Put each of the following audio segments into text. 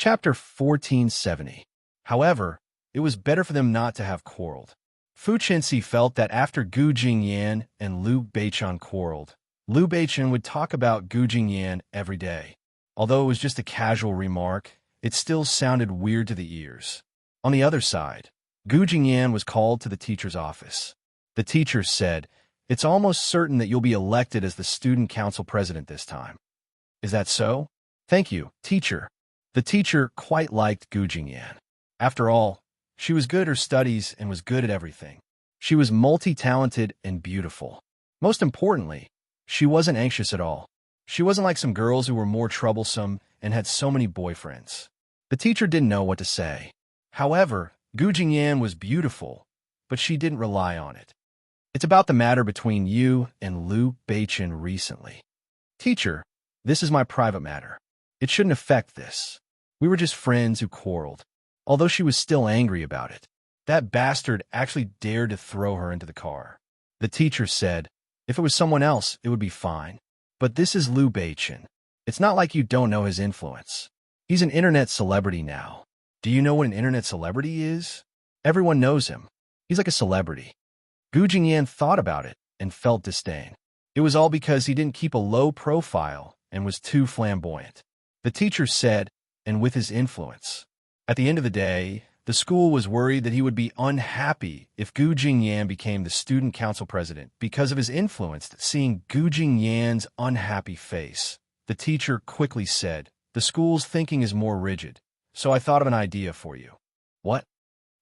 Chapter 1470. However, it was better for them not to have quarreled. Fu Chenxi felt that after Gu Jingyan and Liu Beichen quarreled, Liu Beichen would talk about Gu Jingyan every day. Although it was just a casual remark, it still sounded weird to the ears. On the other side, Gu Jingyan was called to the teacher's office. The teacher said, "It's almost certain that you'll be elected as the student council president this time." "Is that so?" "Thank you, teacher." The teacher quite liked Gu Jingyan. After all, she was good at her studies and was good at everything. She was multi-talented and beautiful. Most importantly, she wasn't anxious at all. She wasn't like some girls who were more troublesome and had so many boyfriends. The teacher didn't know what to say. However, Gu Jingyan was beautiful, but she didn't rely on it. "It's about the matter between you and Liu Beichen recently." "Teacher, this is my private matter. It shouldn't affect this. We were just friends who quarreled." Although she was still angry about it, that bastard actually dared to throw her into the car. The teacher said, "If it was someone else, it would be fine. But this is Liu Beichen. It's not like you don't know his influence. He's an internet celebrity now. Do you know what an internet celebrity is? Everyone knows him. He's like a celebrity." Gu Jingyan thought about it and felt disdain. It was all because he didn't keep a low profile and was too flamboyant. The teacher said, "And with his influence." At the end of the day, the school was worried that he would be unhappy if Gu Jingyan became the student council president because of his influence. Seeing Gu Jingyan's unhappy face, the teacher quickly said, "The school's thinking is more rigid, so I thought of an idea for you." "What?"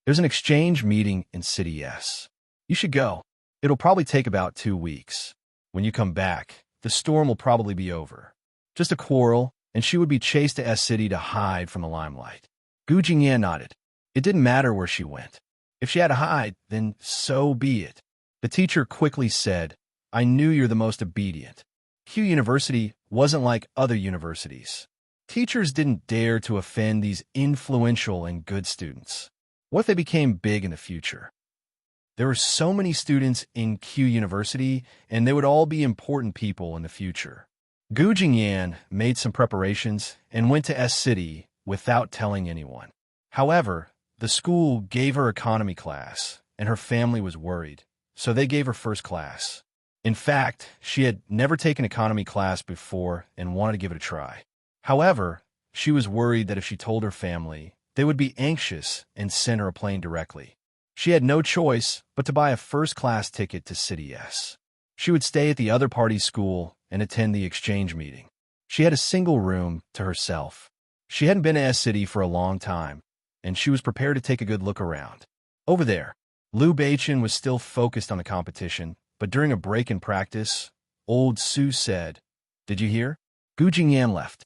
"There's an exchange meeting in City S. You should go. It'll probably take about 2 weeks. When you come back, the storm will probably be over. Just a quarrel, and she would be chased to S City to hide from the limelight." Gu Jingyan nodded. It didn't matter where she went. If she had to hide, then so be it. The teacher quickly said, "I knew you're the most obedient." Q University wasn't like other universities. Teachers didn't dare to offend these influential and good students. What if they became big in the future? There were so many students in Q University, and they would all be important people in the future. Gu Jingyan made some preparations and went to S City without telling anyone. However, the school gave her economy class, and her family was worried, so they gave her first class. In fact, she had never taken economy class before and wanted to give it a try. However, she was worried that if she told her family, they would be anxious and send her a plane directly. She had no choice but to buy a first-class ticket to City S. She would stay at the other party's school and attend the exchange meeting. She had a single room to herself. She hadn't been to S City for a long time, and she was prepared to take a good look around. Over there, Liu Beichen was still focused on the competition, but during a break in practice, old Su said, "Did you hear? Gu Jingyan left."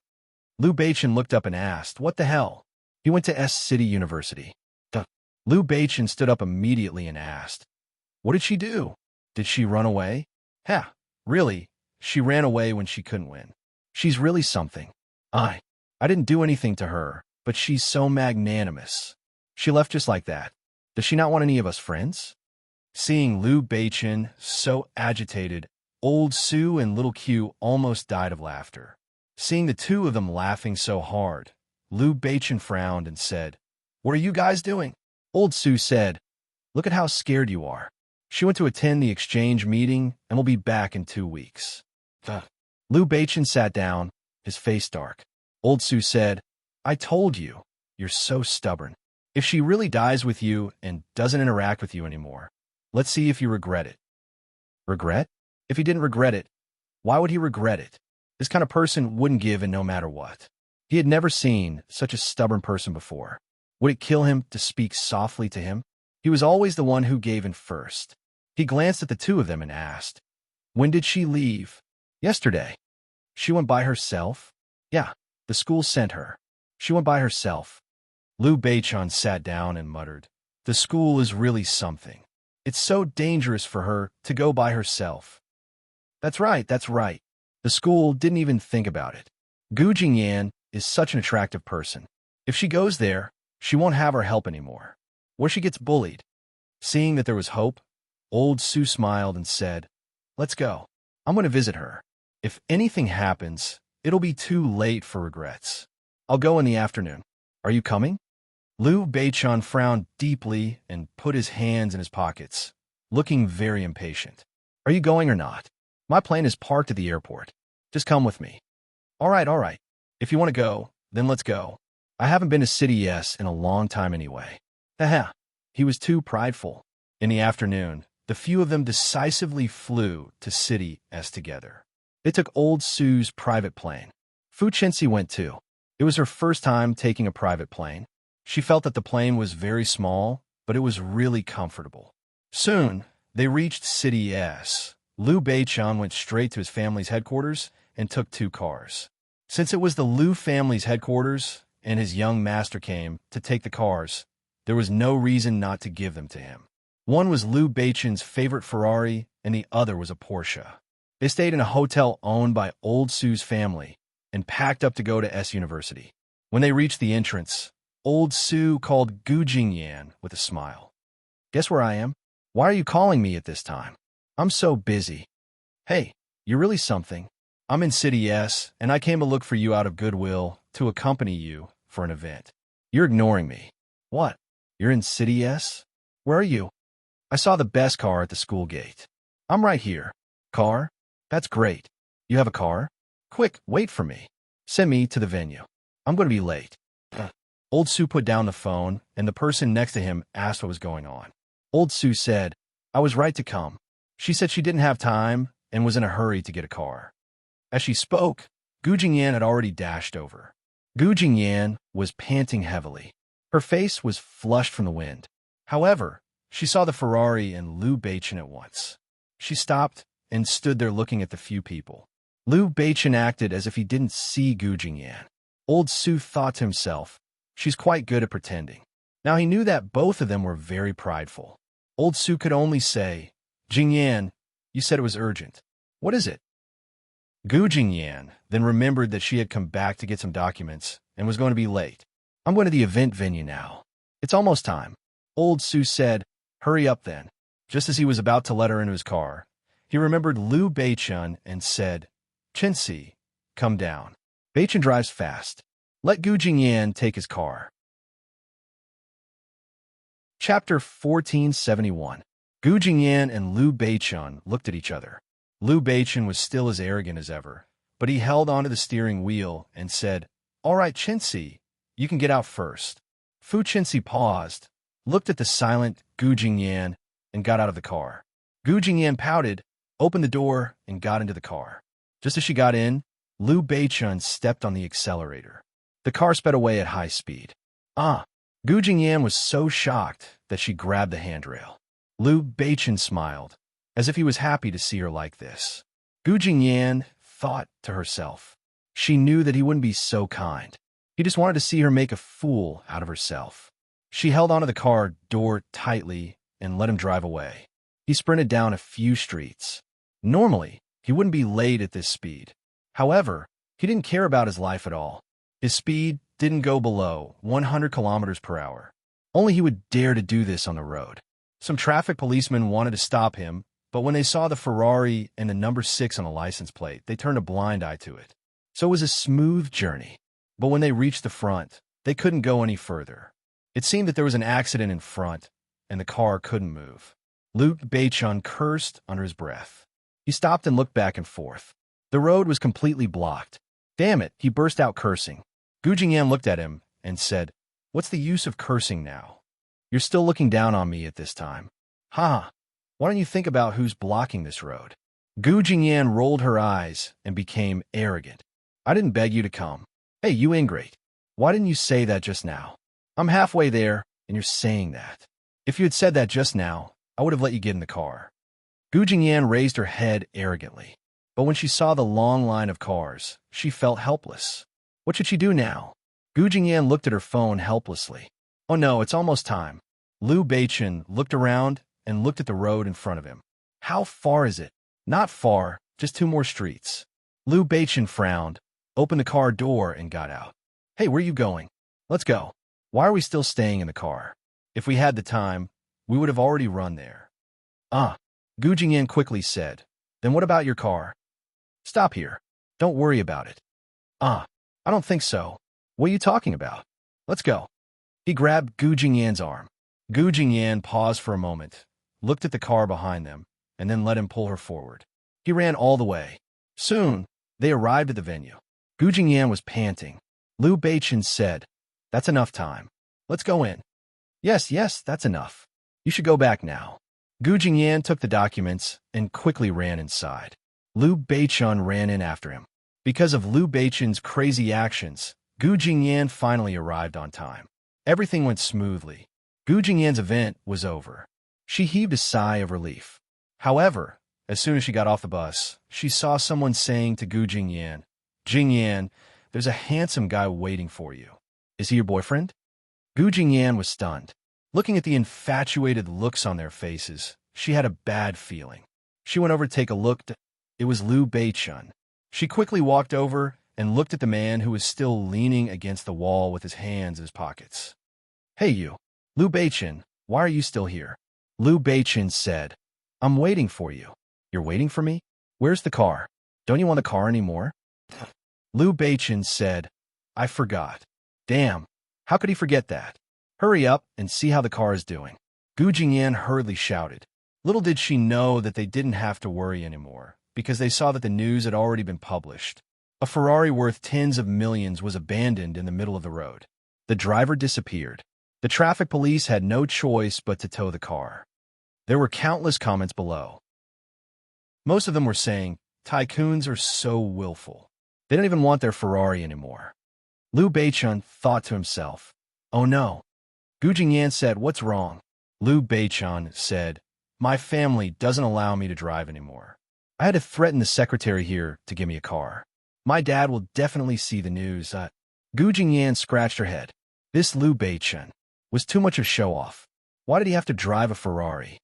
Liu Beichen looked up and asked, "What the hell?" "He went to S City University." Liu Beichen stood up immediately and asked, "What did she do? Did she run away?" "Ha, really, she ran away when she couldn't win. She's really something. I didn't do anything to her, but she's so magnanimous. She left just like that. Does she not want any of us friends?" Seeing Liu Beichen so agitated, old Su and little Q almost died of laughter. Seeing the two of them laughing so hard, Liu Beichen frowned and said, "What are you guys doing?" Old Su said, "Look at how scared you are. She went to attend the exchange meeting and will be back in 2 weeks." Liu Beichen sat down, his face dark. Old Su said, "I told you, you're so stubborn. If she really dies with you and doesn't interact with you anymore, let's see if you regret it." Regret? If he didn't regret it, why would he regret it? This kind of person wouldn't give in no matter what. He had never seen such a stubborn person before. Would it kill him to speak softly to him? He was always the one who gave in first. He glanced at the two of them and asked, "When did she leave?" "Yesterday." "She went by herself?" "Yeah, the school sent her. She went by herself." Liu Beichen sat down and muttered, "The school is really something. It's so dangerous for her to go by herself." That's right. The school didn't even think about it. Gu Jingyan is such an attractive person. If she goes there, she won't have our help anymore. Where she gets bullied. Seeing that there was hope, old Su smiled and said, "Let's go. I'm going to visit her. If anything happens, it'll be too late for regrets. I'll go in the afternoon." Are you coming? Liu Beichun frowned deeply and put his hands in his pockets, looking very impatient. Are you going or not? My plane is parked at the airport. Just come with me. All right. If you want to go, then let's go. I haven't been to City S in a long time anyway. Haha. He was too prideful. In the afternoon, the few of them decisively flew to City S together. They took Old Sue's private plane. Fu Chenxi went too. It was her first time taking a private plane. She felt that the plane was very small, but it was really comfortable. Soon, they reached City S. Liu Beichun went straight to his family's headquarters and took 2 cars. Since it was the Liu family's headquarters and his young master came to take the cars, there was no reason not to give them to him. One was Liu Beichun's favorite Ferrari and the other was a Porsche. They stayed in a hotel owned by Old Sue's family and packed up to go to S University. When they reached the entrance, Old Sue called Gu Jingyan with a smile. Guess where I am? Why are you calling me at this time? I'm so busy. Hey, you're really something. I'm in City S, and I came to look for you out of goodwill to accompany you for an event. You're ignoring me. What? You're in City S? Where are you? I saw the best car at the school gate. I'm right here. Car? That's great. You have a car? Quick, wait for me. Send me to the venue. I'm going to be late. Old Sue put down the phone, and the person next to him asked what was going on. Old Sue said, I was right to come. She said she didn't have time and was in a hurry to get a car. As she spoke, Gu Jingyan had already dashed over. Gu Jingyan was panting heavily. Her face was flushed from the wind. However, she saw the Ferrari and Liu Beichun at once. She stopped and stood there looking at the few people. Liu Beichun acted as if he didn't see Gu Jingyan. Old Sue thought to himself, she's quite good at pretending. Now he knew that both of them were very prideful. Old Sue could only say, Jingyan, you said it was urgent. What is it? Gu Jingyan then remembered that she had come back to get some documents and was going to be late. I'm going to the event venue now. It's almost time. Old Sue said, hurry up then. Just as he was about to let her into his car, he remembered Liu Beichun and said, Chenxi, come down. Beichun drives fast. Let Gu Jingyan take his car. Chapter 1471. Gu Jingyan and Liu Beichun looked at each other. Liu Beichun was still as arrogant as ever, but he held onto the steering wheel and said, All right, Chenxi, you can get out first. Fu Chenxi paused, looked at the silent Gu Jingyan, and got out of the car. Gu Jingyan pouted, opened the door, and got into the car. Just as she got in, Liu Beichun stepped on the accelerator. The car sped away at high speed. Gu Jingyan was so shocked that she grabbed the handrail. Liu Beichun smiled, as if he was happy to see her like this. Gu Jingyan thought to herself. She knew that he wouldn't be so kind. He just wanted to see her make a fool out of herself. She held onto the car door tightly and let him drive away. He sprinted down a few streets. Normally, he wouldn't be late at this speed. However, he didn't care about his life at all. His speed didn't go below 100 kilometers per hour. Only he would dare to do this on the road. Some traffic policemen wanted to stop him, but when they saw the Ferrari and the number 6 on a license plate, they turned a blind eye to it. So it was a smooth journey. But when they reached the front, they couldn't go any further. It seemed that there was an accident in front, and the car couldn't move. Liu Beichun cursed under his breath. He stopped and looked back and forth. The road was completely blocked. Damn it, he burst out cursing. Gu Jingyan looked at him and said, What's the use of cursing now? You're still looking down on me at this time. Ha! Why don't you think about who's blocking this road? Gu Jingyan rolled her eyes and became arrogant. I didn't beg you to come. Hey, you ingrate. Why didn't you say that just now? I'm halfway there, and you're saying that. If you had said that just now, I would have let you get in the car. Gu Jingyan raised her head arrogantly. But when she saw the long line of cars, she felt helpless. What should she do now? Gu Jingyan looked at her phone helplessly. Oh no, it's almost time. Liu Beichun looked around and looked at the road in front of him. How far is it? Not far, just 2 more streets. Liu Beichun frowned, opened the car door, and got out. Hey, where are you going? Let's go. Why are we still staying in the car? If we had the time, we would have already run there. Gu Jingyan quickly said. Then what about your car? Stop here. Don't worry about it. I don't think so. What are you talking about? Let's go. He grabbed Gu Jingyan's arm. Gu Jingyan paused for a moment, looked at the car behind them, and then let him pull her forward. He ran all the way. Soon, they arrived at the venue. Gu Jingyan was panting. Liu Beichen said, "That's enough time. Let's go in." Yes, that's enough. You should go back now." Gu Jingyan took the documents and quickly ran inside. Liu Beichen ran in after him. Because of Liu Beichen's crazy actions, Gu Jingyan finally arrived on time. Everything went smoothly. Gu Jingyan's event was over. She heaved a sigh of relief. However, as soon as she got off the bus, she saw someone saying to Gu Jingyan, "Jingyan, there's a handsome guy waiting for you. Is he your boyfriend?" Gu Jingyan was stunned. Looking at the infatuated looks on their faces, she had a bad feeling. She went over to take a look. It was Liu Beichen. She quickly walked over and looked at the man who was still leaning against the wall with his hands in his pockets. "Hey you, Liu Beichen, why are you still here?" Liu Beichen said, "I'm waiting for you." "You're waiting for me? Where's the car? Don't you want the car anymore?" Liu Beichen said, "I forgot." "Damn, how could he forget that? Hurry up and see how the car is doing." Gu Jingyan hurriedly shouted. Little did she know that they didn't have to worry anymore, because they saw that the news had already been published. A Ferrari worth tens of millions was abandoned in the middle of the road. The driver disappeared. The traffic police had no choice but to tow the car. There were countless comments below. Most of them were saying, "Tycoons are so willful. They don't even want their Ferrari anymore." Liu Beichen thought to himself, "Oh no." Gu Jingyan said, "What's wrong?" Liu Beichen said, "My family doesn't allow me to drive anymore. I had to threaten the secretary here to give me a car. My dad will definitely see the news." Gu Jingyan scratched her head. This Liu Beichen was too much of show-off. Why did he have to drive a Ferrari?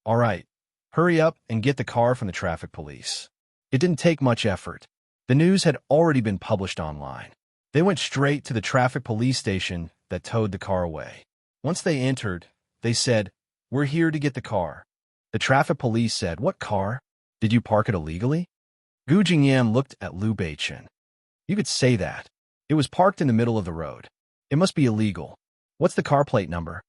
All right, hurry up and get the car from the traffic police. It didn't take much effort. The news had already been published online. They went straight to the traffic police station that towed the car away. Once they entered, they said, "We're here to get the car." The traffic police said, "What car? Did you park it illegally?" Gu Jingyan looked at Liu Beichen. "You could say that. It was parked in the middle of the road. It must be illegal. What's the car plate number?"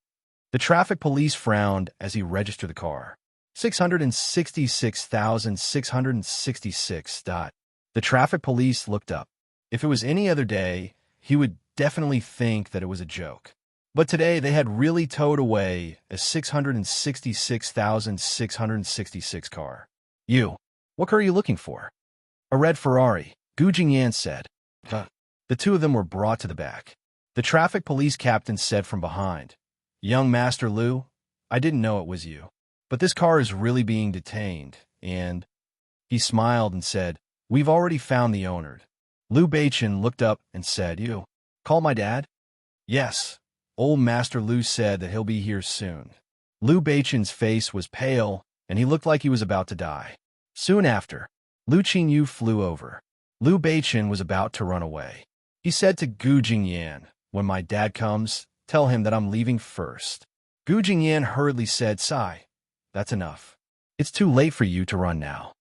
The traffic police frowned as he registered the car. 666,666. The traffic police looked up. If it was any other day, he would definitely think that it was a joke. But today they had really towed away a 666,666 car. "You, what car are you looking for?" "A red Ferrari," Gu Jingyan said. The two of them were brought to the back. The traffic police captain said from behind, "Young Master Liu, I didn't know it was you. But this car is really being detained, and..." He smiled and said, "We've already found the owner." Liu Beichen looked up and said, "You call my dad?" "Yes. Old Master Liu said that he'll be here soon." Liu Beichen's face was pale, and he looked like he was about to die. Soon after, Liu Qingyu flew over. Liu Beichen was about to run away. He said to Gu Jingyan, "When my dad comes, tell him that I'm leaving first." Gu Jingyan hurriedly said, "Sai, that's enough. It's too late for you to run now.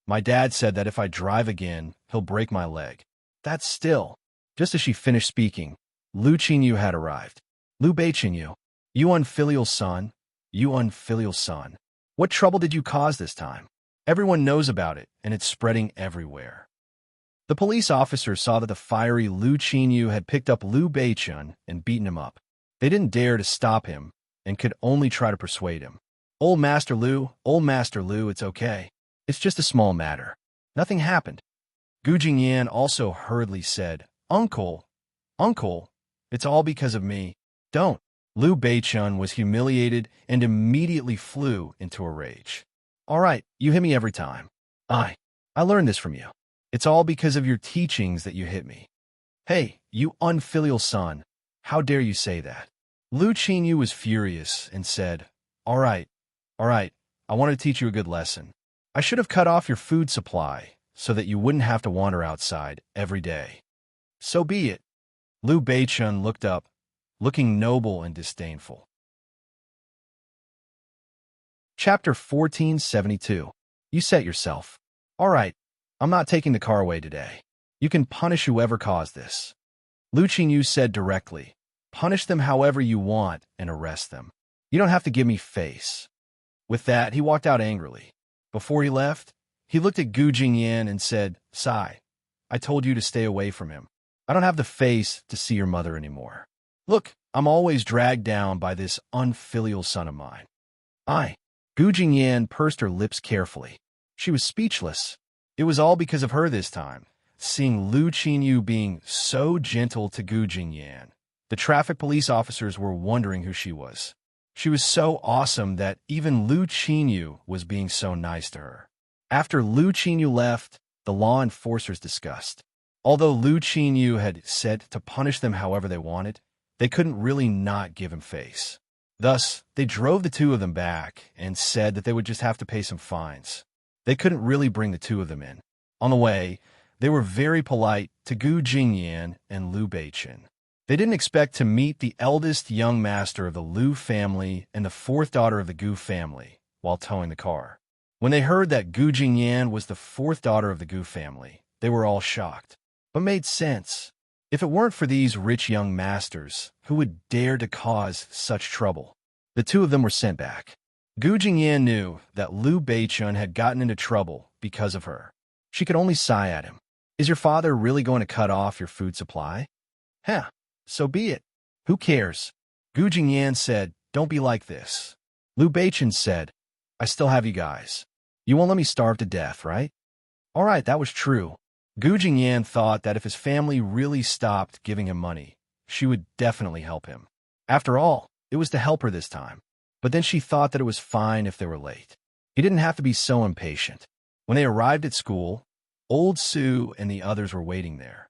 My dad said that if I drive again, he'll break my leg." That's still. Just as she finished speaking, Liu Qingyu had arrived. "Liu Beichen, you unfilial son, you unfilial son. What trouble did you cause this time? Everyone knows about it, and it's spreading everywhere." The police officer saw that the fiery Liu Qingyu had picked up Liu Beichen and beaten him up. They didn't dare to stop him and could only try to persuade him. Old Master Liu, it's okay. It's just a small matter. Nothing happened." Gu Jingyan also hurriedly said, Uncle, it's all because of me. Don't." Liu Beichen was humiliated and immediately flew into a rage. "All right, you hit me every time. I learned this from you. It's all because of your teachings that you hit me. Hey, you unfilial son, how dare you say that?" Liu Qingyu was furious and said, All right, I want to teach you a good lesson. I should have cut off your food supply so that you wouldn't have to wander outside every day." "So be it." Liu Beichen looked up, looking noble and disdainful. Chapter 1472. You set yourself. "All right, I'm not taking the car away today. You can punish whoever caused this." Liu Qingyu said directly. Punish them however you want and arrest them. You don't have to give me face." With that, he walked out angrily. Before he left, he looked at Gu Jingyan and said, "Sai, I told you to stay away from him. I don't have the face to see your mother anymore. Look, I'm always dragged down by this unfilial son of mine." Gu Jingyan pursed her lips carefully. She was speechless. It was all because of her this time. Seeing Lu Qinyu being so gentle to Gu Jingyan, the traffic police officers were wondering who she was. She was so awesome that even Lu Qinyu was being so nice to her. After Lu Qinyu left, the law enforcers discussed. Although Lu Qinyu had said to punish them however they wanted, they couldn't really not give him face. Thus, they drove the two of them back and said that they would just have to pay some fines. They couldn't really bring the two of them in. On the way, they were very polite to Gu Jingyan and Liu Beichen. They didn't expect to meet the eldest young master of the Liu family and the fourth daughter of the Gu family while towing the car. When they heard that Gu Jingyan was the fourth daughter of the Gu family, they were all shocked. But made sense. If it weren't for these rich young masters, who would dare to cause such trouble? The two of them were sent back. Gu Jingyan knew that Liu Beichun had gotten into trouble because of her. She could only sigh at him. "Is your father really going to cut off your food supply?" "Huh, so be it. Who cares?" Gu Jingyan said, "Don't be like this." Liu Beichun said, "I still have you guys. You won't let me starve to death, right?" All right, that was true. Gu Jingyan thought that if his family really stopped giving him money, she would definitely help him. After all, it was to help her this time. But then she thought that it was fine if they were late. He didn't have to be so impatient. When they arrived at school, Old Sue and the others were waiting there.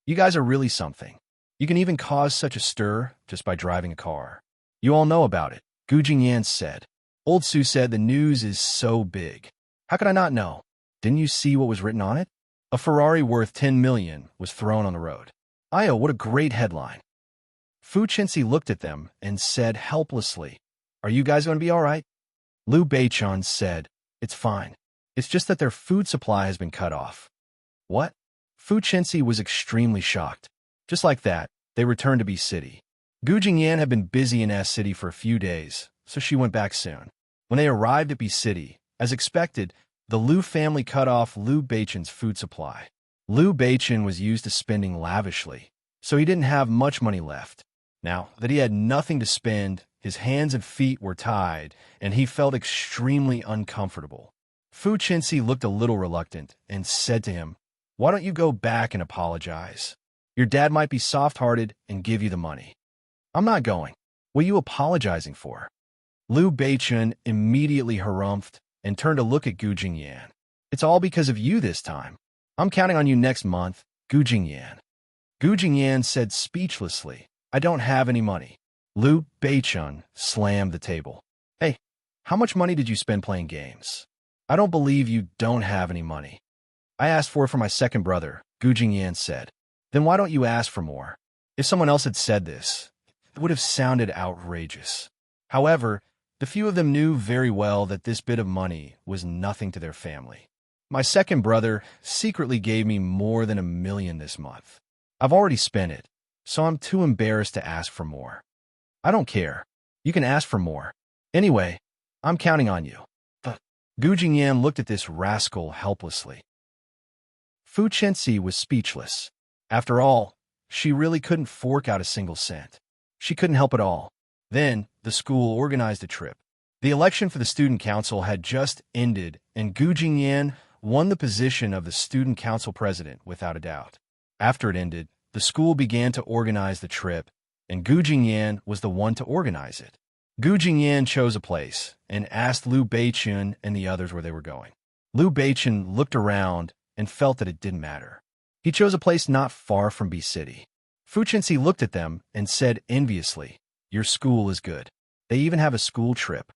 "You guys are really something. You can even cause such a stir just by driving a car. You all know about it," Gu Jingyan said. Old Sue said, "The news is so big. How could I not know? Didn't you see what was written on it? A Ferrari worth 10 million was thrown on the road. Io, what a great headline." Fu Chenxi looked at them and said helplessly, "Are you guys going to be all right?" Liu Beichun said, "It's fine. It's just that their food supply has been cut off." "What?" Fu Chenxi was extremely shocked. Just like that, they returned to B City. Gu Jingyan had been busy in S City for a few days, so she went back soon. When they arrived at B City, as expected, the Liu family cut off Liu Beichun's food supply. Liu Beichun was used to spending lavishly, so he didn't have much money left. Now that he had nothing to spend, his hands and feet were tied, and he felt extremely uncomfortable. Fu Chenxi looked a little reluctant and said to him, "Why don't you go back and apologize? Your dad might be soft-hearted and give you the money." "I'm not going. What are you apologizing for?" Liu Beichun immediately harumphed and turned to look at Gu Jingyan. "It's all because of you this time. I'm counting on you next month, Gu Jingyan." Gu Jingyan said speechlessly, "I don't have any money." Liu Beichun slammed the table. "Hey, how much money did you spend playing games? I don't believe you don't have any money." "I asked for it for my second brother," Gu Jingyan said. "Then why don't you ask for more?" If someone else had said this, it would have sounded outrageous. However, the few of them knew very well that this bit of money was nothing to their family. "My second brother secretly gave me more than 1 million this month. I've already spent it, so I'm too embarrassed to ask for more." "I don't care. You can ask for more. Anyway, I'm counting on you." Gu Jingyan looked at this rascal helplessly. Fu Chenxi was speechless. After all, she really couldn't fork out a single cent. She couldn't help at all. Then, the school organized a trip. The election for the student council had just ended, and Gu Jingyan won the position of the student council president without a doubt. After it ended, the school began to organize the trip, and Gu Jingyan was the one to organize it. Gu Jingyan chose a place and asked Liu Beichun and the others where they were going. Liu Beichun looked around and felt that it didn't matter. He chose a place not far from B City. Fu Chenxi looked at them and said enviously, "Your school is good. They even have a school trip."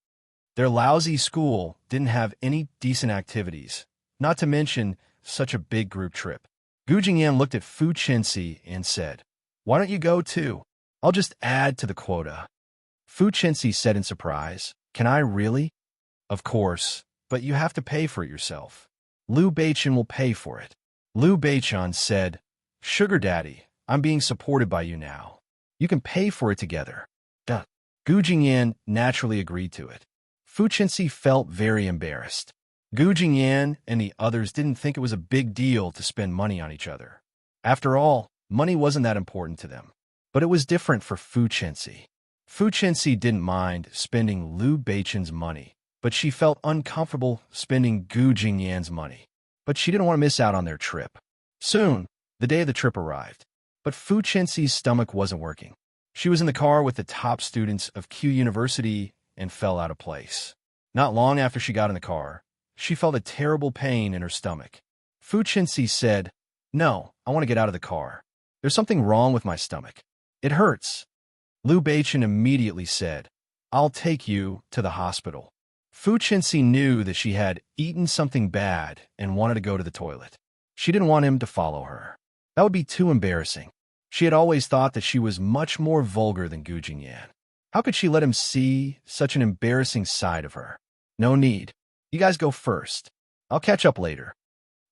Their lousy school didn't have any decent activities, not to mention such a big group trip. Gu Jingyan looked at Fu Chenxi and said, "Why don't you go too? I'll just add to the quota." Fu Chenxi said in surprise, "Can I really?" "Of course, but you have to pay for it yourself. Liu Beichun will pay for it." Liu Beichun said, "Sugar Daddy, I'm being supported by you now. You can pay for it together. Duh. Gu Jingyan naturally agreed to it. Fu Qinxi felt very embarrassed. Gu Jingyan and the others didn't think it was a big deal to spend money on each other. After all, money wasn't that important to them. But it was different for Fu Qinxi. Fu Qinxi didn't mind spending Liu Beiqian's money, but she felt uncomfortable spending Gu Jingyan's money. But she didn't want to miss out on their trip. Soon, the day of the trip arrived. But Fu Qinxi's stomach wasn't working. She was in the car with the top students of Q University and fell out of place. Not long after she got in the car, she felt a terrible pain in her stomach. Fu Qinxi said, "No, I want to get out of the car. There's something wrong with my stomach. It hurts." Liu Beiqian immediately said, "I'll take you to the hospital." Fu Qinxi knew that she had eaten something bad and wanted to go to the toilet. She didn't want him to follow her. That would be too embarrassing. She had always thought that she was much more vulgar than Gu Jingyan. How could she let him see such an embarrassing side of her? No need. You guys go first. I'll catch up later.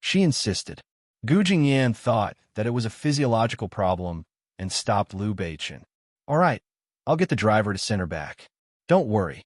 She insisted. Gu Jingyan thought that it was a physiological problem and stopped Liu Beiqian. "All right, I'll get the driver to send her back. Don't worry."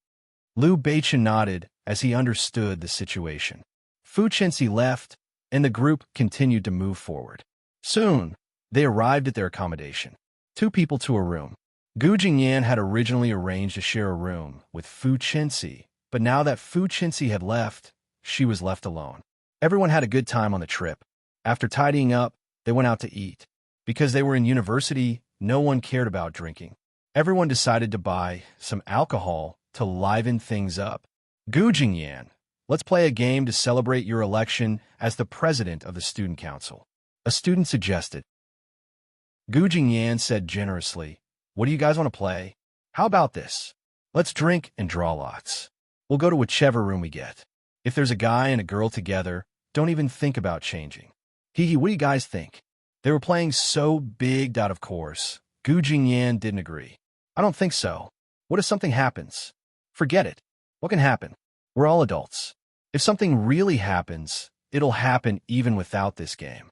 Liu Beiqian nodded as he understood the situation. Fu Qinxi left, and the group continued to move forward. Soon, they arrived at their accommodation. 2 people to a room. Gu Jingyan had originally arranged to share a room with Fu Qinxi, but now that Fu Qinxi had left, she was left alone. Everyone had a good time on the trip. After tidying up, they went out to eat. Because they were in university, no one cared about drinking. Everyone decided to buy some alcohol to liven things up. "Gu Jingyan, let's play a game to celebrate your election as the president of the student council," a student suggested. Gu Jingyan said generously, "What do you guys want to play? How about this? Let's drink and draw lots. We'll go to whichever room we get. If there's a guy and a girl together, don't even think about changing." Hee, what do you guys think? They were playing so big that, of course, Gu Jingyan didn't agree. "I don't think so. What if something happens?" "Forget it. What can happen? We're all adults. If something really happens, it'll happen even without this game."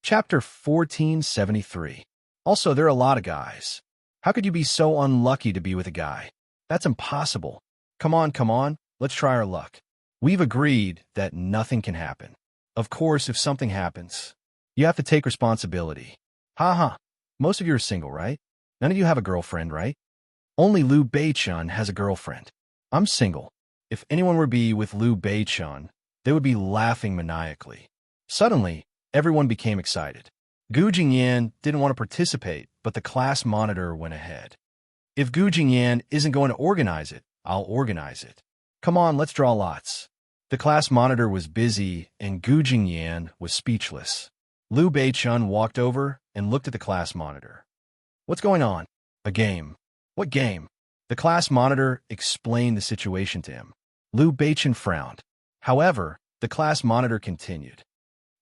Chapter 1473. Also, there are a lot of guys. How could you be so unlucky to be with a guy? That's impossible. Come on, let's try our luck. We've agreed that nothing can happen. Of course, if something happens, you have to take responsibility. Ha. Most of you are single, right? None of you have a girlfriend, right? Only Liu Beiqian has a girlfriend. I'm single. If anyone were to be with Liu Beiqian, they would be laughing maniacally. Suddenly, everyone became excited. Gu Jingyan didn't want to participate, but the class monitor went ahead. "If Gu Jingyan isn't going to organize it, I'll organize it. Come on, let's draw lots." The class monitor was busy, and Gu Jingyan was speechless. Liu Beiqian walked over and looked at the class monitor. "What's going on?" "A game." "What game?" The class monitor explained the situation to him. Liu Beiqian frowned. However, the class monitor continued.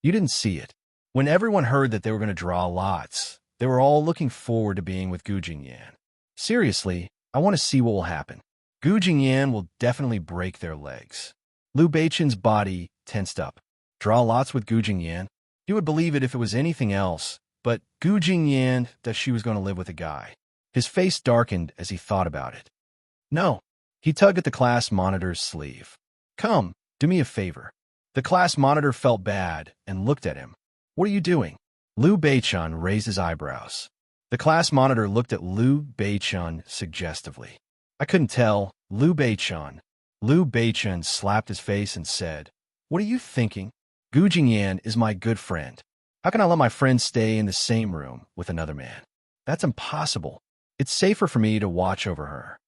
"You didn't see it. When everyone heard that they were going to draw lots, they were all looking forward to being with Gu Jingyan. Seriously, I want to see what will happen. Gu Jingyan will definitely break their legs." Liu Beiqian's body tensed up. Draw lots with Gu Jingyan? You would believe it if it was anything else, but Gu Jingyan that she was going to live with a guy. His face darkened as he thought about it. "No." He tugged at the class monitor's sleeve. "Come, do me a favor." The class monitor felt bad and looked at him. "What are you doing?" Liu Beiqian raised his eyebrows. The class monitor looked at Liu Beiqian suggestively. "I couldn't tell, Liu Beiqian." Liu Beiqian slapped his face and said, "What are you thinking? Gu Jingyan is my good friend. How can I let my friend stay in the same room with another man? That's impossible. It's safer for me to watch over her."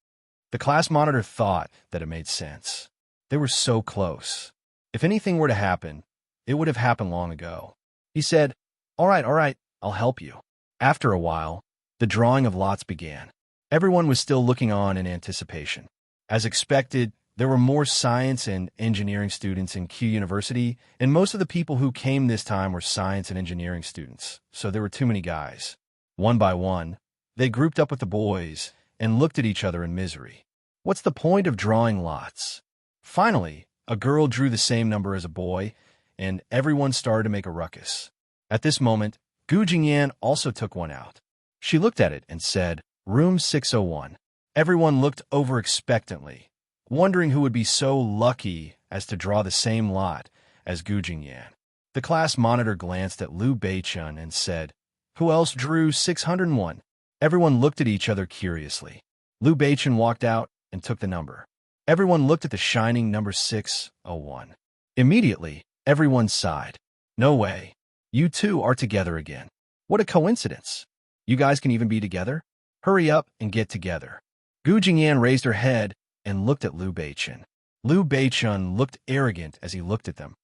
The class monitor thought that it made sense. They were so close. If anything were to happen, it would have happened long ago. He said, All right, I'll help you." After a while, the drawing of lots began. Everyone was still looking on in anticipation. As expected, there were more science and engineering students in Q University, and most of the people who came this time were science and engineering students, so there were too many guys. One by one, they grouped up with the boys and looked at each other in misery. What's the point of drawing lots? Finally, a girl drew the same number as a boy, and everyone started to make a ruckus. At this moment, Gu Jingyan also took one out. She looked at it and said, "Room 601. Everyone looked over expectantly, wondering who would be so lucky as to draw the same lot as Gu Jingyan. The class monitor glanced at Liu Beichun and said, "Who else drew 601? Everyone looked at each other curiously. Liu Beichun walked out and took the number. Everyone looked at the shining number 601. Immediately, everyone sighed. "No way. You two are together again. What a coincidence. You guys can even be together? Hurry up and get together." Gu Jingyan raised her head and looked at Liu Beichun. Liu Beichun looked arrogant as he looked at them.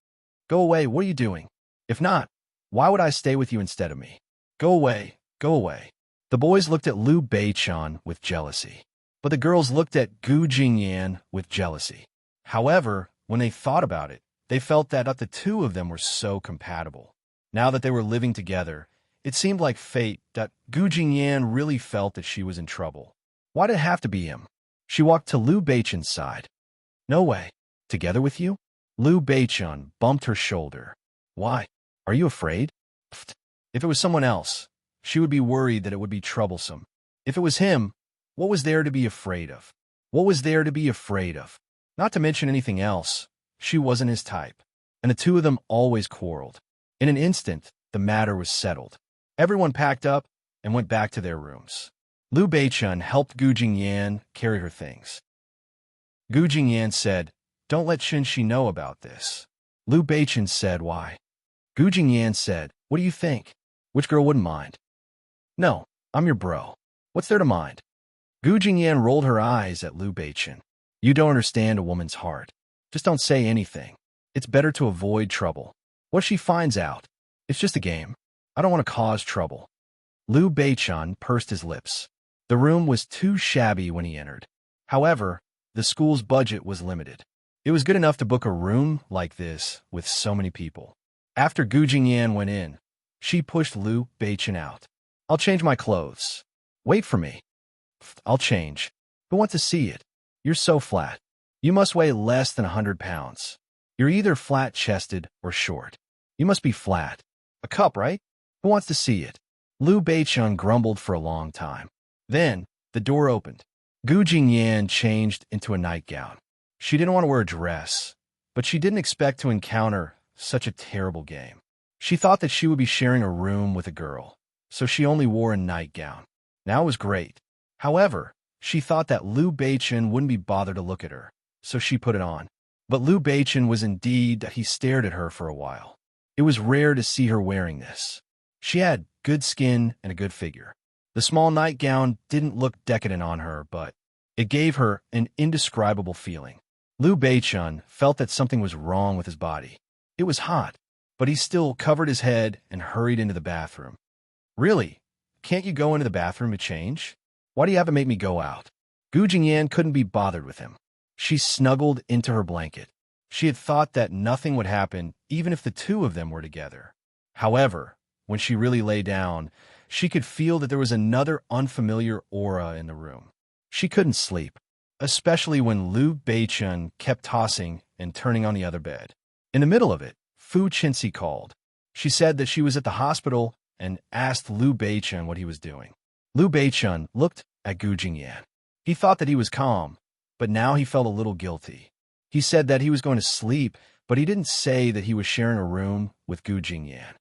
"Go away, what are you doing? If not, why would I stay with you instead of me? Go away, go away." The boys looked at Liu Beichun with jealousy, but the girls looked at Gu Jingyan with jealousy. However, when they thought about it, they felt that the two of them were so compatible. Now that they were living together, it seemed like fate that Gu Jingyan really felt that she was in trouble. Why did it have to be him? She walked to Liu Beichun's side. "No way. Together with you?" Liu Beichun bumped her shoulder. "Why? Are you afraid?" "Pfft. If it was someone else, she would be worried that it would be troublesome. If it was him, what was there to be afraid of? What was there to be afraid of? Not to mention anything else, she wasn't his type. And the two of them always quarreled. In an instant, the matter was settled. Everyone packed up and went back to their rooms. Liu Beichun helped Gu Jingyan carry her things. Gu Jingyan said, "Don't let Xinxi know about this." Liu Beichun said, "Why?" Gu Jingyan said, "What do you think? Which girl wouldn't mind?" "No, I'm your bro. What's there to mind?" Gu Jingyan rolled her eyes at Liu Beichun. "You don't understand a woman's heart. Just don't say anything. It's better to avoid trouble. What if she finds out? It's just a game. I don't want to cause trouble." Liu Beichun pursed his lips. The room was too shabby when he entered. However, the school's budget was limited. It was good enough to book a room like this with so many people. After Gu Jingyan went in, she pushed Liu Beichun out. "I'll change my clothes. Wait for me." "I'll change. Who wants to see it? You're so flat. You must weigh less than 100 pounds. You're either flat-chested or short. You must be flat. A cup, right? Who wants to see it?" Liu Beichun grumbled for a long time. Then, the door opened. Gu Jingyan changed into a nightgown. She didn't want to wear a dress, but she didn't expect to encounter such a terrible game. She thought that she would be sharing a room with a girl, so she only wore a nightgown. Now it was great. However, she thought that Liu Beichun wouldn't be bothered to look at her, so she put it on. But Liu Beichun was indeed that he stared at her for a while. It was rare to see her wearing this. She had good skin and a good figure. The small nightgown didn't look decadent on her, but it gave her an indescribable feeling. Liu Beichun felt that something was wrong with his body. It was hot, but he still covered his head and hurried into the bathroom. "Really? Can't you go into the bathroom to change? Why do you have to make me go out?" Gu Jingyan couldn't be bothered with him. She snuggled into her blanket. She had thought that nothing would happen even if the two of them were together. However, when she really lay down, she could feel that there was another unfamiliar aura in the room. She couldn't sleep, especially when Liu Beichun kept tossing and turning on the other bed. In the middle of it, Fu Qinxi called. She said that she was at the hospital and asked Liu Beichun what he was doing. Liu Beichun looked at Gu Jingyan. He thought that he was calm, but now he felt a little guilty. He said that he was going to sleep, but he didn't say that he was sharing a room with Gu Jingyan.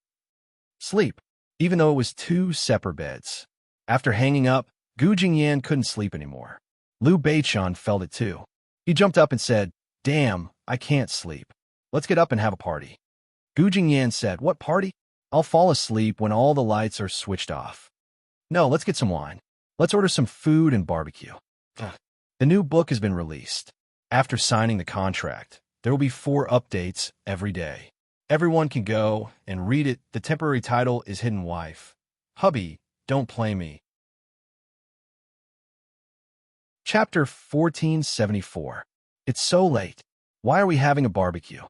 Sleep, even though it was two separate beds. After hanging up, Gu Jingyan couldn't sleep anymore. Liu Beichun felt it too. He jumped up and said, "Damn, I can't sleep. Let's get up and have a party." Gu Jingyan said, "What party? I'll fall asleep when all the lights are switched off." "No, let's get some wine. Let's order some food and barbecue." The new book has been released. After signing the contract, there will be 4 updates every day. Everyone can go and read it. The temporary title is Hidden Wife. Hubby, don't play me. Chapter 1474. It's so late. Why are we having a barbecue?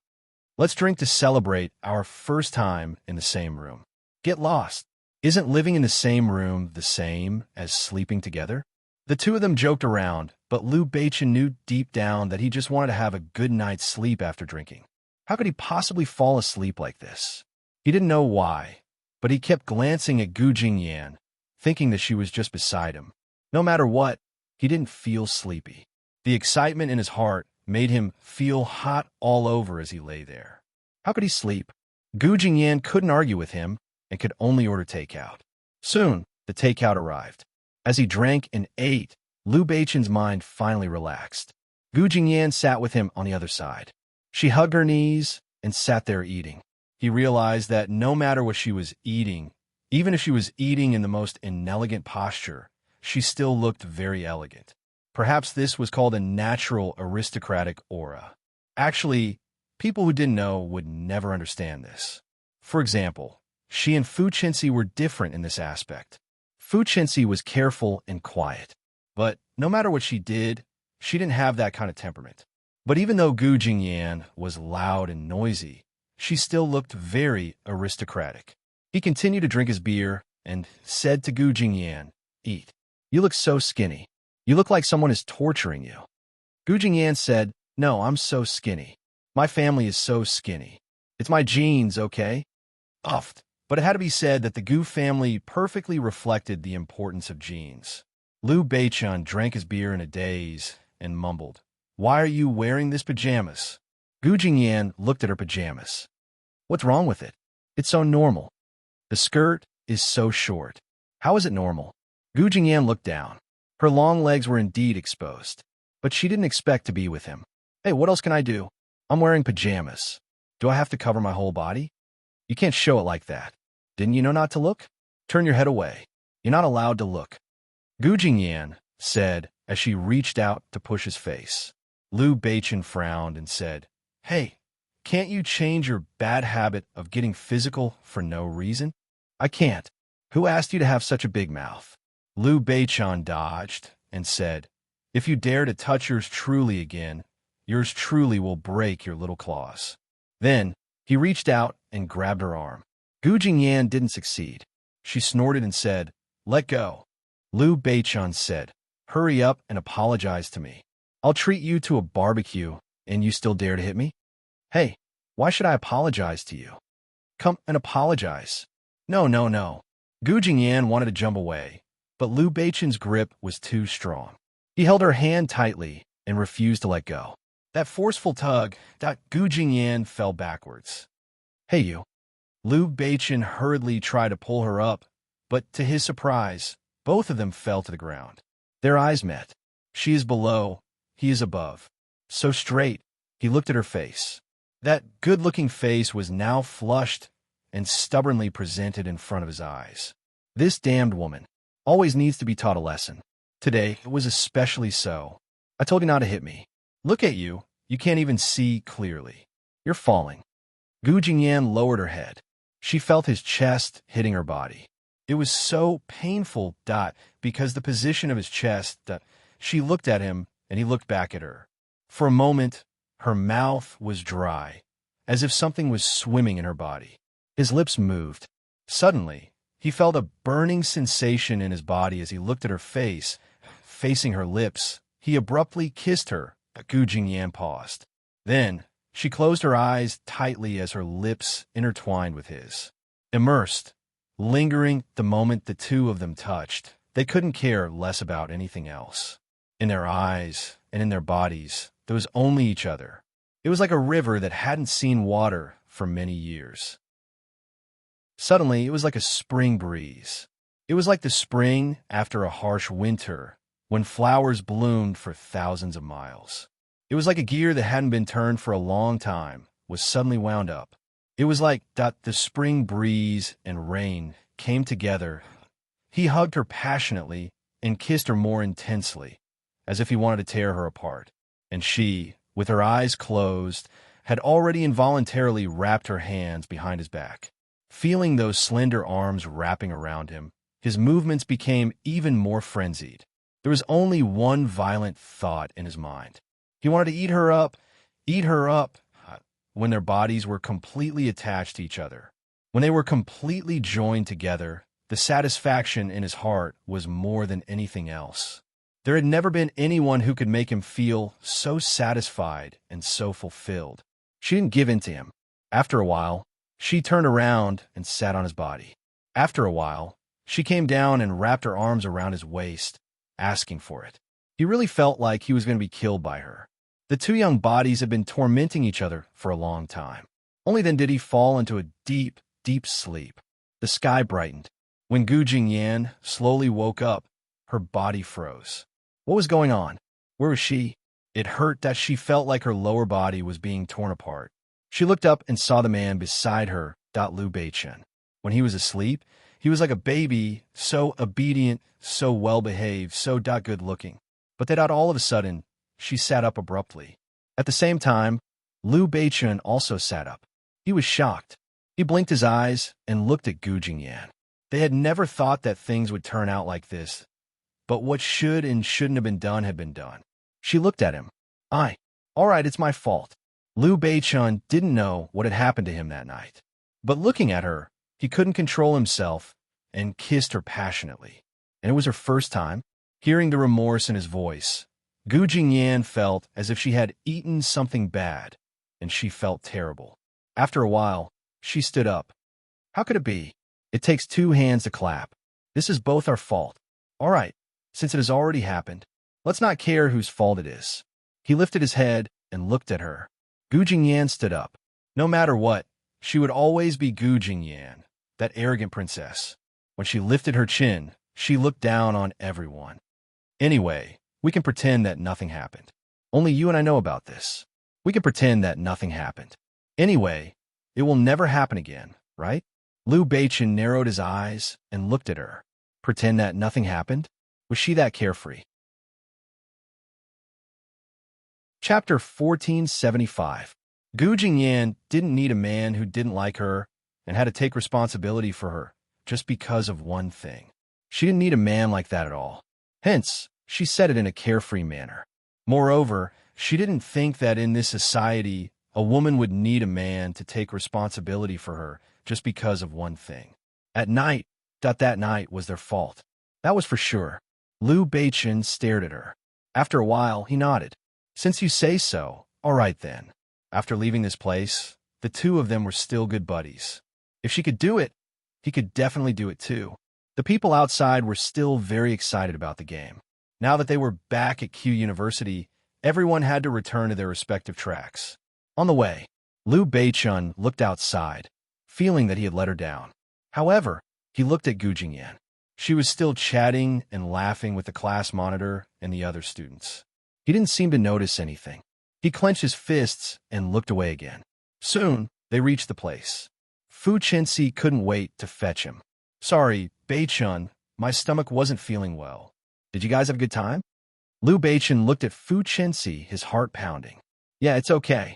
Let's drink to celebrate our first time in the same room. Get lost. Isn't living in the same room the same as sleeping together? The two of them joked around, but Liu Beichun knew deep down that he just wanted to have a good night's sleep after drinking. How could he possibly fall asleep like this? He didn't know why, but he kept glancing at Gu Jingyan, thinking that she was just beside him. No matter what, he didn't feel sleepy. The excitement in his heart made him feel hot all over as he lay there. How could he sleep? Gu Jingyan couldn't argue with him and could only order takeout. Soon, the takeout arrived. As he drank and ate, Liu Beichen's mind finally relaxed. Gu Jingyan sat with him on the other side. She hugged her knees and sat there eating. He realized that no matter what she was eating, even if she was eating in the most inelegant posture, she still looked very elegant. Perhaps this was called a natural aristocratic aura. Actually, people who didn't know would never understand this. For example, she and Fu Qinxi were different in this aspect. Fu Qinxi was careful and quiet, but no matter what she did, she didn't have that kind of temperament. But even though Gu Jingyan was loud and noisy, she still looked very aristocratic. He continued to drink his beer and said to Gu Jingyan, "Eat. You look so skinny. You look like someone is torturing you." Gu Jingyan said, "No, I'm so skinny. My family is so skinny. It's my genes, okay?" Uffed. But it had to be said that the Gu family perfectly reflected the importance of genes. Liu Beichun drank his beer in a daze and mumbled, "Why are you wearing this pajamas?" Gu Jingyan looked at her pajamas. "What's wrong with it? It's so normal. The skirt is so short. How is it normal?" Gu Jingyan looked down. Her long legs were indeed exposed, but she didn't expect to be with him. "Hey, what else can I do? I'm wearing pajamas. Do I have to cover my whole body? You can't show it like that. Didn't you know not to look? Turn your head away. You're not allowed to look." Gu Jingyan said as she reached out to push his face. Liu Beichen frowned and said, "Hey, can't you change your bad habit of getting physical for no reason?" "I can't. Who asked you to have such a big mouth?" Liu Beichen dodged and said, "If you dare to touch yours truly again, yours truly will break your little claws." Then he reached out and grabbed her arm. Gu Jingyan didn't succeed. She snorted and said, "Let go." Liu Beichen said, "Hurry up and apologize to me. I'll treat you to a barbecue, and you still dare to hit me? Hey, why should I apologize to you? Come and apologize." "No, no, no." Gu Jingyan wanted to jump away, but Liu Beichen's grip was too strong. He held her hand tightly and refused to let go. That forceful tug, Gu Jingyan fell backwards. "Hey, you." Liu Beichen hurriedly tried to pull her up, but to his surprise, both of them fell to the ground. Their eyes met. She is below, he is above. So straight, he looked at her face. That good-looking face was now flushed and stubbornly presented in front of his eyes. This damned woman always needs to be taught a lesson. Today, it was especially so. "I told you not to hit me. Look at you. You can't even see clearly. You're falling." Gu Jingyan lowered her head. She felt his chest hitting her body. It was so painful, because the position of his chest, she looked at him and he looked back at her. For a moment, her mouth was dry, as if something was swimming in her body. His lips moved. Suddenly, he felt a burning sensation in his body as he looked at her face. Facing her lips, he abruptly kissed her. Gu Jingyan paused. Then, she closed her eyes tightly as her lips intertwined with his. Immersed, lingering the moment the two of them touched, they couldn't care less about anything else. In their eyes and in their bodies, there was only each other. It was like a river that hadn't seen water for many years. Suddenly, it was like a spring breeze. It was like the spring after a harsh winter, when flowers bloomed for thousands of miles. It was like a gear that hadn't been turned for a long time was suddenly wound up. It was like the spring breeze and rain came together. He hugged her passionately and kissed her more intensely, as if he wanted to tear her apart. And she, with her eyes closed, had already involuntarily wrapped her hands behind his back. Feeling those slender arms wrapping around him, his movements became even more frenzied. There was only one violent thought in his mind. He wanted to eat her up, when their bodies were completely attached to each other. When they were completely joined together, the satisfaction in his heart was more than anything else. There had never been anyone who could make him feel so satisfied and so fulfilled. She didn't give in to him. After a while, she turned around and sat on his body. After a while, she came down and wrapped her arms around his waist, asking for it. He really felt like he was going to be killed by her. The two young bodies had been tormenting each other for a long time. Only then did he fall into a deep, deep sleep. The sky brightened. When Gu Jingyan slowly woke up, her body froze. What was going on? Where was she? It hurt that she felt like her lower body was being torn apart. She looked up and saw the man beside her, Liu Beichen. When he was asleep, he was like a baby, so obedient, so well-behaved, so good-looking. But then all of a sudden, she sat up abruptly. At the same time, Liu Beichen also sat up. He was shocked. He blinked his eyes and looked at Gu Jingyan. They had never thought that things would turn out like this, but what should and shouldn't have been done had been done. She looked at him. All right, it's my fault. Liu Beichen didn't know what had happened to him that night. But looking at her, he couldn't control himself and kissed her passionately. And it was her first time. Hearing the remorse in his voice, Gu Jingyan felt as if she had eaten something bad, and she felt terrible. After a while, she stood up. How could it be? It takes two hands to clap. This is both our fault. All right, since it has already happened, let's not care whose fault it is. He lifted his head and looked at her. Gu Jingyan stood up. No matter what, she would always be Gu Jingyan, that arrogant princess. When she lifted her chin, she looked down on everyone. Anyway, we can pretend that nothing happened. Only you and I know about this. We can pretend that nothing happened. Anyway, it will never happen again, right? Liu Beichen narrowed his eyes and looked at her. Pretend that nothing happened? Was she that carefree? Chapter 1475. Gu Jingyan didn't need a man who didn't like her and had to take responsibility for her just because of one thing. She didn't need a man like that at all. Hence, she said it in a carefree manner. Moreover, she didn't think that in this society, a woman would need a man to take responsibility for her just because of one thing. At night, that night was their fault. That was for sure. Liu Beichen stared at her. After a while, he nodded. Since you say so, all right then. After leaving this place, the two of them were still good buddies. If she could do it, he could definitely do it too. The people outside were still very excited about the game. Now that they were back at Q University, everyone had to return to their respective tracks. On the way, Liu Beichen looked outside, feeling that he had let her down. However, he looked at Gu Jingyan. She was still chatting and laughing with the class monitor and the other students. He didn't seem to notice anything. He clenched his fists and looked away again. Soon, they reached the place. Fu Chenxi couldn't wait to fetch him. Sorry, Beichen, my stomach wasn't feeling well. Did you guys have a good time? Liu Beichen looked at Fu Chenxi, his heart pounding. Yeah, it's okay.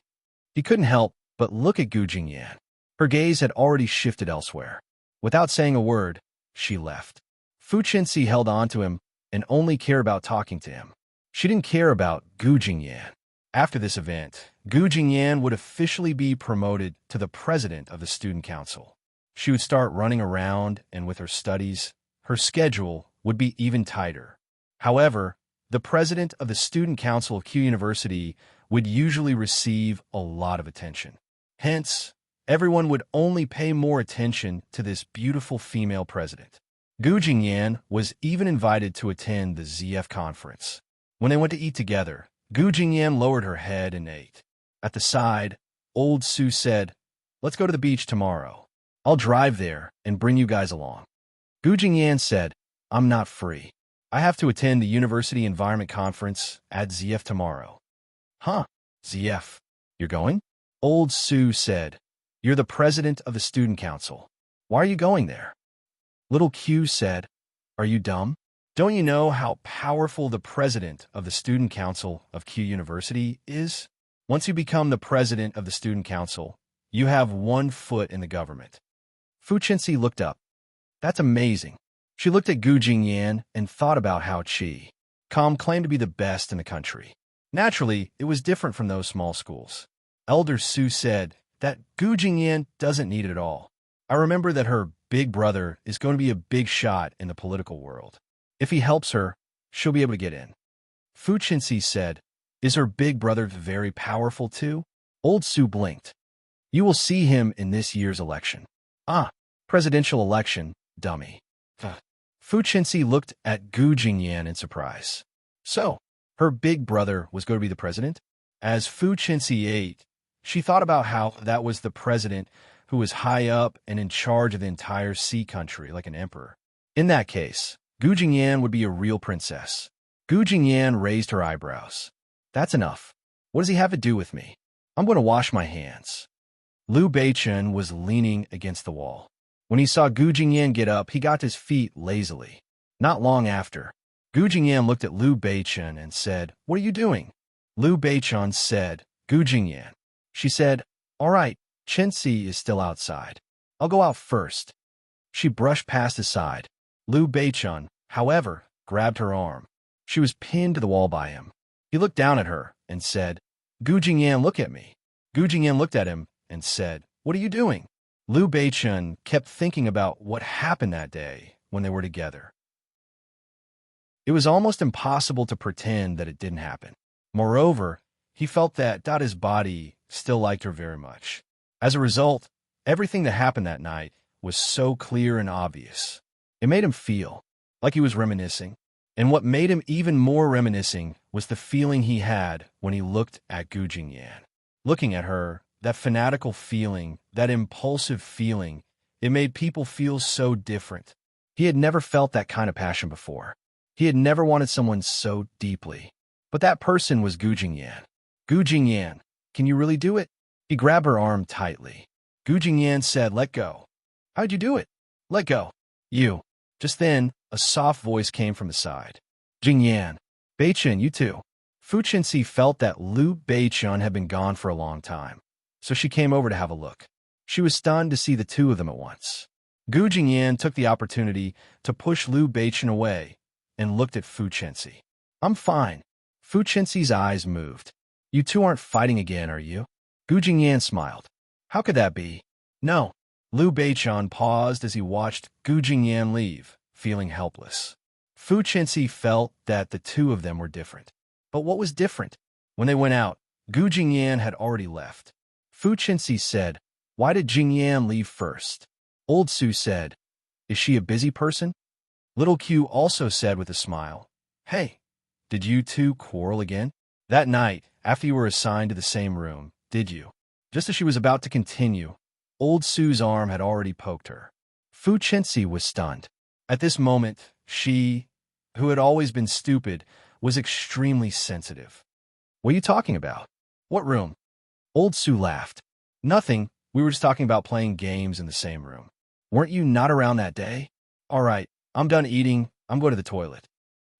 He couldn't help but look at Gu Jingyan. Her gaze had already shifted elsewhere. Without saying a word, she left. Fu Chenxi held on to him and only cared about talking to him. She didn't care about Gu Jingyan. After this event, Gu Jingyan would officially be promoted to the president of the student council. She would start running around, and with her studies, her schedule would be even tighter. However, the president of the student council of Q University would usually receive a lot of attention. Hence, everyone would only pay more attention to this beautiful female president. Gu Jingyan was even invited to attend the ZF conference. When they went to eat together, Gu Jingyan lowered her head and ate. At the side, old Su said, "Let's go to the beach tomorrow. I'll drive there and bring you guys along." Gu Jingyan said, "I'm not free. I have to attend the University Environment Conference at ZF tomorrow." Huh? ZF? You're going? Old Su said, "You're the president of the student council. Why are you going there?" Little Q said, "Are you dumb? Don't you know how powerful the president of the student council of Q University is? Once you become the president of the student council, you have one foot in the government." Fu Chenxi looked up. That's amazing. She looked at Gu Jingyan and thought about how Com claimed to be the best in the country. Naturally, it was different from those small schools. Elder Su said that Gu Jingyan doesn't need it at all. I remember that her big brother is going to be a big shot in the political world. If he helps her, she'll be able to get in. Fu Chenxi said, "Is her big brother very powerful too?" Old Su blinked. "You will see him in this year's election." Ah, presidential election. Dummy. Fu Qinxi looked at Gu Jingyan in surprise. So, her big brother was going to be the president? As Fu Qinxi ate, she thought about how that was the president who was high up and in charge of the entire sea country, like an emperor. In that case, Gu Jingyan would be a real princess. Gu Jingyan raised her eyebrows. That's enough. What does he have to do with me? I'm going to wash my hands. Liu Beichen was leaning against the wall. When he saw Gu Jingyan get up, he got to his feet lazily. Not long after, Gu Jingyan looked at Liu Beichen and said, "What are you doing?" Liu Beichen said, "Gu Jingyan." She said, "All right, Qinxi is still outside. I'll go out first." She brushed past his side. Liu Beichen, however, grabbed her arm. She was pinned to the wall by him. He looked down at her and said, "Gu Jingyan, look at me." Gu Jingyan looked at him and said, "What are you doing?" Liu Beichen kept thinking about what happened that day when they were together. It was almost impossible to pretend that it didn't happen. Moreover, he felt that his body still liked her very much. As a result, everything that happened that night was so clear and obvious. It made him feel like he was reminiscing. And what made him even more reminiscing was the feeling he had when he looked at Gu Jingyan. Looking at her, that fanatical feeling, that impulsive feeling, it made people feel so different. He had never felt that kind of passion before. He had never wanted someone so deeply. But that person was Gu Jingyan. "Gu Jingyan, can you really do it?" He grabbed her arm tightly. Gu Jingyan said, "Let go." "How'd you do it?" "Let go." "You." Just then, a soft voice came from the side. "Jingyan." "Beichen, you too." Fu Qinxi felt that Liu Beichen had been gone for a long time, so she came over to have a look. She was stunned to see the two of them at once. Gu Jingyan took the opportunity to push Liu Beichen away and looked at Fu Qinxi. "I'm fine." Fu Qinxi's eyes moved. "You two aren't fighting again, are you?" Gu Jingyan smiled. "How could that be?" "No." Liu Beichen paused as he watched Gu Jingyan leave, feeling helpless. Fu Qinxi felt that the two of them were different. But what was different? When they went out, Gu Jingyan had already left. Fu Qinxi said, "Why did Jingyan leave first?" Old Su said, "Is she a busy person?" Little Q also said with a smile, "Hey, did you two quarrel again? That night, after you were assigned to the same room, did you?" Just as she was about to continue, Old Su's arm had already poked her. Fu Qinxi was stunned. At this moment, she, who had always been stupid, was extremely sensitive. "What are you talking about? What room?" Old Su laughed. "Nothing. We were just talking about playing games in the same room. Weren't you not around that day? All right, I'm done eating. I'm going to the toilet."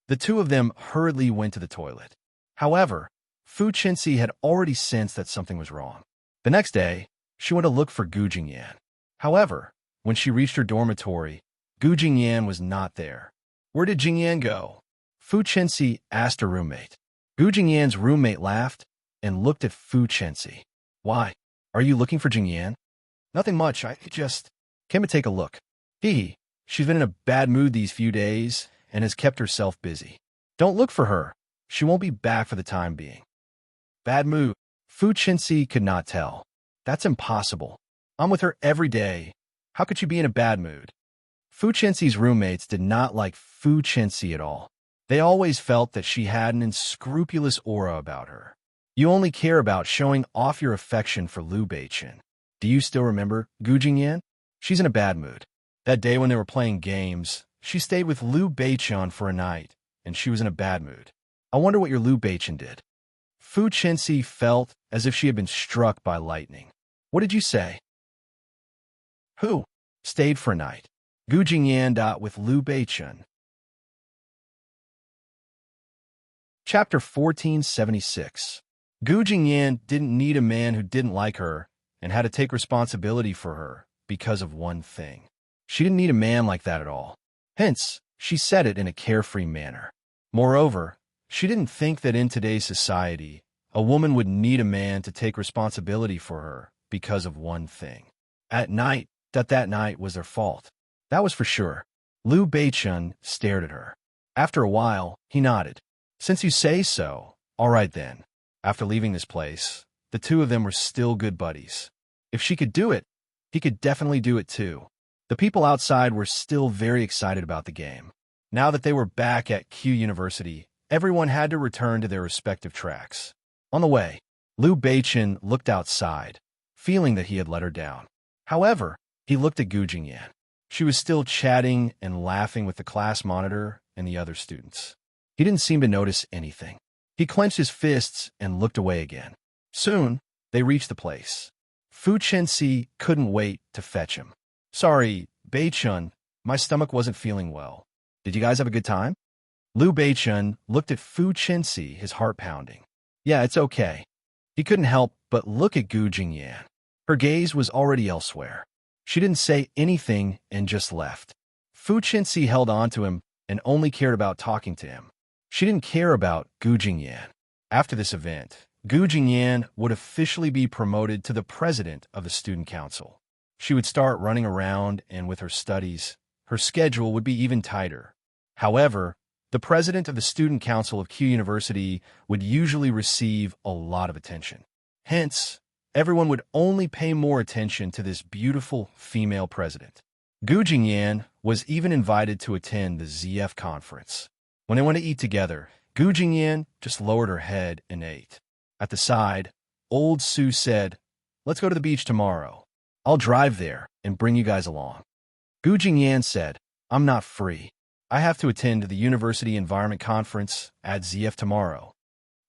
The two of them hurriedly went to the toilet. However, Fu Qinxi had already sensed that something was wrong. The next day, she went to look for Gu Jingyan. However, when she reached her dormitory, Gu Jingyan was not there. "Where did Jingyan go?" Fu Qinxi asked her roommate. Gu Jingyan's roommate laughed and looked at Fu Qinxi. "Why? Are you looking for Jingyan?" "Nothing much. I just came to take a look." "Hee. She's been in a bad mood these few days and has kept herself busy. Don't look for her. She won't be back for the time being." "Bad mood?" Fu Qinxi could not tell. "That's impossible. I'm with her every day. How could she be in a bad mood?" Fu Qinxi's roommates did not like Fu Qinxi at all. They always felt that she had an unscrupulous aura about her. "You only care about showing off your affection for Liu Beichen. Do you still remember Gu Jingyan? She's in a bad mood. That day when they were playing games, she stayed with Liu Beichen for a night, and she was in a bad mood. I wonder what your Liu Beichen did." Fu Qinxi felt as if she had been struck by lightning. "What did you say?" "Who?" "Stayed for a night. Gu Jingyan with Liu Beichen." Chapter 1476. Gu Jingyan didn't need a man who didn't like her and had to take responsibility for her because of one thing. She didn't need a man like that at all. Hence, she said it in a carefree manner. Moreover, she didn't think that in today's society, a woman would need a man to take responsibility for her because of one thing. At night, that night was their fault. That was for sure. Liu Beichen stared at her. After a while, he nodded. "Since you say so, all right then." After leaving this place, the two of them were still good buddies. If she could do it, he could definitely do it too. The people outside were still very excited about the game. Now that they were back at Q University, everyone had to return to their respective tracks. On the way, Liu Beichen looked outside, feeling that he had let her down. However, he looked at Gu Jingyan. She was still chatting and laughing with the class monitor and the other students. He didn't seem to notice anything. He clenched his fists and looked away again. Soon, they reached the place. Fu Chenxi couldn't wait to fetch him. Sorry, Beichun, my stomach wasn't feeling well. Did you guys have a good time? Liu Beichun looked at Fu Chenxi, his heart pounding. Yeah, it's okay. He couldn't help but look at Gu Jingyan. Her gaze was already elsewhere. She didn't say anything and just left. Fu Chenxi held on to him and only cared about talking to him. She didn't care about Gu Jingyan. After this event, Gu Jingyan would officially be promoted to the president of the student council. She would start running around, and with her studies, her schedule would be even tighter. However, the president of the student council of Q University would usually receive a lot of attention. Hence, everyone would only pay more attention to this beautiful female president. Gu Jingyan was even invited to attend the ZF conference. When they went to eat together, Gu Jingyan just lowered her head and ate. At the side, old Su said, "Let's go to the beach tomorrow. I'll drive there and bring you guys along." Gu Jingyan said, "I'm not free. I have to attend the University Environment Conference at ZF tomorrow."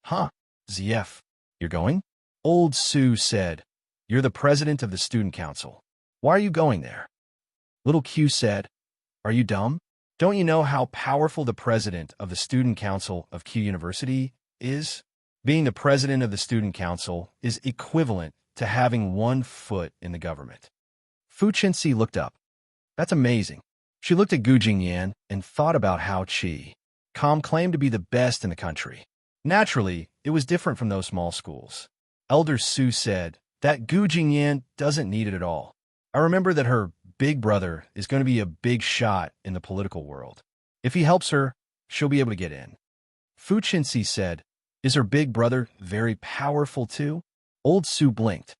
Huh? ZF? You're going? Old Su said, "You're the president of the student council. Why are you going there?" Little Q said, "Are you dumb? Don't you know how powerful the president of the student council of Q University is? Being the president of the student council is equivalent to having one foot in the government." Fu Chenxi looked up. That's amazing. She looked at Gu Jingyan and thought about how Com claimed to be the best in the country. Naturally, it was different from those small schools. Elder Su said that Gu Jingyan doesn't need it at all. I remember that her big brother is going to be a big shot in the political world. If he helps her, she'll be able to get in. Fu Chenxi said, "Is her big brother very powerful too?" Old Su blinked.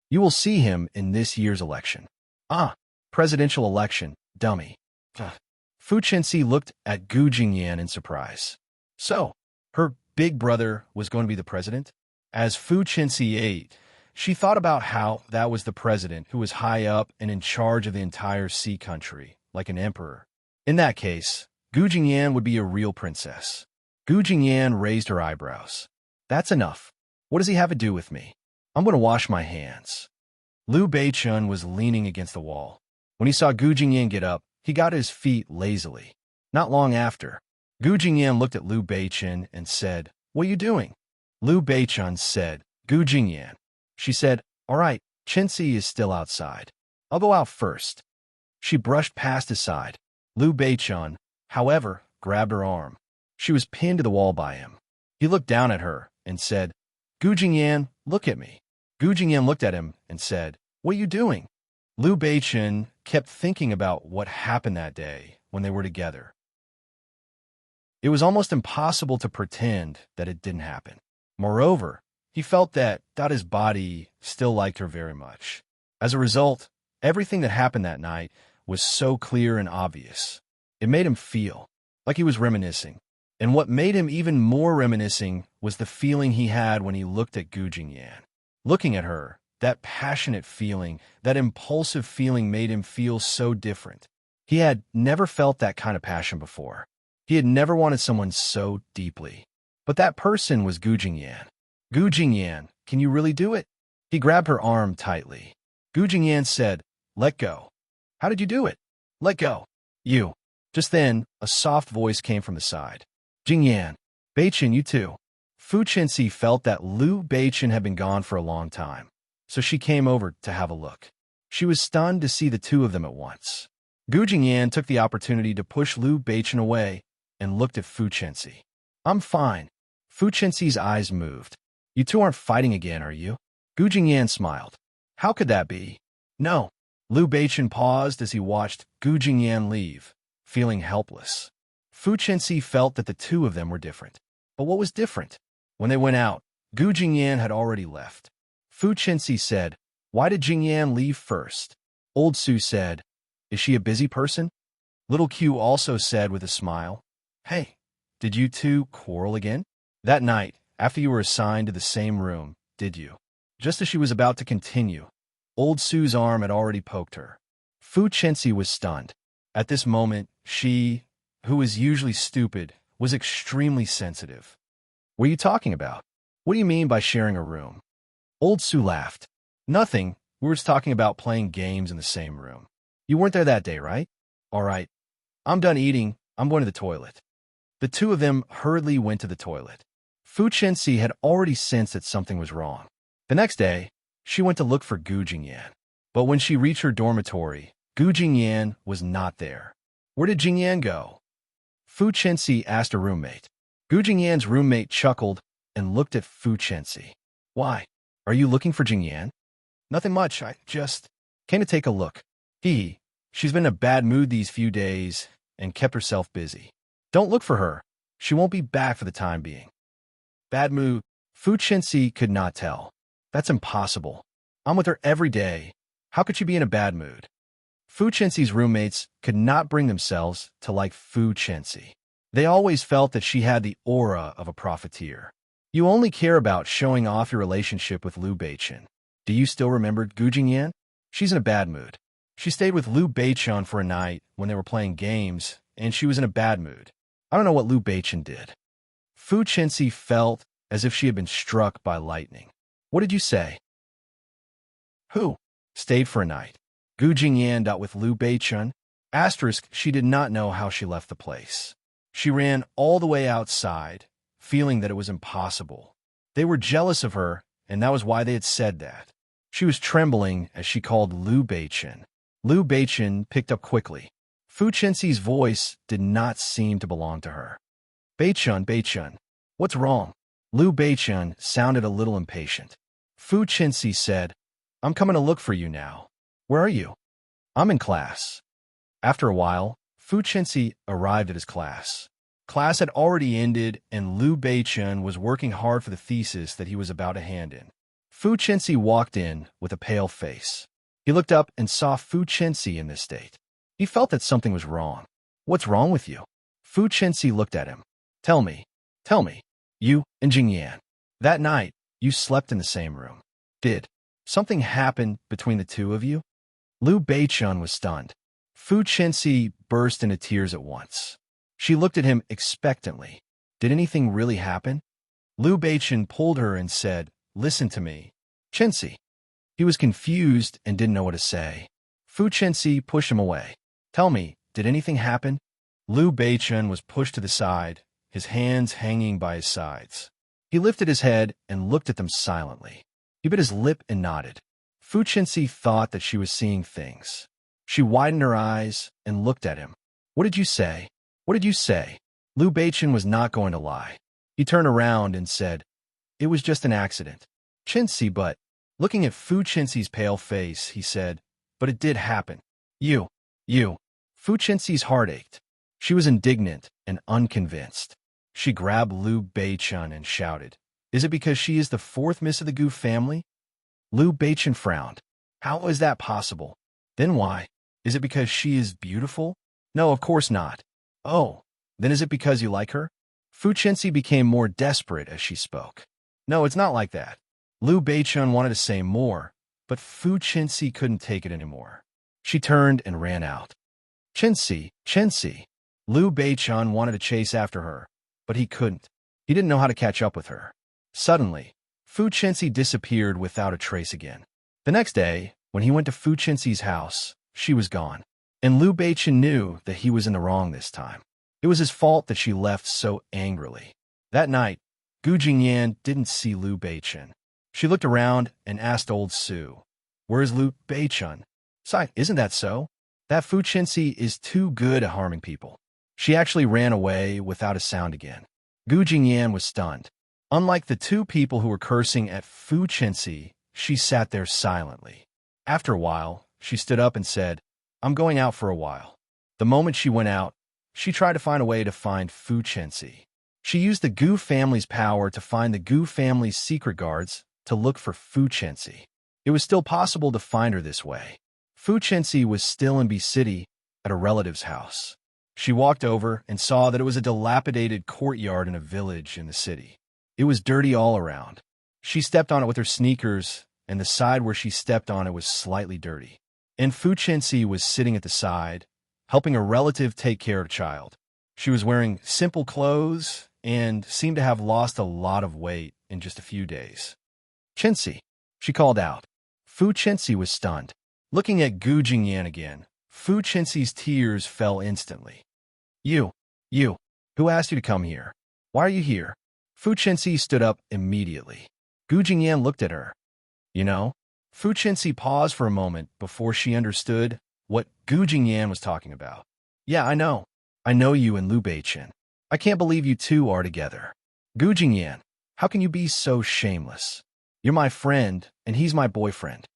"You will see him in this year's election." Ah, presidential election, dummy. Fu Chenxi looked at Gu Jingyan in surprise. So, her big brother was going to be the president? As Fu Chenxi ate, she thought about how that was the president who was high up and in charge of the entire sea country, like an emperor. In that case, Gu Jingyan would be a real princess. Gu Jingyan raised her eyebrows. That's enough. What does he have to do with me? I'm going to wash my hands. Liu Beichun was leaning against the wall. When he saw Gu Jingyan get up, he got his feet lazily. Not long after, Gu Jingyan looked at Liu Beichun and said, "What are you doing?" Liu Beichun said, "Gu Jingyan." She said, "All right, Chenxi is still outside. I'll go out first." She brushed past his side. Liu Beichun, however, grabbed her arm. She was pinned to the wall by him. He looked down at her and said, "Gu Jingyan, look at me." Gu Jingyan looked at him and said, "What are you doing?" Liu Beichun kept thinking about what happened that day when they were together. It was almost impossible to pretend that it didn't happen. Moreover, he felt that his body still liked her very much. As a result, everything that happened that night was so clear and obvious. It made him feel like he was reminiscing. And what made him even more reminiscing was the feeling he had when he looked at Gu Jingyan. Looking at her, that passionate feeling, that impulsive feeling made him feel so different. He had never felt that kind of passion before. He had never wanted someone so deeply. But that person was Gu Jingyan. Gu Jingyan, can you really do it? He grabbed her arm tightly. Gu Jingyan said, "Let go." "How did you do it?" "Let go." "You." Just then, a soft voice came from the side. "Jingyan, Beichen, you too." Fu Chenxi felt that Liu Beichen had been gone for a long time, so she came over to have a look. She was stunned to see the two of them at once. Gu Jingyan took the opportunity to push Liu Beichen away and looked at Fu Chenxi. "I'm fine." Fu Chenxi's eyes moved. "You two aren't fighting again, are you?" Gu Jingyan smiled. "How could that be?" "No." Liu Beichen paused as he watched Gu Jingyan leave, feeling helpless. Fu Chenxi felt that the two of them were different. But what was different? When they went out, Gu Jingyan had already left. Fu Chenxi said, "Why did Jingyan leave first?" Old Su said, Is she a busy person? Little Q also said with a smile. Hey, did you two quarrel again? That night, after you were assigned to the same room, did you? Just as she was about to continue, old Sue's arm had already poked her. Fu Chenxi was stunned. At this moment, she, who is usually stupid, was extremely sensitive. What are you talking about? What do you mean by sharing a room? Old Sue laughed. Nothing. We were just talking about playing games in the same room. You weren't there that day, right? All right. I'm done eating. I'm going to the toilet. The two of them hurriedly went to the toilet. Fu Chenxi had already sensed that something was wrong. The next day, she went to look for Gu Jingyan. But when she reached her dormitory, Gu Jingyan was not there. Where did Jingyan go? Fu Chenxi asked her roommate. Gu Jingyan's roommate chuckled and looked at Fu Chenxi. Why? Are you looking for Jingyan? Nothing much. I just came to take a look. She's been in a bad mood these few days and kept herself busy. Don't look for her. She won't be back for the time being. Bad mood? Fu Chenxi could not tell. That's impossible. I'm with her every day. How could she be in a bad mood? Fu Chenxi's roommates could not bring themselves to like Fu Chenxi. They always felt that she had the aura of a profiteer. You only care about showing off your relationship with Liu Beichen. Do you still remember Gu Jingyan? She's in a bad mood. She stayed with Liu Beichen for a night when they were playing games, and she was in a bad mood. I don't know what Liu Beichen did. Fu Chenxi felt as if she had been struck by lightning. What did you say? Who? Stayed for a night. Gu Jingyan dealt with Liu Beichen. Asterisk, she did not know how she left the place. She ran all the way outside, feeling that it was impossible. They were jealous of her, and that was why they had said that. She was trembling as she called Liu Beichen. Liu Beichen picked up quickly. Fu Chenxi's voice did not seem to belong to her. Beichen, what's wrong? Liu Beichen sounded a little impatient. Fu Chenxi said, I'm coming to look for you now. Where are you? I'm in class. After a while, Fu Chenxi arrived at his class. Class had already ended, and Liu Beichen was working hard for the thesis that he was about to hand in. Fu Chenxi walked in with a pale face. He looked up and saw Fu Chenxi in this state. He felt that something was wrong. What's wrong with you? Fu Chenxi looked at him. Tell me, you and Jingyan. That night, you slept in the same room. Did something happen between the two of you? Liu Beichen was stunned. Fu Chenxi burst into tears at once. She looked at him expectantly. Did anything really happen? Liu Beichen pulled her and said, Listen to me. Chenxi. He was confused and didn't know what to say. Fu Chenxi pushed him away. Tell me, did anything happen? Liu Beichen was pushed to the side, his hands hanging by his sides. He lifted his head and looked at them silently. He bit his lip and nodded. Fu Chenxi thought that she was seeing things. She widened her eyes and looked at him. What did you say? What did you say? Liu Beichen was not going to lie. He turned around and said, It was just an accident. Chenxi, but... Looking at Fu Chenxi's pale face, he said, But it did happen. You. Fu Chenxi's heart ached. She was indignant and unconvinced. She grabbed Liu Beichen and shouted, Is it because she is the fourth miss of the Gu family? Liu Beichen frowned. How is that possible? Then why? Is it because she is beautiful? No, of course not. Oh, then is it because you like her? Fu Chenxi became more desperate as she spoke. No, it's not like that. Liu Beichen wanted to say more, but Fu Chenxi couldn't take it anymore. She turned and ran out. Chenxi. Liu Beichen wanted to chase after her, but he couldn't. He didn't know how to catch up with her. Suddenly, Fu Chenxi disappeared without a trace again. The next day, when he went to Fu Chenxi's house, she was gone. And Liu Beichen knew that he was in the wrong this time. It was his fault that she left so angrily. That night, Gu Jingyan didn't see Liu Beichen. She looked around and asked old Su, Where's Liu Beichen? Sai, isn't that so? That Fu Chenxi is too good at harming people. She actually ran away without a sound again. Gu Jingyan was stunned. Unlike the two people who were cursing at Fu Chenxi, she sat there silently. After a while, she stood up and said, I'm going out for a while. The moment she went out, she tried to find a way to find Fu Chenxi. She used the Gu family's power to find the Gu family's secret guards to look for Fu Chenxi. It was still possible to find her this way. Fu Chenxi was still in B City at a relative's house. She walked over and saw that it was a dilapidated courtyard in a village in the city. It was dirty all around. She stepped on it with her sneakers, and the side where she stepped on it was slightly dirty. And Fu Chenxi was sitting at the side, helping a relative take care of a child. She was wearing simple clothes and seemed to have lost a lot of weight in just a few days. "Chenxi," she called out. Fu Chenxi was stunned. Looking at Gu Jingyan again, Fu Chenxi's tears fell instantly. You, who asked you to come here? Why are you here?" Fu Chenxi stood up immediately. Gu Jingyan looked at her. "You know?" Fu Chenxi paused for a moment before she understood what Gu Jingyan was talking about. "Yeah, I know. I know you and Liu Beichen. I can't believe you two are together. Gu Jingyan, how can you be so shameless? You're my friend, and he's my boyfriend.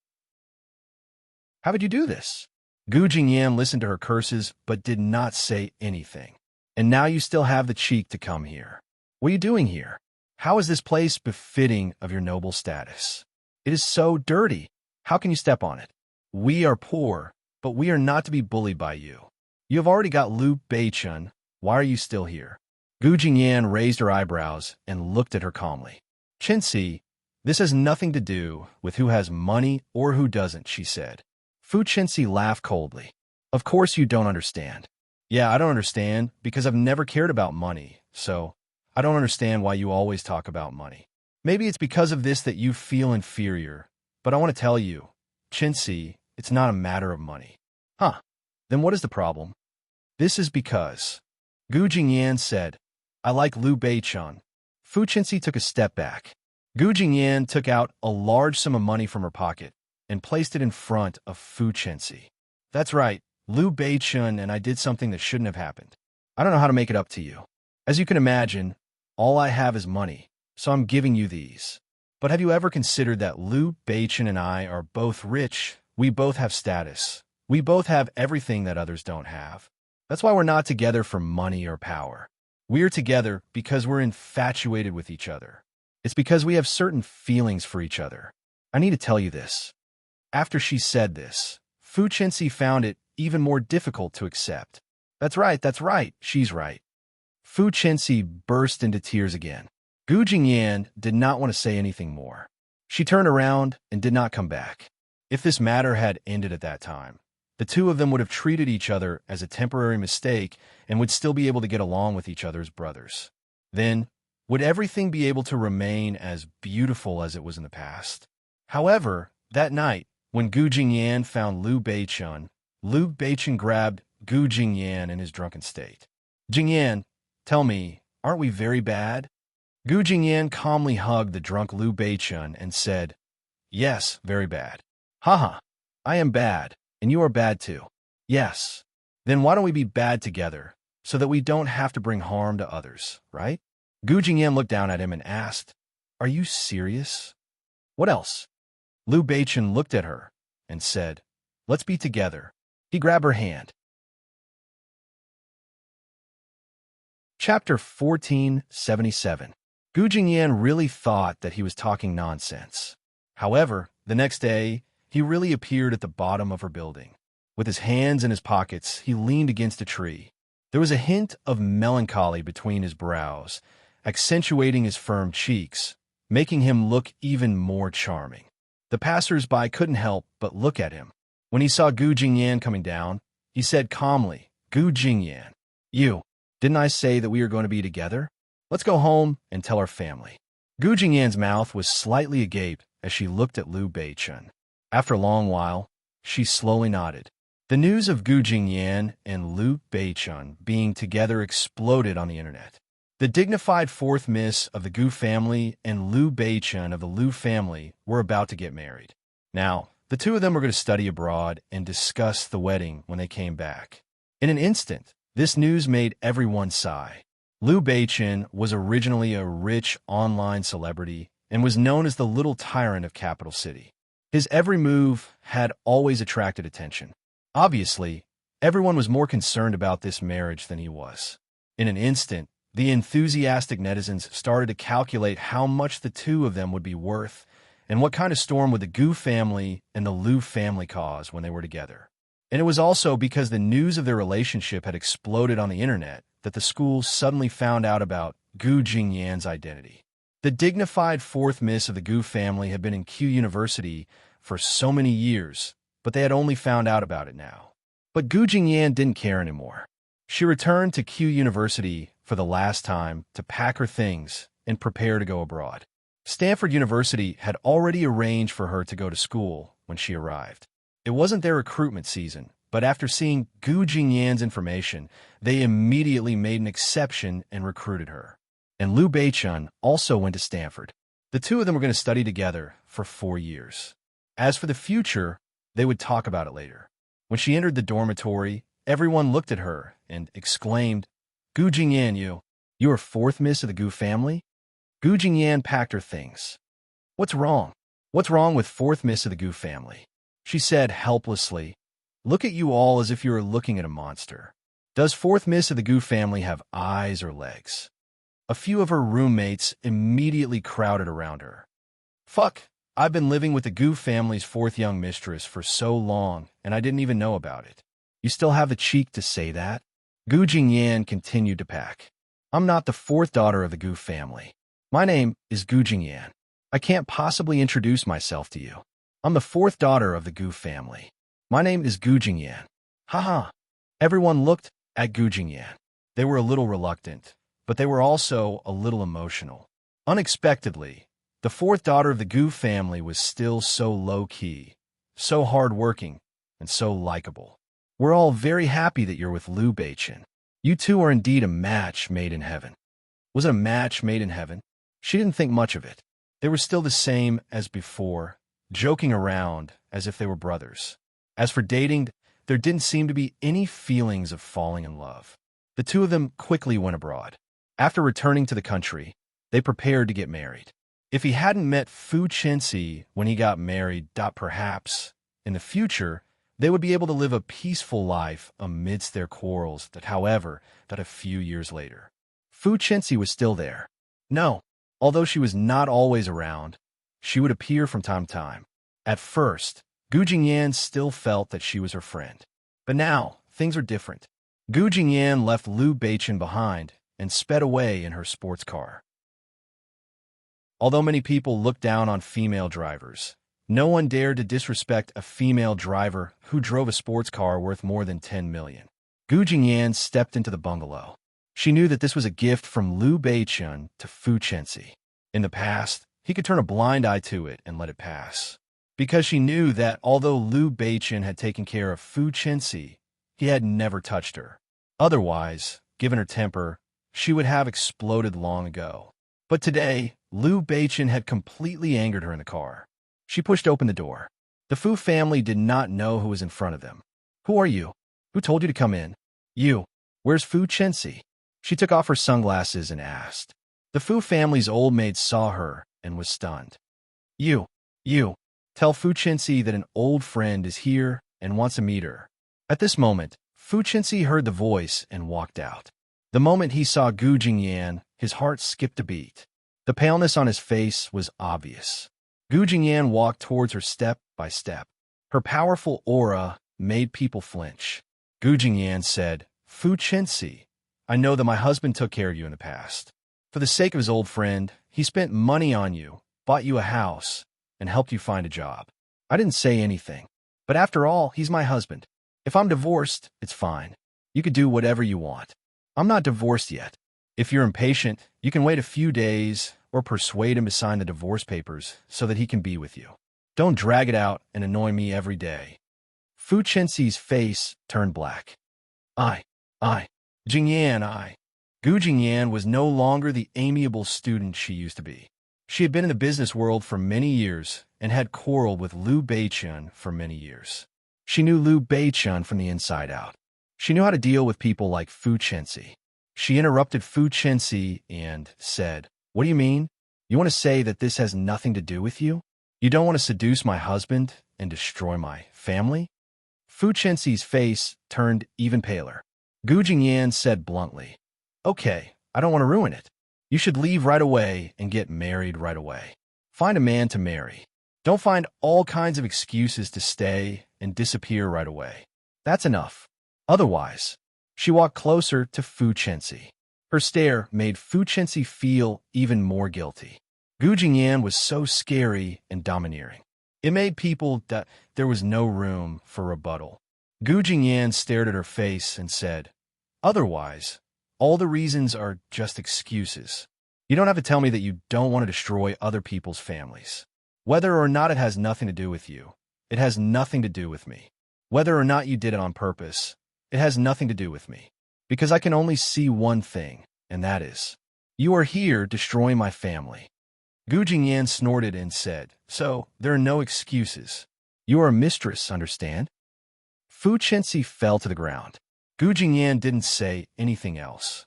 How would you do this?" Gu Jingyan listened to her curses but did not say anything. "And now you still have the cheek to come here. What are you doing here? How is this place befitting of your noble status? It is so dirty. How can you step on it? We are poor, but we are not to be bullied by you. You have already got Liu Beichen. Why are you still here?" Gu Jingyan raised her eyebrows and looked at her calmly. "Chenxi, this has nothing to do with who has money or who doesn't," she said. Fu Chenxi laughed coldly. "Of course you don't understand." "Yeah, I don't understand because I've never cared about money, so I don't understand why you always talk about money. Maybe it's because of this that you feel inferior, but I want to tell you, Chenxi, it's not a matter of money." "Huh, then what is the problem?" "This is because," Gu Jingyan said, "I like Liu Beichen." Fu Chenxi took a step back. Gu Jingyan took out a large sum of money from her pocket and placed it in front of Fu Chenxi. "That's right, Liu Beichen and I did something that shouldn't have happened. I don't know how to make it up to you. As you can imagine, all I have is money, so I'm giving you these. But have you ever considered that Liu Beichen and I are both rich, we both have status, we both have everything that others don't have. That's why we're not together for money or power. We're together because we're infatuated with each other. It's because we have certain feelings for each other. I need to tell you this." After she said this, Fu Chenxi found it even more difficult to accept. That's right, she's right." Fu Chenxi burst into tears again. Gu Jingyan did not want to say anything more. She turned around and did not come back. If this matter had ended at that time, the two of them would have treated each other as a temporary mistake and would still be able to get along with each other as brothers. Then, would everything be able to remain as beautiful as it was in the past? However, that night, when Gu Jingyan found Liu Beichen grabbed Gu Jingyan in his drunken state. "Jingyan, tell me, aren't we very bad?" Gu Jingyan calmly hugged the drunk Liu Beichen and said, "Yes, very bad." "Haha, I am bad, and you are bad too." "Yes. Then why don't we be bad together, so that we don't have to bring harm to others, right?" Gu Jingyan looked down at him and asked, "Are you serious?" "What else?" Liu Beichen looked at her and said, "Let's be together." He grabbed her hand. Chapter 1477. Gu Jingyan really thought that he was talking nonsense. However, the next day, he really appeared at the bottom of her building. With his hands in his pockets, he leaned against a tree. There was a hint of melancholy between his brows, accentuating his firm cheeks, making him look even more charming. The passers-by couldn't help but look at him. When he saw Gu Jingyan coming down, he said calmly, "Gu Jingyan, didn't I say that we are going to be together? Let's go home and tell our family." Gu Jingyan's mouth was slightly agape as she looked at Liu Beichen. After a long while, she slowly nodded. The news of Gu Jingyan and Liu Beichen being together exploded on the internet. The dignified fourth miss of the Gu family and Liu Beichen of the Liu family were about to get married. Now, the two of them were going to study abroad and discuss the wedding when they came back. In an instant, this news made everyone sigh. Liu Beichen was originally a rich online celebrity and was known as the little tyrant of Capital City. His every move had always attracted attention. Obviously, everyone was more concerned about this marriage than he was. In an instant, the enthusiastic netizens started to calculate how much the two of them would be worth And what kind of storm would the Gu family and the Lu family cause when they were together? And it was also because the news of their relationship had exploded on the internet that the schools suddenly found out about Gu Jingyan's identity. The dignified fourth miss of the Gu family had been in Q University for so many years, but they had only found out about it now. But Gu Jingyan didn't care anymore. She returned to Q University for the last time to pack her things and prepare to go abroad. Stanford University had already arranged for her to go to school when she arrived. It wasn't their recruitment season, but after seeing Gu Jingyan's information, they immediately made an exception and recruited her. And Liu Beichun also went to Stanford. The two of them were going to study together for 4 years. As for the future, they would talk about it later. When she entered the dormitory, everyone looked at her and exclaimed, "Gu Jingyan, you are fourth miss of the Gu family?" Gu Jingyan packed her things. "What's wrong? What's wrong with fourth miss of the Gu family?" She said helplessly, "Look at you all as if you were looking at a monster. Does fourth miss of the Gu family have eyes or legs?" A few of her roommates immediately crowded around her. "Fuck, I've been living with the Gu family's fourth young mistress for so long, and I didn't even know about it. You still have the cheek to say that?" Gu Jingyan continued to pack. "I'm not the fourth daughter of the Gu family. My name is Gu Jingyan. I can't possibly introduce myself to you. I'm the fourth daughter of the Gu family. My name is Gu Jingyan." Haha. Everyone looked at Gu Jingyan. They were a little reluctant, but they were also a little emotional. Unexpectedly, the fourth daughter of the Gu family was still so low-key, so hard-working, and so likable. "We're all very happy that you're with Liu Beichun. You two are indeed a match made in heaven." Was it a match made in heaven? She didn't think much of it. They were still the same as before, joking around as if they were brothers. As for dating, there didn't seem to be any feelings of falling in love. The two of them quickly went abroad. After returning to the country, they prepared to get married. If he hadn't met Fu Chenxi when he got married, perhaps, in the future, they would be able to live a peaceful life amidst their quarrels that a few years later. Fu Chenxi was still there. No, although she was not always around, she would appear from time to time. At first, Gu Jingyan still felt that she was her friend. But now, things are different. Gu Jingyan left Liu Beichun behind and sped away in her sports car. Although many people looked down on female drivers, no one dared to disrespect a female driver who drove a sports car worth more than 10 million. Gu Jingyan stepped into the bungalow. She knew that this was a gift from Liu Beichun to Fu Chenxi. In the past, he could turn a blind eye to it and let it pass. Because she knew that although Liu Beichun had taken care of Fu Chenxi, he had never touched her. Otherwise, given her temper, she would have exploded long ago. But today, Liu Beichun had completely angered her in the car. She pushed open the door. The Fu family did not know who was in front of them. "Who are you? Who told you to come in?" "You. Where's Fu Chenxi?" She took off her sunglasses and asked. The Fu family's old maid saw her and was stunned. You. Tell Fu Chenxi that an old friend is here and wants to meet her." At this moment, Fu Chenxi heard the voice and walked out. The moment he saw Gu Jingyan, his heart skipped a beat. The paleness on his face was obvious. Gu Jingyan walked towards her step by step. Her powerful aura made people flinch. Gu Jingyan said, "Fu Chenxi, I know that my husband took care of you in the past. For the sake of his old friend, he spent money on you, bought you a house, and helped you find a job. I didn't say anything. But after all, he's my husband. If I'm divorced, it's fine. You could do whatever you want. I'm not divorced yet. If you're impatient, you can wait a few days or persuade him to sign the divorce papers so that he can be with you. Don't drag it out and annoy me every day." Fu Chenxi's face turned black. Jingyan. Gu Jingyan was no longer the amiable student she used to be. She had been in the business world for many years and had quarreled with Liu Beichun for many years. She knew Liu Beichun from the inside out. She knew how to deal with people like Fu Chenxi. She interrupted Fu Chenxi and said, "What do you mean? You want to say that this has nothing to do with you? You don't want to seduce my husband and destroy my family?" Fu Chenxi's face turned even paler. Gu Jingyan said bluntly, "Okay, I don't want to ruin it. You should leave right away and get married right away. Find a man to marry. Don't find all kinds of excuses to stay and disappear right away. That's enough. Otherwise, she walked closer to Fu Chenxi. Her stare made Fu Chenxi feel even more guilty. Gu Jingyan was so scary and domineering. It made people that there was no room for rebuttal. Gu Jingyan stared at her face and said, "Otherwise, all the reasons are just excuses. You don't have to tell me that you don't want to destroy other people's families. Whether or not it has nothing to do with you, it has nothing to do with me. Whether or not you did it on purpose, it has nothing to do with me. Because I can only see one thing, and that is, you are here destroying my family." Gu Jingyan snorted and said, "So, there are no excuses. You are a mistress, understand?" Fu Chenxi fell to the ground. Gu Jingyan didn't say anything else.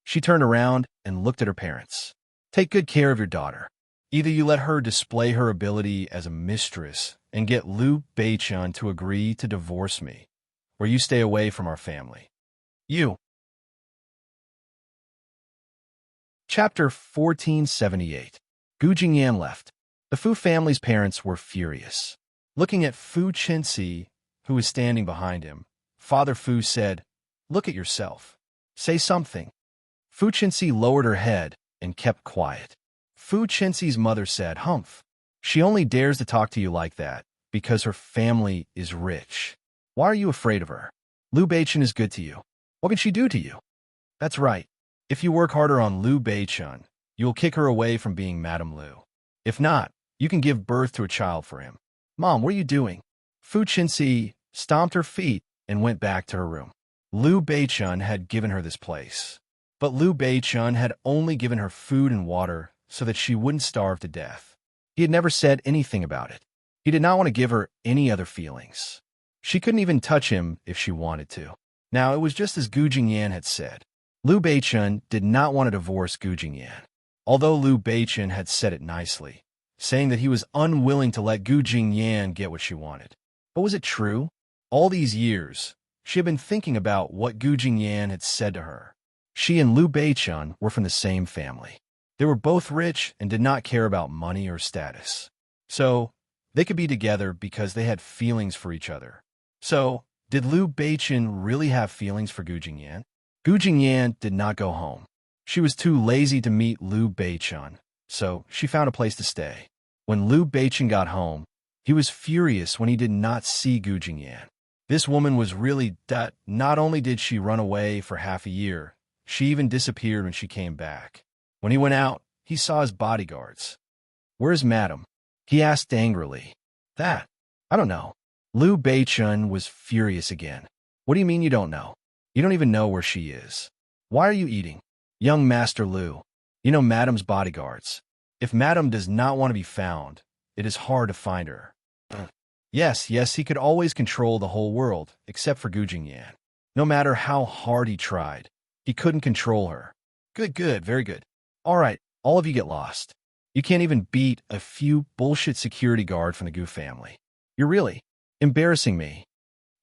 She turned around and looked at her parents. "Take good care of your daughter. Either you let her display her ability as a mistress and get Liu Beichun to agree to divorce me, or you stay away from our family. You." Chapter 1478. Gu Jingyan left. The Fu family's parents were furious. Looking at Fu Chenxi, who was standing behind him, Father Fu said, "Look at yourself. Say something." Fu Chenxi lowered her head and kept quiet. Fu Chenxi's mother said, "Humph. She only dares to talk to you like that because her family is rich. Why are you afraid of her? Liu Beichun is good to you. What can she do to you?" "That's right. If you work harder on Liu Beichun, you'll kick her away from being Madame Liu. If not, you can give birth to a child for him." "Mom, what are you doing?" Fu Chenxi stomped her feet and went back to her room. Liu Beichun had given her this place. But Liu Beichun had only given her food and water so that she wouldn't starve to death. He had never said anything about it. He did not want to give her any other feelings. She couldn't even touch him if she wanted to. Now, it was just as Gu Jingyan had said. Liu Beichun did not want to divorce Gu Jingyan, although Liu Beichun had said it nicely, saying that he was unwilling to let Gu Jingyan get what she wanted. But was it true? All these years, she had been thinking about what Gu Jingyan had said to her. She and Liu Beichun were from the same family. They were both rich and did not care about money or status. So, they could be together because they had feelings for each other. So, did Liu Beichun really have feelings for Gu Jingyan? Gu Jingyan did not go home. She was too lazy to meet Liu Beichun, so she found a place to stay. When Liu Beichun got home, he was furious when he did not see Gu Jingyan. This woman was really that. Not only did she run away for half a year, she even disappeared when she came back. When he went out, he saw his bodyguards. "Where's Madam?" he asked angrily. "That? I don't know." Liu Beichun was furious again. "What do you mean you don't know? You don't even know where she is. Why are you eating?" "Young Master Liu, you know Madam's bodyguards. If Madam does not want to be found, it is hard to find her." Yes, he could always control the whole world, except for Gu Jingyan. No matter how hard he tried, he couldn't control her. Good, very good. All right, all of you get lost. You can't even beat a few bullshit security guard from the Gu family. You're really embarrassing me.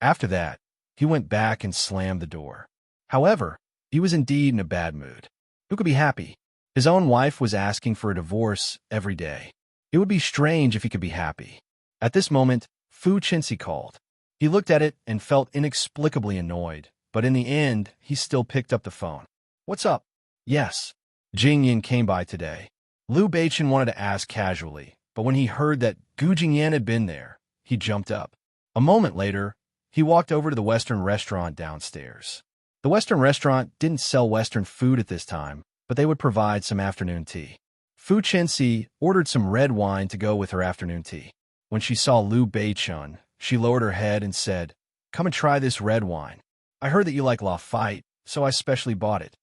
After that, he went back and slammed the door. However, he was indeed in a bad mood. Who could be happy? His own wife was asking for a divorce every day. It would be strange if he could be happy. At this moment, Fu Chenxi called. He looked at it and felt inexplicably annoyed, but in the end, he still picked up the phone. "What's up?" "Yes. Jingyan came by today." Liu Beichun wanted to ask casually, but when he heard that Gu Jingyan had been there, he jumped up. A moment later, he walked over to the Western restaurant downstairs. The Western restaurant didn't sell Western food at this time, but they would provide some afternoon tea. Fu Chenxi ordered some red wine to go with her afternoon tea. When she saw Liu Beichun, she lowered her head and said, "Come and try this red wine. I heard that you like Lafite, so I specially bought it."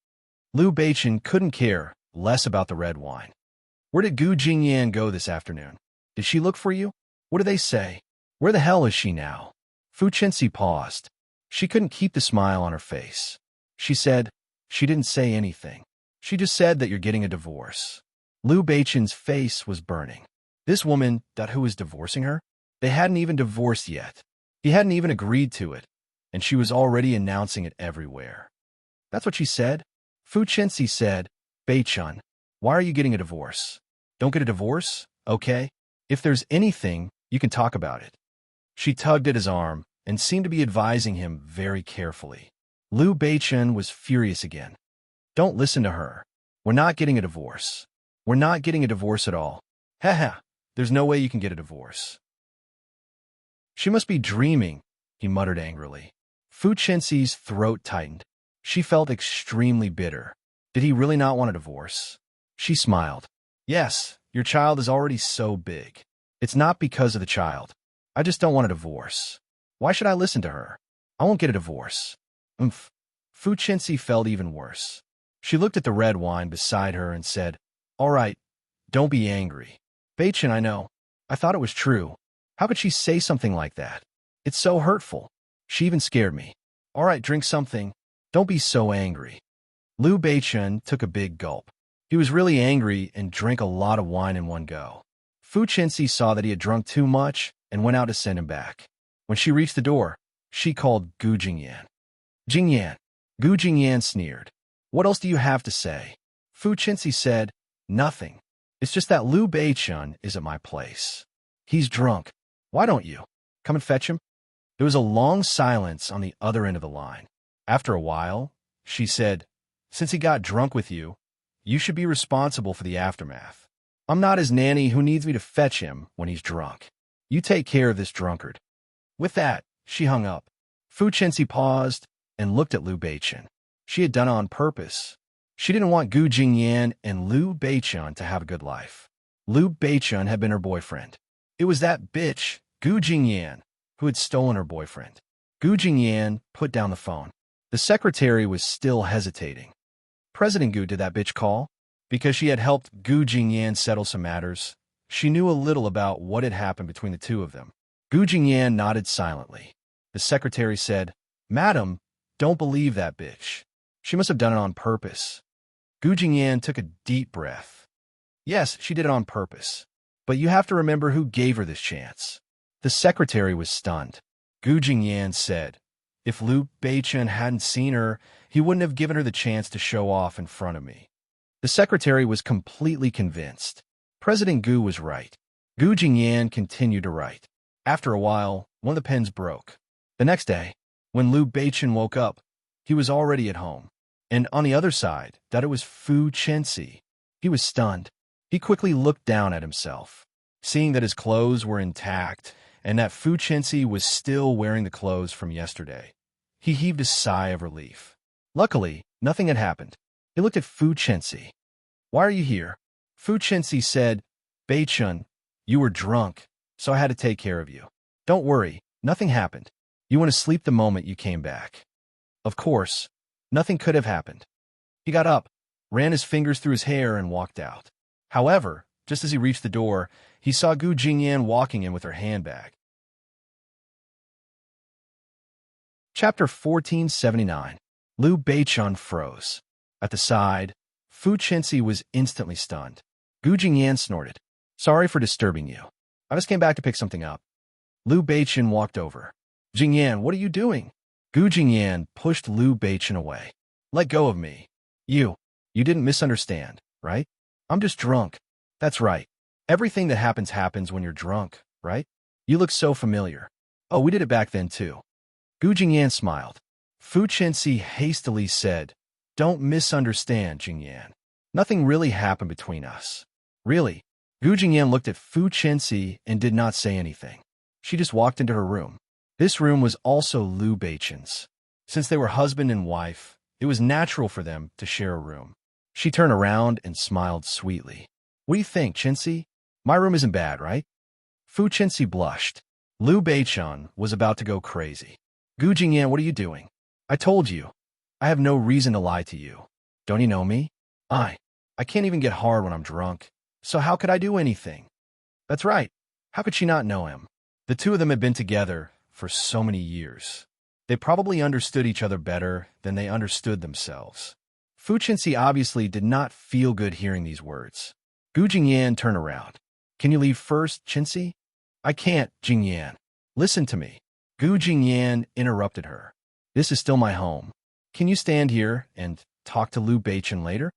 Liu Beichun couldn't care less about the red wine. "Where did Gu Jingyan go this afternoon? Did she look for you? What do they say? Where the hell is she now?" Fu Chenxi paused. She couldn't keep the smile on her face. She said, "She didn't say anything. She just said that you're getting a divorce." Liu Beichun's face was burning. This woman, who was divorcing her? They hadn't even divorced yet. He hadn't even agreed to it, and she was already announcing it everywhere. "That's what she said?" Fu Chenxi said, "Beichun, why are you getting a divorce? Don't get a divorce? okay? If there's anything, you can talk about it. She tugged at his arm and seemed to be advising him very carefully. Liu Beichen was furious again. Don't listen to her. We're not getting a divorce. We're not getting a divorce at all. Haha, there's no way you can get a divorce. She must be dreaming, he muttered angrily. Fu Chenxi's throat tightened. She felt extremely bitter. Did he really not want a divorce? She smiled. Yes, your child is already so big. It's not because of the child. I just don't want a divorce. Why should I listen to her? I won't get a divorce. Oomph. Fu Chenxi felt even worse. She looked at the red wine beside her and said, All right, don't be angry. Beichen, I know. I thought it was true. How could she say something like that? It's so hurtful. She even scared me. All right, drink something. Don't be so angry. Liu Beichen took a big gulp. He was really angry and drank a lot of wine in one go. Fu Chenxi saw that he had drunk too much and went out to send him back. When she reached the door, she called Gu Jingyan. Jingyan. Gu Jingyan sneered. What else do you have to say? Fu Chenxi said, Nothing. It's just that Liu Beichen is at my place. He's drunk. Why don't you? Come and fetch him? There was a long silence on the other end of the line. After a while, she said, Since he got drunk with you, you should be responsible for the aftermath. I'm not his nanny who needs me to fetch him when he's drunk. You take care of this drunkard. With that, she hung up. Fu Chenxi paused and looked at Liu Beichen. She had done it on purpose. She didn't want Gu Jingyan and Liu Beichen to have a good life. Liu Beichen had been her boyfriend. It was that bitch, Gu Jingyan, who had stolen her boyfriend. Gu Jingyan put down the phone. The secretary was still hesitating. President Gu, did that bitch call? Because she had helped Gu Jingyan settle some matters, she knew a little about what had happened between the two of them. Gu Jingyan nodded silently. The secretary said, Madam, don't believe that bitch. She must have done it on purpose. Gu Jingyan took a deep breath. Yes, she did it on purpose. But you have to remember who gave her this chance. The secretary was stunned. Gu Jingyan said, If Liu Beichen hadn't seen her, he wouldn't have given her the chance to show off in front of me. The secretary was completely convinced. President Gu was right. Gu Jingyan continued to write. After a while, one of the pens broke. The next day, when Liu Beichen woke up, he was already at home. And on the other side, that it was Fu Chenxi. He was stunned. He quickly looked down at himself. Seeing that his clothes were intact and that Fu Chenxi was still wearing the clothes from yesterday, he heaved a sigh of relief. Luckily, nothing had happened. He looked at Fu Chenxi. Why are you here? Fu Chenxi said, Beichen, you were drunk, so I had to take care of you. Don't worry, nothing happened. You went to sleep the moment you came back. Of course, nothing could have happened. He got up, ran his fingers through his hair, and walked out. However, just as he reached the door, he saw Gu Jingyan walking in with her handbag. Chapter 1479. Liu Beichen froze. At the side, Fu Chenxi was instantly stunned. Gu Jingyan snorted. Sorry for disturbing you. I just came back to pick something up. Liu Beichen walked over. Jingyan, what are you doing? Gu Jingyan pushed Liu Beichen away. Let go of me. You didn't misunderstand, right? I'm just drunk. That's right. Everything that happens when you're drunk, right? You look so familiar. Oh, we did it back then too. Gu Jingyan smiled. Fu Chenxi hastily said, Don't misunderstand, Jingyan. Nothing really happened between us. Really? Gu Jingyan looked at Fu Chenxi and did not say anything. She just walked into her room. This room was also Liu Beichen's. Since they were husband and wife, it was natural for them to share a room. She turned around and smiled sweetly. What do you think, Chenxi? My room isn't bad, right? Fu Chenxi blushed. Liu Beichen was about to go crazy. Gu Jingyan, what are you doing? I told you. I have no reason to lie to you. Don't you know me? I can't even get hard when I'm drunk. So how could I do anything? That's right. How could she not know him? The two of them had been together for so many years. They probably understood each other better than they understood themselves. Fu Chenxi obviously did not feel good hearing these words. Gu Jingyan turned around. Can you leave first, Chenxi? I can't, Jingyan. Listen to me. Gu Jingyan interrupted her. This is still my home. Can you stand here and talk to Liu Beichen later?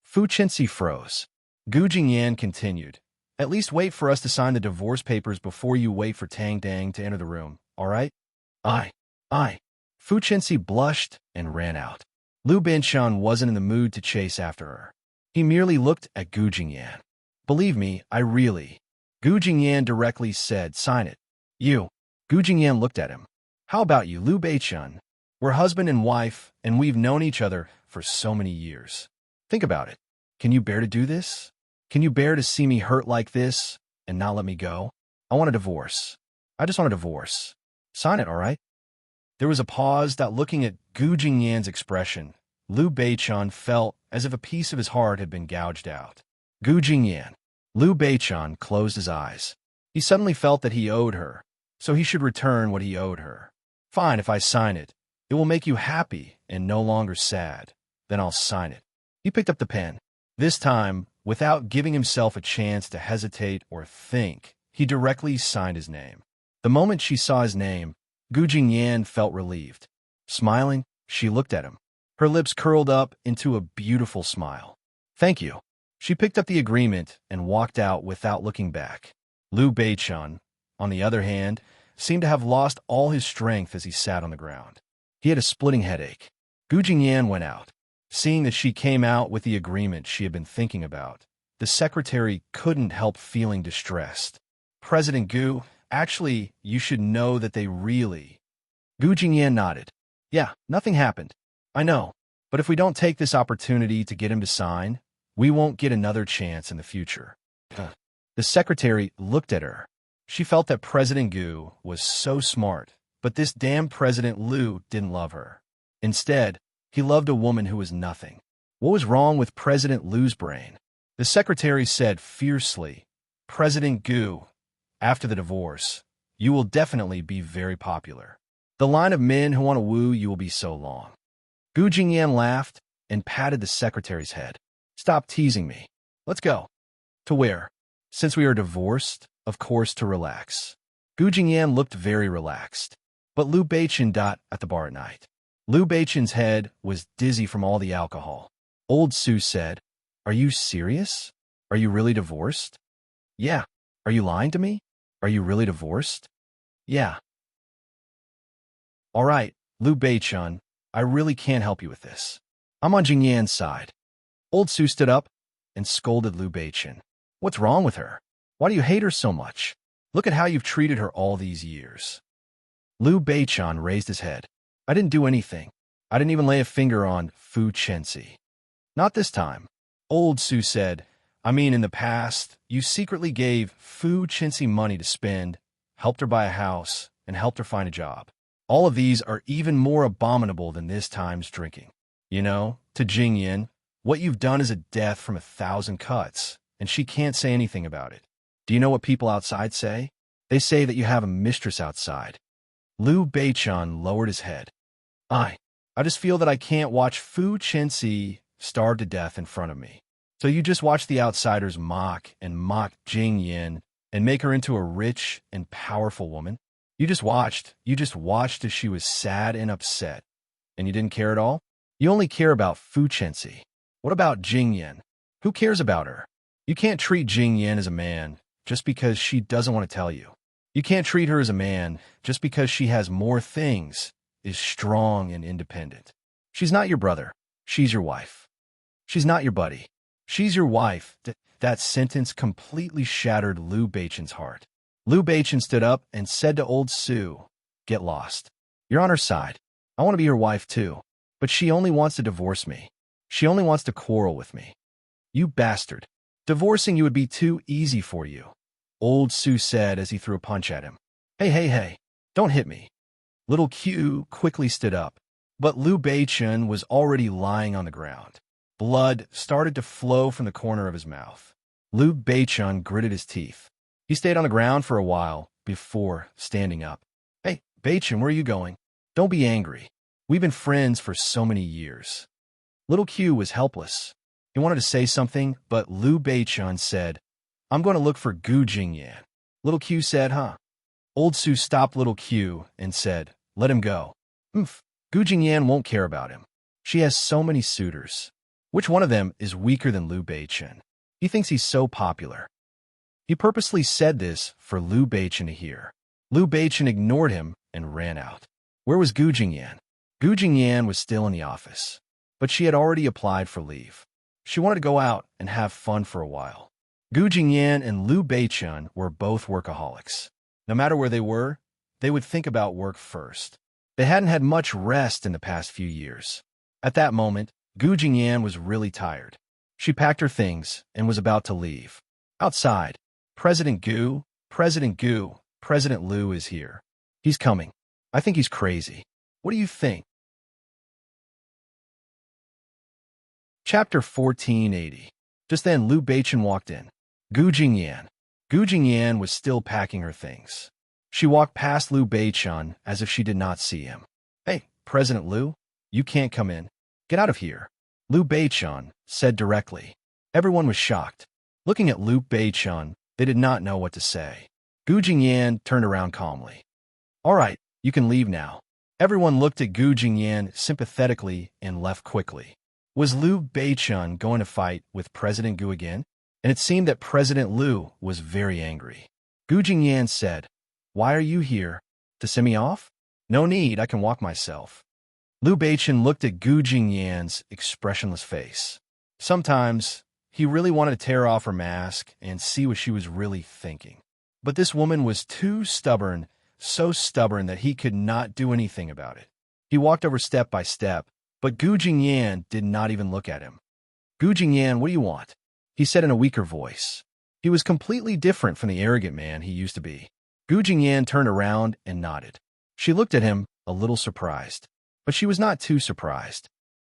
Fu Chenxi froze. Gu Jingyan continued. At least wait for us to sign the divorce papers before you wait for Tang Dang to enter the room, all right? Aye, aye. Fu Chenxi blushed and ran out. Lu Binshan wasn't in the mood to chase after her. He merely looked at Gu Jingyan. Believe me, I really. Gu Jingyan directly said, sign it. You. Gu Jingyan looked at him. How about you, Lu Beichun? We're husband and wife, and we've known each other for so many years. Think about it. Can you bear to do this? Can you bear to see me hurt like this and not let me go? I want a divorce. I just want a divorce. Sign it, all right? There was a pause that, looking at Gu Jingyan's expression, Lu Beichun felt as if a piece of his heart had been gouged out. Gu Jingyan. Lu Beichun closed his eyes. He suddenly felt that he owed her, so he should return what he owed her. Fine, if I sign it. It will make you happy and no longer sad. Then I'll sign it. He picked up the pen. This time, without giving himself a chance to hesitate or think, he directly signed his name. The moment she saw his name, Gu Jingyan felt relieved. Smiling, she looked at him. Her lips curled up into a beautiful smile. Thank you. She picked up the agreement and walked out without looking back. Lu Beichun, on the other hand, seemed to have lost all his strength as he sat on the ground. He had a splitting headache. Gu Jingyan went out. Seeing that she came out with the agreement she had been thinking about, the secretary couldn't help feeling distressed. President Gu, actually, you should know that they really... Gu Jingyan nodded. Yeah, nothing happened. I know. But if we don't take this opportunity to get him to sign, we won't get another chance in the future. The secretary looked at her. She felt that President Gu was so smart, but this damn President Lu didn't love her. Instead, he loved a woman who was nothing. What was wrong with President Lu's brain? The secretary said fiercely, President Gu, after the divorce, you will definitely be very popular. The line of men who want to woo you will be so long. Gu Jingyan laughed and patted the secretary's head. Stop teasing me. Let's go. To where? Since we are divorced, of course, to relax. Gu Jingyan looked very relaxed. But Lu Beichun at the bar at night. Lu Beichun's head was dizzy from all the alcohol. Old Su said, Are you serious? Are you really divorced? Yeah. Are you lying to me? Are you really divorced? Yeah. All right, Lu Beichun, I really can't help you with this. I'm on Jingyan's side. Old Su stood up and scolded Lu Beichun. What's wrong with her? Why do you hate her so much? Look at how you've treated her all these years. Lu Beichun raised his head. I didn't do anything. I didn't even lay a finger on Fu Chenxi. Not this time. Old Su said, I mean, in the past, you secretly gave Fu Chenxi money to spend, helped her buy a house, and helped her find a job. All of these are even more abominable than this time's drinking. You know, to Jingyan, what you've done is a death from 1,000 cuts, and she can't say anything about it. Do you know what people outside say? They say that you have a mistress outside. Lu Beichun lowered his head. I just feel that I can't watch Fu Chenxi starve to death in front of me. So you just watch the outsiders mock Jingyan and make her into a rich and powerful woman? You just watched as she was sad and upset. And you didn't care at all? You only care about Fu Chenxi. What about Jingyan? Who cares about her? You can't treat Jingyan as a man just because she doesn't want to tell you. You can't treat her as a man just because she has more things, is strong and independent. She's not your brother. She's your wife. She's not your buddy. She's your wife. That sentence completely shattered Lu Beichun's heart. Lu Beichun stood up and said to Old Su, Get lost. You're on her side. I want to be her wife too. But she only wants to divorce me. She only wants to quarrel with me. You bastard. Divorcing you would be too easy for you. Old Su said as he threw a punch at him. Hey, don't hit me. Little Q quickly stood up, but Lu Beichun was already lying on the ground. Blood started to flow from the corner of his mouth. Lu Beichun gritted his teeth. He stayed on the ground for a while before standing up. Hey, Beichun, where are you going? Don't be angry. We've been friends for so many years. Little Q was helpless. He wanted to say something, but Lu Beichun said, I'm going to look for Gu Jingyan. Little Q said, huh? Old Su stopped Little Q and said, let him go. Gu Jingyan won't care about him. She has so many suitors. Which one of them is weaker than Lu Beichun? He thinks he's so popular. He purposely said this for Liu Beichen to hear. Liu Beichen ignored him and ran out. Where was Gu Jingyan? Gu Jingyan was still in the office, but she had already applied for leave. She wanted to go out and have fun for a while. Gu Jingyan and Liu Beichen were both workaholics. No matter where they were, they would think about work first. They hadn't had much rest in the past few years. At that moment, Gu Jingyan was really tired. She packed her things and was about to leave. Outside, President Gu, President Liu is here. He's coming. I think he's crazy. What do you think? Chapter 1480. Just then, Liu Beichen walked in. Gu Jingyan was still packing her things. She walked past Liu Beichen as if she did not see him. Hey, President Liu, you can't come in. Get out of here. Liu Beichen said directly. Everyone was shocked. Looking at Liu Beichen, they did not know what to say. Gu Jingyan turned around calmly. All right, you can leave now. Everyone looked at Gu Jingyan sympathetically and left quickly. Was Liu Beichen going to fight with President Gu again? And it seemed that President Liu was very angry. Gu Jingyan said, Why are you here? To send me off? No need, I can walk myself. Liu Beichen looked at Gu Jingyan's expressionless face. Sometimes, he really wanted to tear off her mask and see what she was really thinking. But this woman was too stubborn, so stubborn that he could not do anything about it. He walked over step by step, but Gu Jingyan did not even look at him. Gu Jingyan, what do you want? He said in a weaker voice. He was completely different from the arrogant man he used to be. Gu Jingyan turned around and nodded. She looked at him, a little surprised. But she was not too surprised.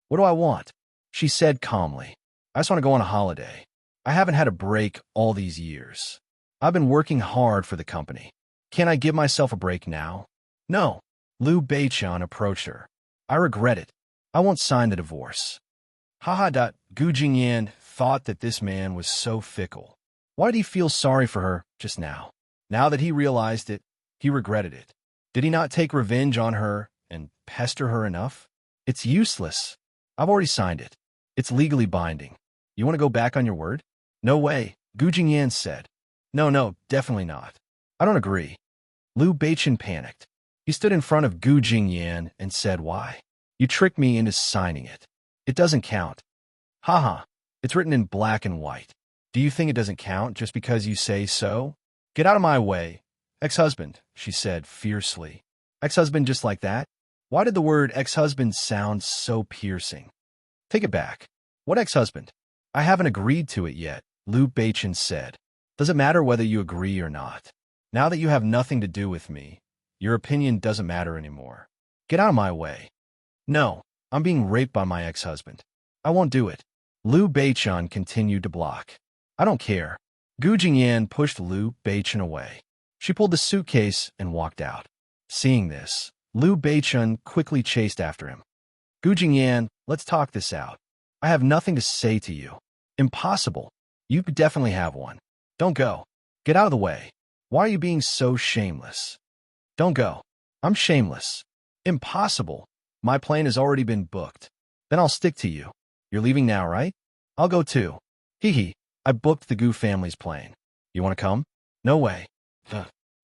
What do I want? She said calmly. I just want to go on a holiday. I haven't had a break all these years. I've been working hard for the company. Can't I give myself a break now? No. Liu Beichen approached her. I regret it. I won't sign the divorce. Haha. Gu Jingyan thought that this man was so fickle. Why did he feel sorry for her just now? Now that he realized it, he regretted it. Did he not take revenge on her and pester her enough? It's useless. I've already signed it. It's legally binding. You want to go back on your word? No way, Gu Jingyan said. No, definitely not. I don't agree. Liu Beichen panicked. He stood in front of Gu Jingyan and said, Why? You tricked me into signing it. It doesn't count. Haha, it's written in black and white. Do you think it doesn't count just because you say so? Get out of my way. Ex-husband, she said fiercely. Ex-husband just like that? Why did the word ex-husband sound so piercing? Take it back. What ex-husband? I haven't agreed to it yet, Liu Beichen said. Does it matter whether you agree or not? Now that you have nothing to do with me, your opinion doesn't matter anymore. Get out of my way. No, I'm being raped by my ex-husband. I won't do it. Liu Beichen continued to block. I don't care. Gu Jingyan pushed Liu Beichen away. She pulled the suitcase and walked out. Seeing this, Liu Beichen quickly chased after him. Gu Jingyan, let's talk this out. I have nothing to say to you. Impossible. You could definitely have one. Don't go. Get out of the way. Why are you being so shameless? Don't go. I'm shameless. Impossible. My plane has already been booked. Then I'll stick to you. You're leaving now, right? I'll go too. Hee. I booked the Gu family's plane. You want to come? No way.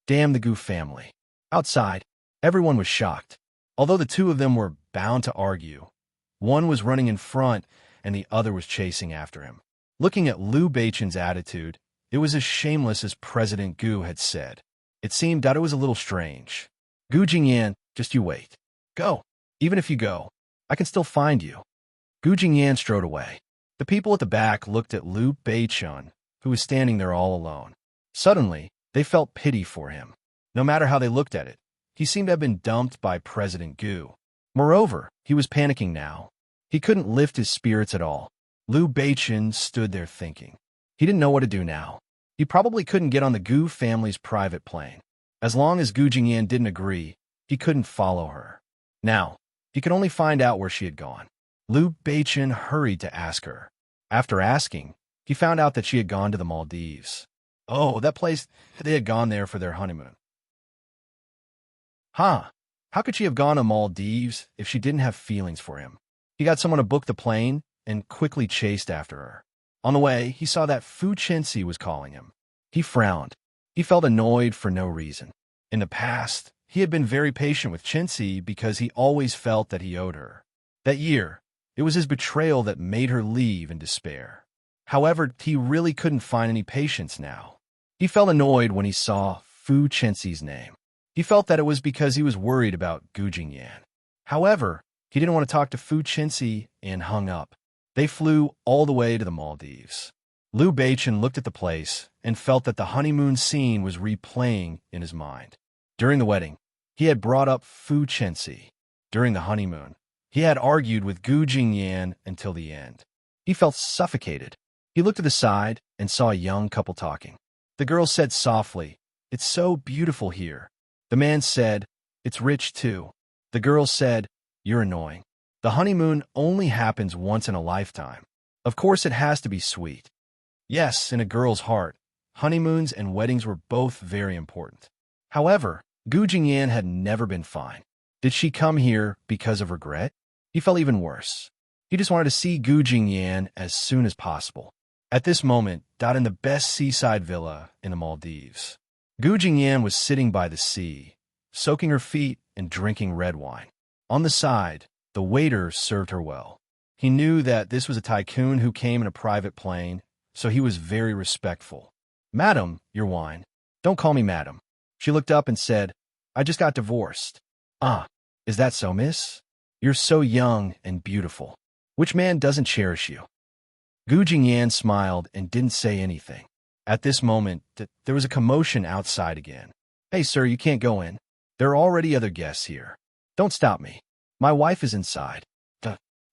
Damn the Gu family. Outside, everyone was shocked. Although the two of them were bound to argue, one was running in front and the other was chasing after him. Looking at Liu Beichen's attitude, it was as shameless as President Gu had said. It seemed that it was a little strange. Gu Jingyan, just you wait. Go. Even if you go, I can still find you. Gu Jingyan strode away. The people at the back looked at Liu Beichen, who was standing there all alone. Suddenly, they felt pity for him. No matter how they looked at it, he seemed to have been dumped by President Gu. Moreover, he was panicking now. He couldn't lift his spirits at all. Liu Beichen stood there thinking. He didn't know what to do now. He probably couldn't get on the Gu family's private plane. As long as Gu Jingyan didn't agree, he couldn't follow her. Now, he could only find out where she had gone. Liu Beichen hurried to ask her. After asking, he found out that she had gone to the Maldives. Oh, that place, they had gone there for their honeymoon. How could she have gone to Maldives if she didn't have feelings for him? He got someone to book the plane and quickly chased after her. On the way, he saw that Fu Chenxi was calling him. He frowned. He felt annoyed for no reason. In the past, he had been very patient with Chintzy because he always felt that he owed her. That year, it was his betrayal that made her leave in despair. However, he really couldn't find any patience now. He felt annoyed when he saw Fu Chintzy's name. He felt that it was because he was worried about Gu Jingyan. However, he didn't want to talk to Fu Chintzy and hung up. They flew all the way to the Maldives. Liu Beichen looked at the place and felt that the honeymoon scene was replaying in his mind. During the wedding, he had brought up Fu Chintzy. During the honeymoon, he had argued with Gu Jingyan until the end. He felt suffocated. He looked to the side and saw a young couple talking. The girl said softly, "It's so beautiful here." The man said, "It's rich too." The girl said, "You're annoying. The honeymoon only happens once in a lifetime. Of course it has to be sweet." Yes, in a girl's heart, honeymoons and weddings were both very important. However, Gu Jingyan had never been fine. Did she come here because of regret? He felt even worse. He just wanted to see Gu Jingyan as soon as possible. At this moment, in the best seaside villa in the Maldives, Gu Jingyan was sitting by the sea, soaking her feet and drinking red wine. On the side, the waiter served her well. He knew that this was a tycoon who came in a private plane, so he was very respectful. "Madam, your wine." "Don't call me madam." She looked up and said, "I just got divorced." "Ah, is that so, miss? You're so young and beautiful. Which man doesn't cherish you?" Gu Jingyan smiled and didn't say anything. At this moment, there was a commotion outside again. "Hey, sir, you can't go in. There are already other guests here. Don't stop me. My wife is inside."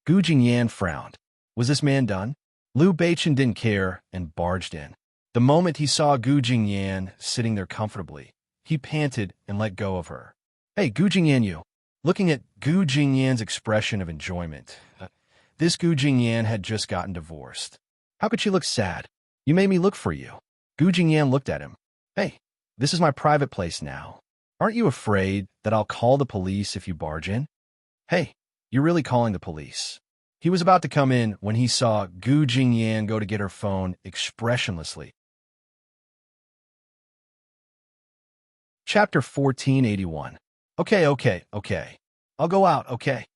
Gu Jingyan frowned. Was this man done? Liu Beichen didn't care and barged in. The moment he saw Gu Jingyan sitting there comfortably, he panted and let go of her. "Hey, Gu Jingyan, you." Looking at Gu Jingyan's expression of enjoyment, this Gu Jingyan had just gotten divorced. How could she look sad? "You made me look for you." Gu Jingyan looked at him. "Hey, this is my private place now. Aren't you afraid that I'll call the police if you barge in?" "Hey, you're really calling the police." He was about to come in when he saw Gu Jingyan go to get her phone expressionlessly. Chapter 1481. Okay. I'll go out, okay.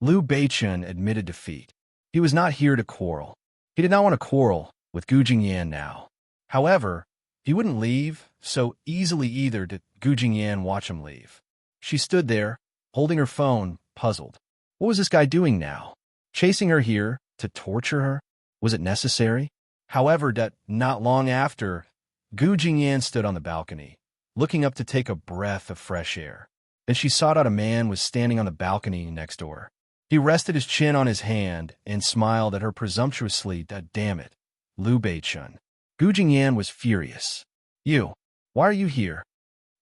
Liu Beichen admitted defeat. He was not here to quarrel. He did not want to quarrel with Gu Jingyan now. However, he wouldn't leave so easily either did Gu Jingyan watch him leave. She stood there, holding her phone, puzzled. What was this guy doing now? Chasing her here to torture her? Was it necessary? However, not long after, Gu Jingyan stood on the balcony, looking up to take a breath of fresh air. Then she saw that a man was standing on the balcony next door. He rested his chin on his hand and smiled at her presumptuously. "Damn it, Liu Beichen." Gu Jingyan was furious. "You, why are you here?"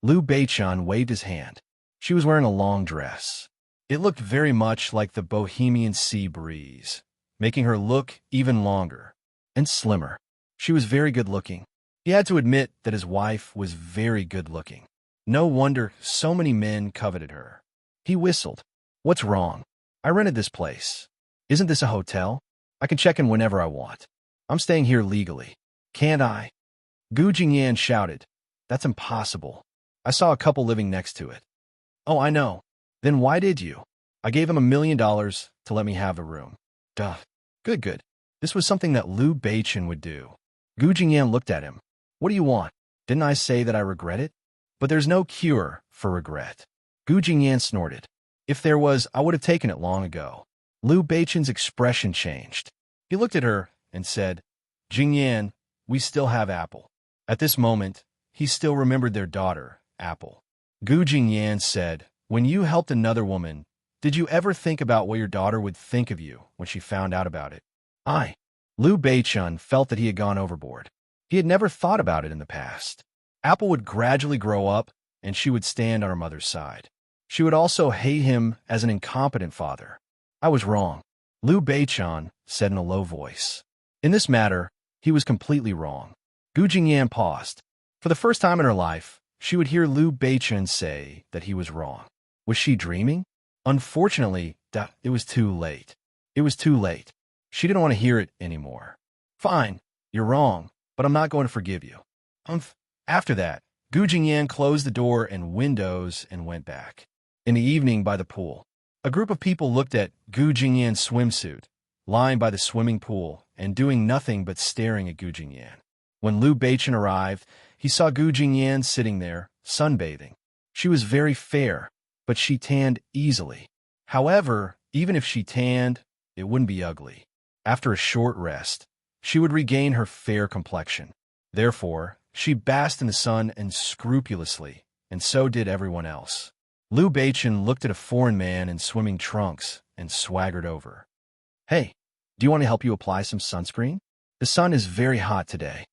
Liu Beichen waved his hand. She was wearing a long dress. It looked very much like the Bohemian sea breeze, making her look even longer and slimmer. She was very good-looking. He had to admit that his wife was very good-looking. No wonder so many men coveted her. He whistled. "What's wrong? I rented this place. Isn't this a hotel? I can check in whenever I want. I'm staying here legally. Can't I?" Gu Jingyan shouted. "That's impossible. I saw a couple living next to it." "Oh, I know. Then why did you?" "I gave him $1 million to let me have a room." "Duh. Good. This was something that Liu Beichen would do." Gu Jingyan looked at him. "What do you want? Didn't I say that I regret it?" "But there's no cure for regret." Gu Jingyan snorted. "If there was, I would have taken it long ago." Liu Beichen's expression changed. He looked at her and said, "Jingyan, we still have Apple." At this moment, he still remembered their daughter, Apple. Gu Jingyan said, "When you helped another woman, did you ever think about what your daughter would think of you when she found out about it?" Liu Beichen felt that he had gone overboard. He had never thought about it in the past. Apple would gradually grow up, and she would stand on her mother's side. She would also hate him as an incompetent father. "I was wrong," Liu Beichen said in a low voice. In this matter, he was completely wrong. Gu Jingyan paused. For the first time in her life, she would hear Liu Beichen say that he was wrong. Was she dreaming? Unfortunately, it was too late. It was too late. She didn't want to hear it anymore. "Fine, you're wrong, but I'm not going to forgive you." Umph. After that, Gu Jingyan closed the door and windows and went back. In the evening by the pool, a group of people looked at Gu Jingyan's swimsuit, lying by the swimming pool and doing nothing but staring at Gu Jingyan. When Liu Beichen arrived, he saw Gu Jingyan sitting there, sunbathing. She was very fair, but she tanned easily. However, even if she tanned, it wouldn't be ugly. After a short rest, she would regain her fair complexion. Therefore, she basked in the sun and scrupulously, and so did everyone else. Liu Beichen looked at a foreign man in swimming trunks and swaggered over. "Hey, do you want to help you apply some sunscreen? The sun is very hot today."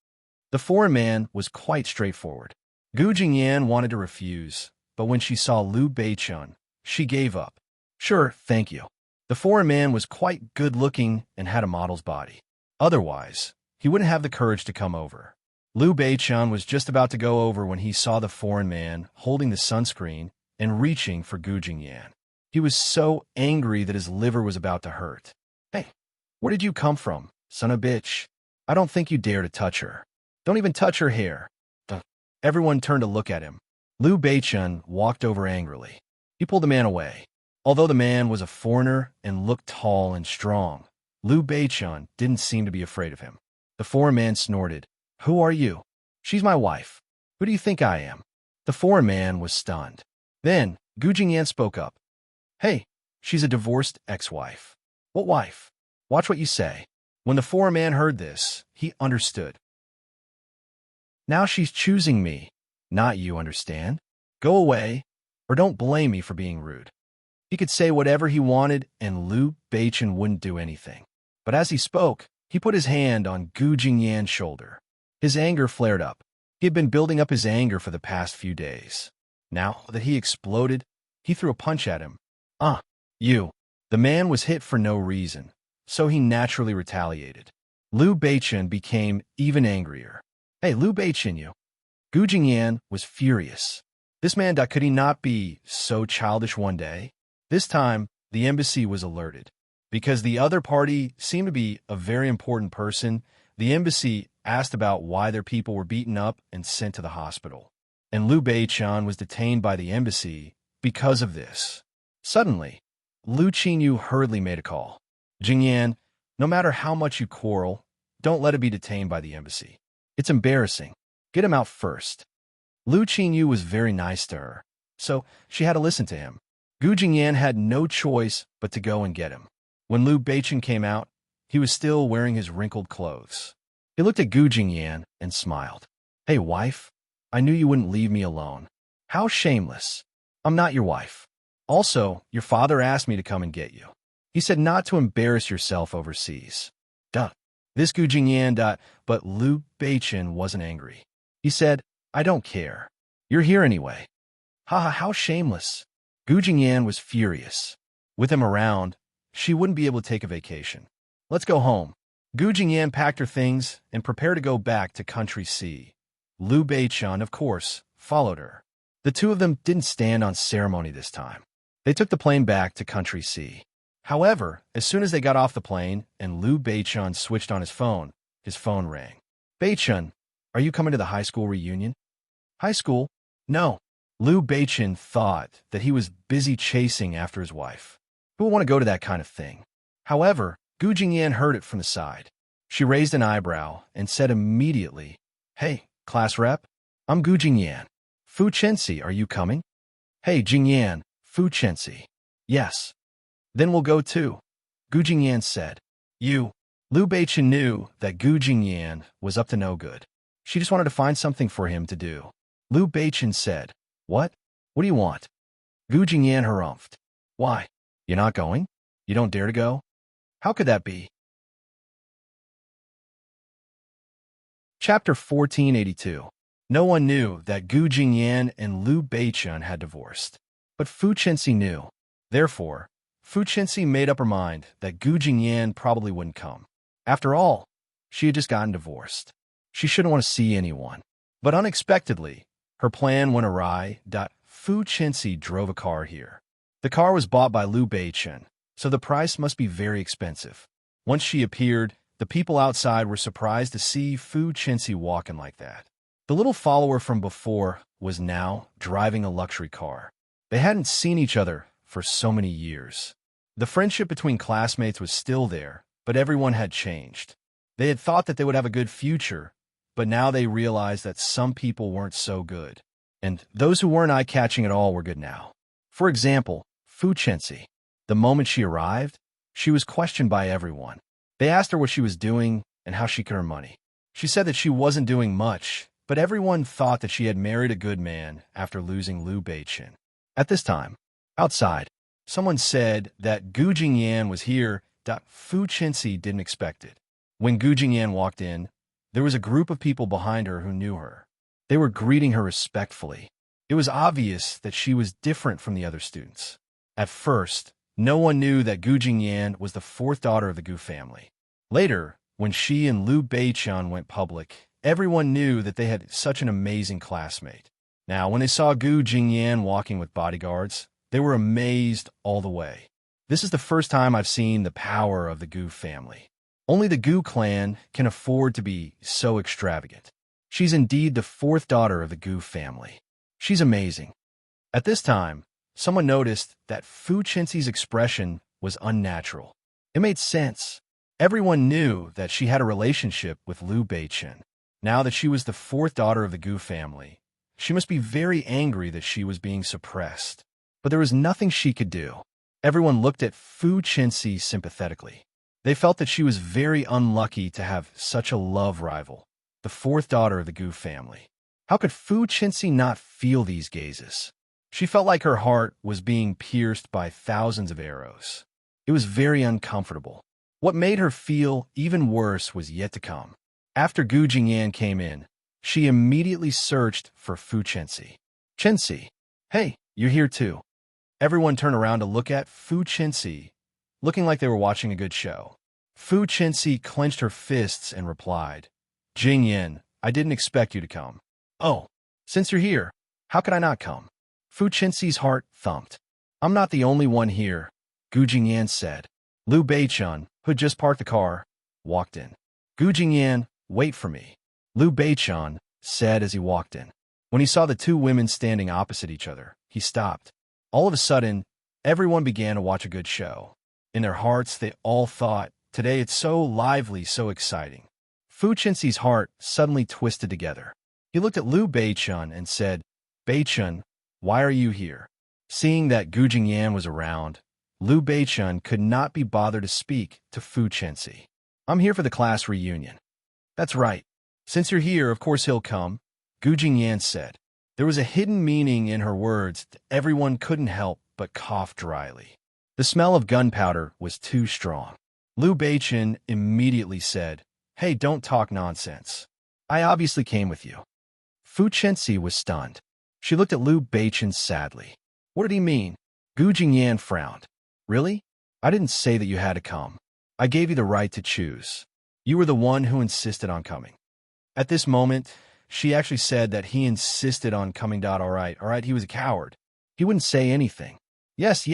The foreign man was quite straightforward. Gu Jingyan wanted to refuse, but when she saw Liu Beichen, she gave up. "Sure, thank you." The foreign man was quite good-looking and had a model's body. Otherwise, he wouldn't have the courage to come over. Liu Beichen was just about to go over when he saw the foreign man holding the sunscreen and reaching for Gu Jingyan. He was so angry that his liver was about to hurt. "Hey, where did you come from, son of a bitch? I don't think you dare to touch her. Don't even touch her hair." Everyone turned to look at him. Liu Beichen walked over angrily. He pulled the man away. Although the man was a foreigner and looked tall and strong, Liu Beichen didn't seem to be afraid of him. The foreign man snorted. "Who are you?" "She's my wife." "Who do you think I am?" The foreign man was stunned. Then, Gu Jingyan spoke up. "Hey, she's a divorced ex-wife." "What wife?" "Watch what you say." When the foreign man heard this, he understood. "Now she's choosing me, not you, understand? Go away, or don't blame me for being rude." He could say whatever he wanted, and Liu Beichen wouldn't do anything. But as he spoke, he put his hand on Gu Jingyan's shoulder. His anger flared up. He had been building up his anger for the past few days. Now that he exploded, he threw a punch at him. You." The man was hit for no reason, so he naturally retaliated. Liu Beichen became even angrier. "Hey, Liu Beichen, you." Gu Jingyan was furious. This man, could he not be so childish one day? This time, the embassy was alerted. Because the other party seemed to be a very important person, the embassy asked about why their people were beaten up and sent to the hospital. And Liu Beichen was detained by the embassy because of this. Suddenly, Liu Qinyu hurriedly made a call. "Jingyan, no matter how much you quarrel, don't let it be detained by the embassy. It's embarrassing. Get him out first." Liu Qinyu was very nice to her, so she had to listen to him. Gu Jingyan had no choice but to go and get him. When Liu Beichen came out, he was still wearing his wrinkled clothes. He looked at Gu Jingyan and smiled. "Hey, wife, I knew you wouldn't leave me alone. How shameless. I'm not your wife. Also, your father asked me to come and get you. He said not to embarrass yourself overseas." This Gu Jingyan, but Liu Beichen wasn't angry. He said, "I don't care. You're here anyway." Haha, how shameless. Gu Jingyan was furious. With him around, she wouldn't be able to take a vacation. "Let's go home." Gu Jingyan packed her things and prepared to go back to Country C. Liu Beichen, of course, followed her. The two of them didn't stand on ceremony this time. They took the plane back to Country C. However, as soon as they got off the plane and Liu Beichen switched on his phone rang. "Beichen, are you coming to the high school reunion?" "High school? No." Liu Beichen thought that he was busy chasing after his wife. Who would want to go to that kind of thing? However, Gu Jingyan heard it from the side. She raised an eyebrow and said immediately, "Hey, class rep, I'm Gu Jingyan. Fu Chensi, are you coming?" "Hey, Jingyan, Fu Chensi." "Yes." "Then we'll go too," Gu Jingyan said. "You." Liu Beichen knew that Gu Jingyan was up to no good. She just wanted to find something for him to do. Liu Beichen said, "What? What do you want?" Gu Jingyan harumphed. "Why? You're not going? You don't dare to go? How could that be?" Chapter 1482. No one knew that Gu Jingyan and Liu Beichen had divorced. But Fu Chensi knew. Therefore, Fu Chensi made up her mind that Gu Jingyan probably wouldn't come. After all, she had just gotten divorced. She shouldn't want to see anyone. But unexpectedly, her plan went awry. Fu Chensi drove a car here. The car was bought by Liu Beichen, so the price must be very expensive. Once she appeared, the people outside were surprised to see Fu Chensi walking like that. The little follower from before was now driving a luxury car. They hadn't seen each other for so many years. The friendship between classmates was still there, but everyone had changed. They had thought that they would have a good future, but now they realized that some people weren't so good. And those who weren't eye-catching at all were good now. For example, Fu Chenxi. The moment she arrived, she was questioned by everyone. They asked her what she was doing and how she could earn money. She said that she wasn't doing much, but everyone thought that she had married a good man after losing Liu Beiqin. At this time, outside, someone said that Gu Jingyan was here. Fu Chenxi didn't expect it. When Gu Jingyan walked in, there was a group of people behind her who knew her. They were greeting her respectfully. It was obvious that she was different from the other students. At first, no one knew that Gu Jingyan was the fourth daughter of the Gu family. Later, when she and Liu Beiqin went public, everyone knew that they had such an amazing classmate. Now, when they saw Gu Jingyan walking with bodyguards, they were amazed all the way. This is the first time I've seen the power of the Gu family. Only the Gu clan can afford to be so extravagant. She's indeed the fourth daughter of the Gu family. She's amazing. At this time, someone noticed that Fu Chenxi's expression was unnatural. It made sense. Everyone knew that she had a relationship with Liu Beiqin. Now that she was the fourth daughter of the Gu family, she must be very angry that she was being suppressed. But there was nothing she could do. Everyone looked at Fu Chenxi sympathetically. They felt that she was very unlucky to have such a love rival, the fourth daughter of the Gu family. How could Fu Chenxi not feel these gazes? She felt like her heart was being pierced by thousands of arrows. It was very uncomfortable. What made her feel even worse was yet to come. After Gu Jingyan came in, she immediately searched for Fu Chenxi. Chenxi, hey, you're here too. Everyone turned around to look at Fu Chenxi, looking like they were watching a good show. Fu Chenxi clenched her fists and replied, Jingyan, I didn't expect you to come. Oh, since you're here, how could I not come? Fu Chenxi's heart thumped. I'm not the only one here, Gu Jingyan said. Liu Beiqin, who had just parked the car, walked in. Gu Jingyan, wait for me, Liu Beiqin said as he walked in. When he saw the two women standing opposite each other, he stopped. All of a sudden, everyone began to watch a good show. In their hearts, they all thought, today it's so lively, so exciting. Fu Chenxi's heart suddenly twisted together. He looked at Liu Beiqin and said, Beiqin, why are you here? Seeing that Gu Jingyan was around, Liu Beiqin could not be bothered to speak to Fu Chenxi. I'm here for the class reunion. That's right. Since you're here, of course he'll come, Gu Jingyan said. There was a hidden meaning in her words that everyone couldn't help but cough dryly. The smell of gunpowder was too strong. Liu Beiqin immediately said, Hey, don't talk nonsense. I obviously came with you. Fu Chenxi was stunned. She looked at Liu Beiqin sadly. What did he mean? Gu Jingyan frowned. Really? I didn't say that you had to come. I gave you the right to choose. You were the one who insisted on coming. At this moment, she actually said that he insisted on coming. All right, he was a coward. He wouldn't say anything. Yes.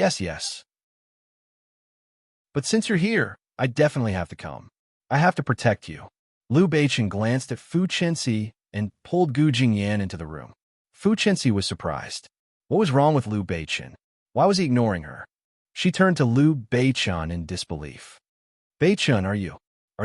But since you're here, I definitely have to come. I have to protect you. Liu Beiqin glanced at Fu Chenxi and pulled Gu Jingyan into the room. Fu Chenxi was surprised. What was wrong with Liu Beiqin? Why was he ignoring her? She turned to Liu Beiqin in disbelief. Beiqin, are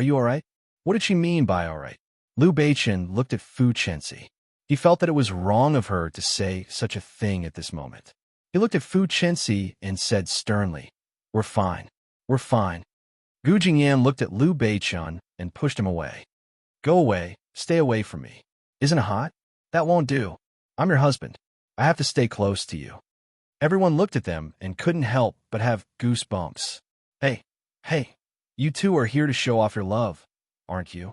you all right? What did she mean by all right? Liu Beiqin looked at Fu Chenxi. He felt that it was wrong of her to say such a thing at this moment. He looked at Fu Chenxi and said sternly, We're fine. Gu Jingyan looked at Liu Beiqin and pushed him away. Go away, stay away from me. Isn't it hot? That won't do. I'm your husband. I have to stay close to you. Everyone looked at them and couldn't help but have goosebumps. Hey, you two are here to show off your love, aren't you?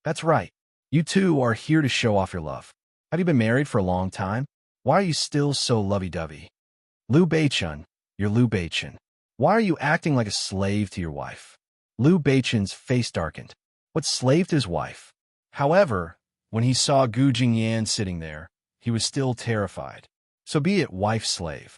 That's right. You two are here to show off your love. Have you been married for a long time? Why are you still so lovey-dovey? Liu Beiqin, you're Liu Beiqin. Why are you acting like a slave to your wife? Liu Beiqin's face darkened. What slave to his wife? However, when he saw Gu Jingyan sitting there, he was still terrified. So be it wife-slave.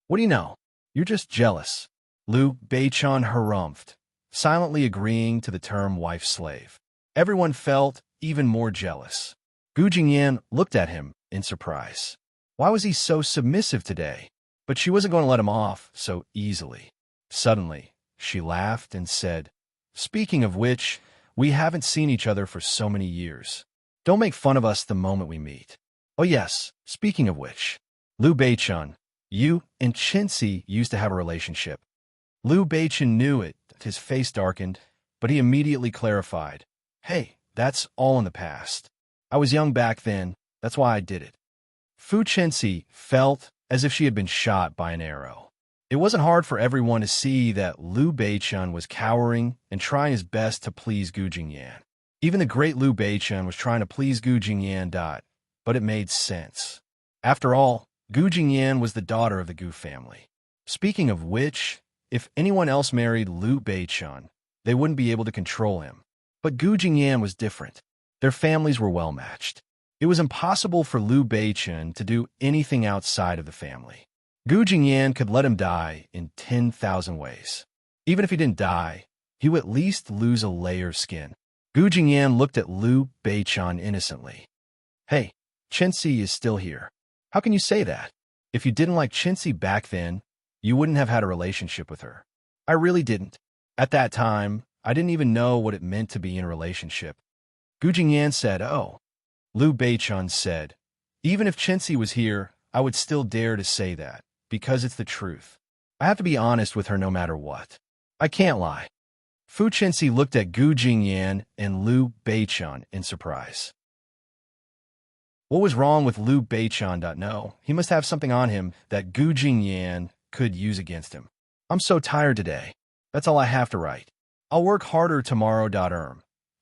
What do you know? You're just jealous. Liu Beiqin harumphed, silently agreeing to the term wife-slave. Everyone felt even more jealous. Gu Jingyan looked at him in surprise. Why was he so submissive today? But she wasn't going to let him off so easily. Suddenly, she laughed and said, "Speaking of which, we haven't seen each other for so many years. Don't make fun of us the moment we meet. Oh yes, speaking of which, Liu Beichun, you and Qinci used to have a relationship." Liu Beichun knew it. His face darkened, but he immediately clarified, "Hey, that's all in the past. I was young back then, that's why I did it." Fu Qinci felt as if she had been shot by an arrow. It wasn't hard for everyone to see that Liu Beichun was cowering and trying his best to please Gu Jingyan. Even the great Liu Beichun was trying to please Gu Jingyan. But it made sense. After all, Gu Jingyan was the daughter of the Gu family. Speaking of which, if anyone else married Liu Beichun, they wouldn't be able to control him. But Gu Jingyan was different. Their families were well matched. It was impossible for Liu Beichun to do anything outside of the family. Gu Jingyan could let him die in 10,000 ways. Even if he didn't die, he would at least lose a layer of skin. Gu Jingyan looked at Liu Beichun innocently. "Hey, Qinci is still here. How can you say that? If you didn't like Qinci back then, you wouldn't have had a relationship with her." "I really didn't. At that time, I didn't even know what it meant to be in a relationship." Gu Jingyan said, "Oh." Liu Beichun said, "Even if Qinci was here, I would still dare to say that, because it's the truth. I have to be honest with her no matter what. I can't lie." Fu Qinci looked at Gu Jingyan and Liu Beichun in surprise. What was wrong with Liu Beichun? No, he must have something on him that Gu Jingyan could use against him. "I'm so tired today. That's all I have to write. I'll work harder tomorrow.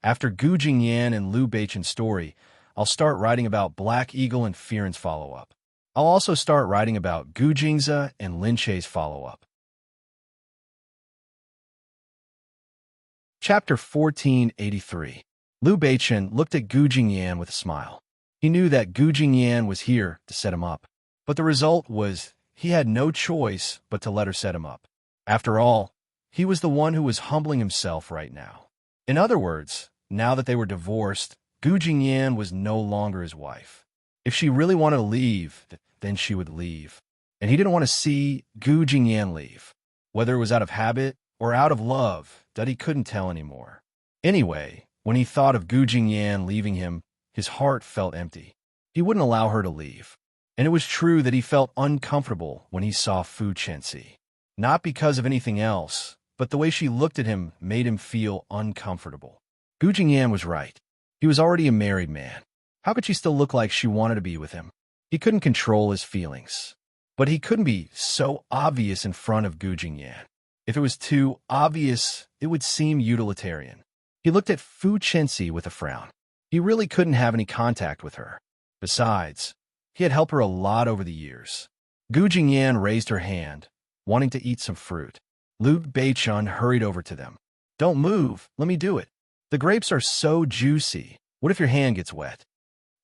After Gu Jingyan and Liu Beichun's story, I'll start writing about Black Eagle and Firen's follow-up. I'll also start writing about Gu Jingze and Lin Che's follow-up." Chapter 1483. Liu Beichun looked at Gu Jingyan with a smile. He knew that Gu Jingyan was here to set him up, but the result was he had no choice but to let her set him up. After all, he was the one who was humbling himself right now. In other words, now that they were divorced, Gu Jingyan was no longer his wife. If she really wanted to leave, then she would leave. And he didn't want to see Gu Jingyan leave, whether it was out of habit or out of love, that he couldn't tell anymore. Anyway, when he thought of Gu Jingyan leaving him, his heart felt empty. He wouldn't allow her to leave. And it was true that he felt uncomfortable when he saw Fu Qinci. Not because of anything else, but the way she looked at him made him feel uncomfortable. Gu Jingyan was right. He was already a married man. How could she still look like she wanted to be with him? He couldn't control his feelings. But he couldn't be so obvious in front of Gu Jingyan. If it was too obvious, it would seem utilitarian. He looked at Fu Qinci with a frown. He really couldn't have any contact with her. Besides, he had helped her a lot over the years. Gu Jingyan raised her hand, wanting to eat some fruit. Liu Beichun hurried over to them. "Don't move, let me do it. The grapes are so juicy. What if your hand gets wet?"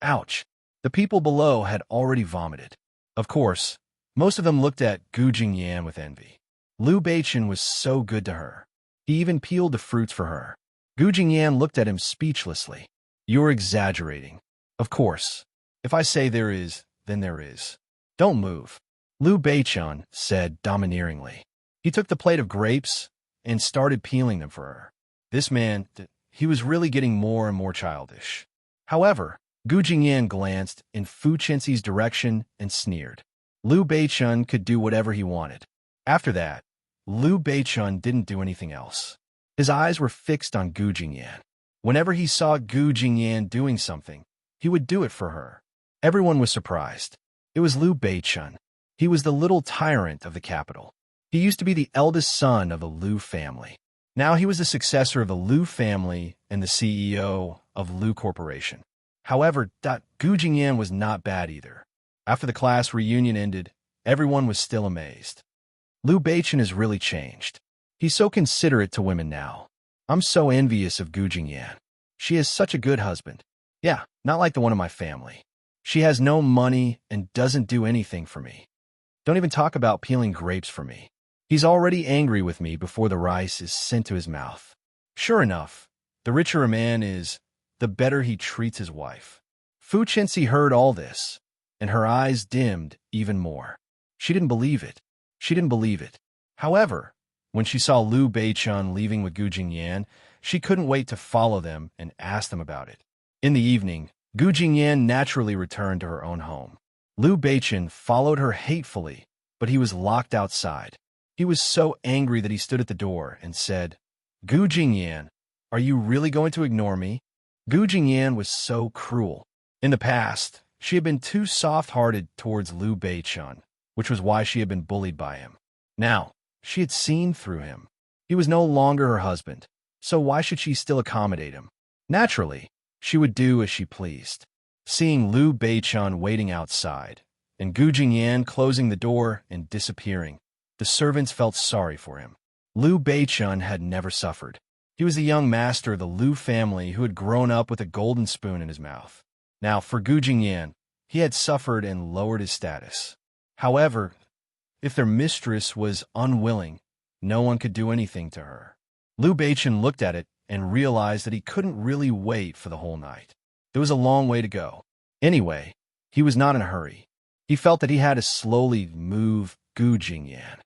Ouch! The people below had already vomited. Of course, most of them looked at Gu Jingyan with envy. Liu Beichun was so good to her. He even peeled the fruits for her. Gu Jingyan looked at him speechlessly. "You're exaggerating." "Of course. If I say there is, then there is. Don't move," Liu Beichun said domineeringly. He took the plate of grapes and started peeling them for her. This man, he was really getting more and more childish. However, Gu Jingyan glanced in Fu Qinci's direction and sneered. Liu Beichun could do whatever he wanted. After that, Liu Beichun didn't do anything else. His eyes were fixed on Gu Jingyan. Whenever he saw Gu Jingyan doing something, he would do it for her. Everyone was surprised. It was Liu Beichun. He was the little tyrant of the capital. He used to be the eldest son of the Liu family. Now he was the successor of the Liu family and the CEO of Liu Corporation. However, Gu Jingyan was not bad either. After the class reunion ended, everyone was still amazed. Liu Beichun has really changed. He's so considerate to women now. I'm so envious of Gu Jingyan. She has such a good husband. Yeah, not like the one in my family. She has no money and doesn't do anything for me. Don't even talk about peeling grapes for me. He's already angry with me before the rice is sent to his mouth. Sure enough, the richer a man is, the better he treats his wife. Fu Chenxi heard all this, and her eyes dimmed even more. She didn't believe it. She didn't believe it. However, when she saw Liu Beichun leaving with Gu Jingyan, she couldn't wait to follow them and ask them about it. In the evening, Gu Jingyan naturally returned to her own home. Liu Beichun followed her hatefully, but he was locked outside. He was so angry that he stood at the door and said, "Gu Jingyan, are you really going to ignore me?" Gu Jingyan was so cruel. In the past, she had been too soft-hearted towards Liu Beichun, which was why she had been bullied by him. Now, she had seen through him. He was no longer her husband, so why should she still accommodate him? Naturally, she would do as she pleased. Seeing Liu Beichun waiting outside, and Gu Jingyan closing the door and disappearing, the servants felt sorry for him. Liu Beichun had never suffered. He was the young master of the Liu family who had grown up with a golden spoon in his mouth. Now, for Gu Jingyan, he had suffered and lowered his status. However, if their mistress was unwilling, no one could do anything to her. Liu Beichun looked at it and realized that he couldn't really wait for the whole night. There was a long way to go. Anyway, he was not in a hurry. He felt that he had to slowly move Gu Jingyan.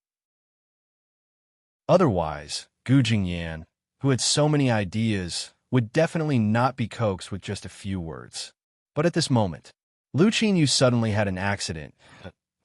Otherwise, Gu Jingyan, who had so many ideas, would definitely not be coaxed with just a few words. But at this moment, Lu Qinyu suddenly had an accident.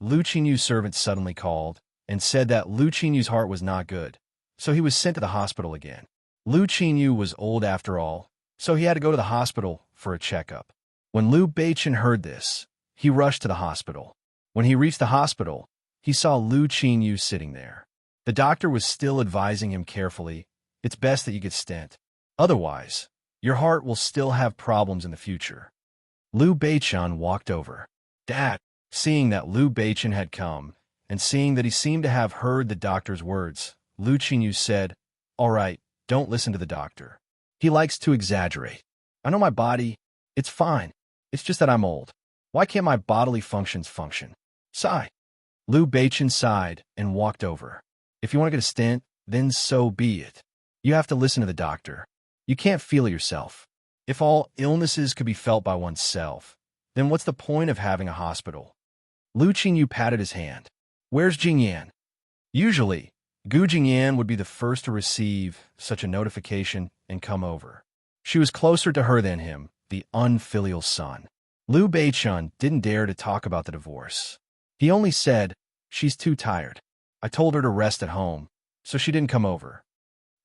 Lu Qinyu's servant suddenly called and said that Lu Qinyu's heart was not good, so he was sent to the hospital again. Lu Qinyu was old after all, so he had to go to the hospital for a checkup. When Liu Beichun heard this, he rushed to the hospital. When he reached the hospital, he saw Lu Qinyu sitting there. The doctor was still advising him carefully, "It's best that you get stent. Otherwise, your heart will still have problems in the future." Liu Beichun walked over. "Dad," seeing that Liu Beichun had come, and seeing that he seemed to have heard the doctor's words, Lu Qinyu said, "All right, don't listen to the doctor. He likes to exaggerate. I know my body. It's fine. It's just that I'm old. Why can't my bodily functions function?" Sigh. Liu Beichun sighed and walked over. "If you want to get a stent, then so be it. You have to listen to the doctor. You can't feel it yourself. If all illnesses could be felt by oneself, then what's the point of having a hospital?" Lu Qinyu patted his hand. "Where's Jingyan?" Usually, Gu Jingyan would be the first to receive such a notification and come over. She was closer to her than him, the unfilial son. Liu Beichun didn't dare to talk about the divorce. He only said, "She's too tired. I told her to rest at home, so she didn't come over."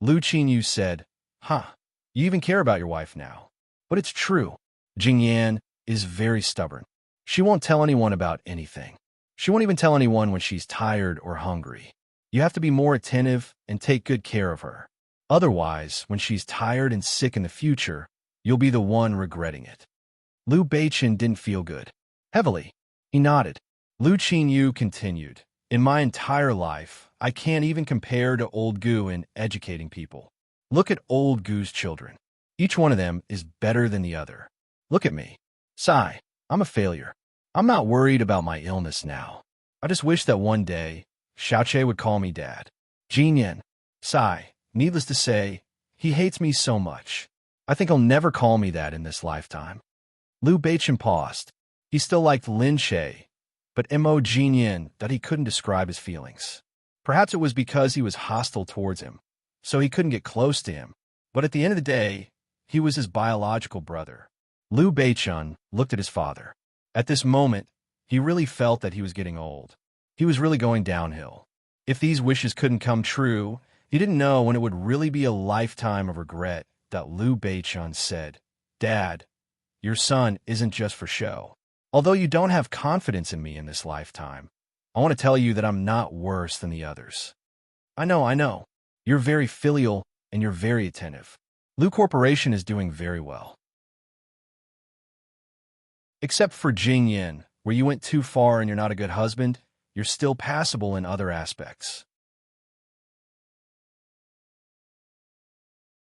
Lu Qinyu said, "Huh, you even care about your wife now." But it's true. Jingyan is very stubborn. She won't tell anyone about anything. She won't even tell anyone when she's tired or hungry. You have to be more attentive and take good care of her. Otherwise, when she's tired and sick in the future, you'll be the one regretting it. Liu Beichun didn't feel good. Heavily, he nodded. Lu Qinyu continued, "In my entire life, I can't even compare to old Gu in educating people. Look at old Gu's children. Each one of them is better than the other. Look at me. Sigh, I'm a failure. I'm not worried about my illness now. I just wish that one day, Xiaoqie would call me dad." Jingyan. Sigh, needless to say, he hates me so much. I think he'll never call me that in this lifetime. Liu Beichun paused. He still liked Lin Che, but Mo Jingyan that he couldn't describe his feelings. Perhaps it was because he was hostile towards him, so he couldn't get close to him. But at the end of the day, he was his biological brother. Liu Beichun looked at his father. At this moment, he really felt that he was getting old. He was really going downhill. If these wishes couldn't come true, he didn't know when it would really be a lifetime of regret that Liu Beichun said, "Dad, your son isn't just for show. Although you don't have confidence in me in this lifetime, I want to tell you that I'm not worse than the others." I know. You're very filial and you're very attentive. Liu Corporation is doing very well. Except for Jingyan, where you went too far and you're not a good husband, you're still passable in other aspects.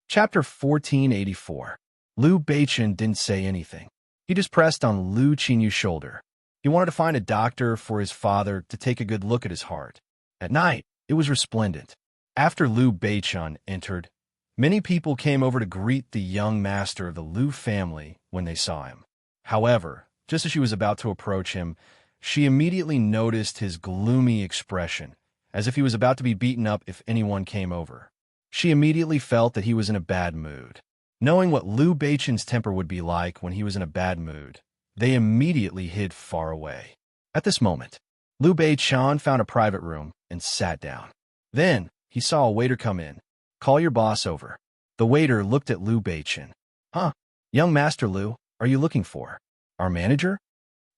Chapter 1484. Liu Beichun didn't say anything. He just pressed on Lu Qinyu's shoulder. He wanted to find a doctor for his father to take a good look at his heart. At night, it was resplendent. After Liu Beichun entered, many people came over to greet the young master of the Liu family when they saw him. However, just as she was about to approach him, she immediately noticed his gloomy expression, as if he was about to be beaten up if anyone came over. She immediately felt that he was in a bad mood. Knowing what Liu Beichen's temper would be like when he was in a bad mood, they immediately hid far away. At this moment, Liu Beichen found a private room and sat down. Then, he saw a waiter come in. "Call your boss over." The waiter looked at Liu Beichen. "Huh? Young Master Liu, are you looking for our manager?"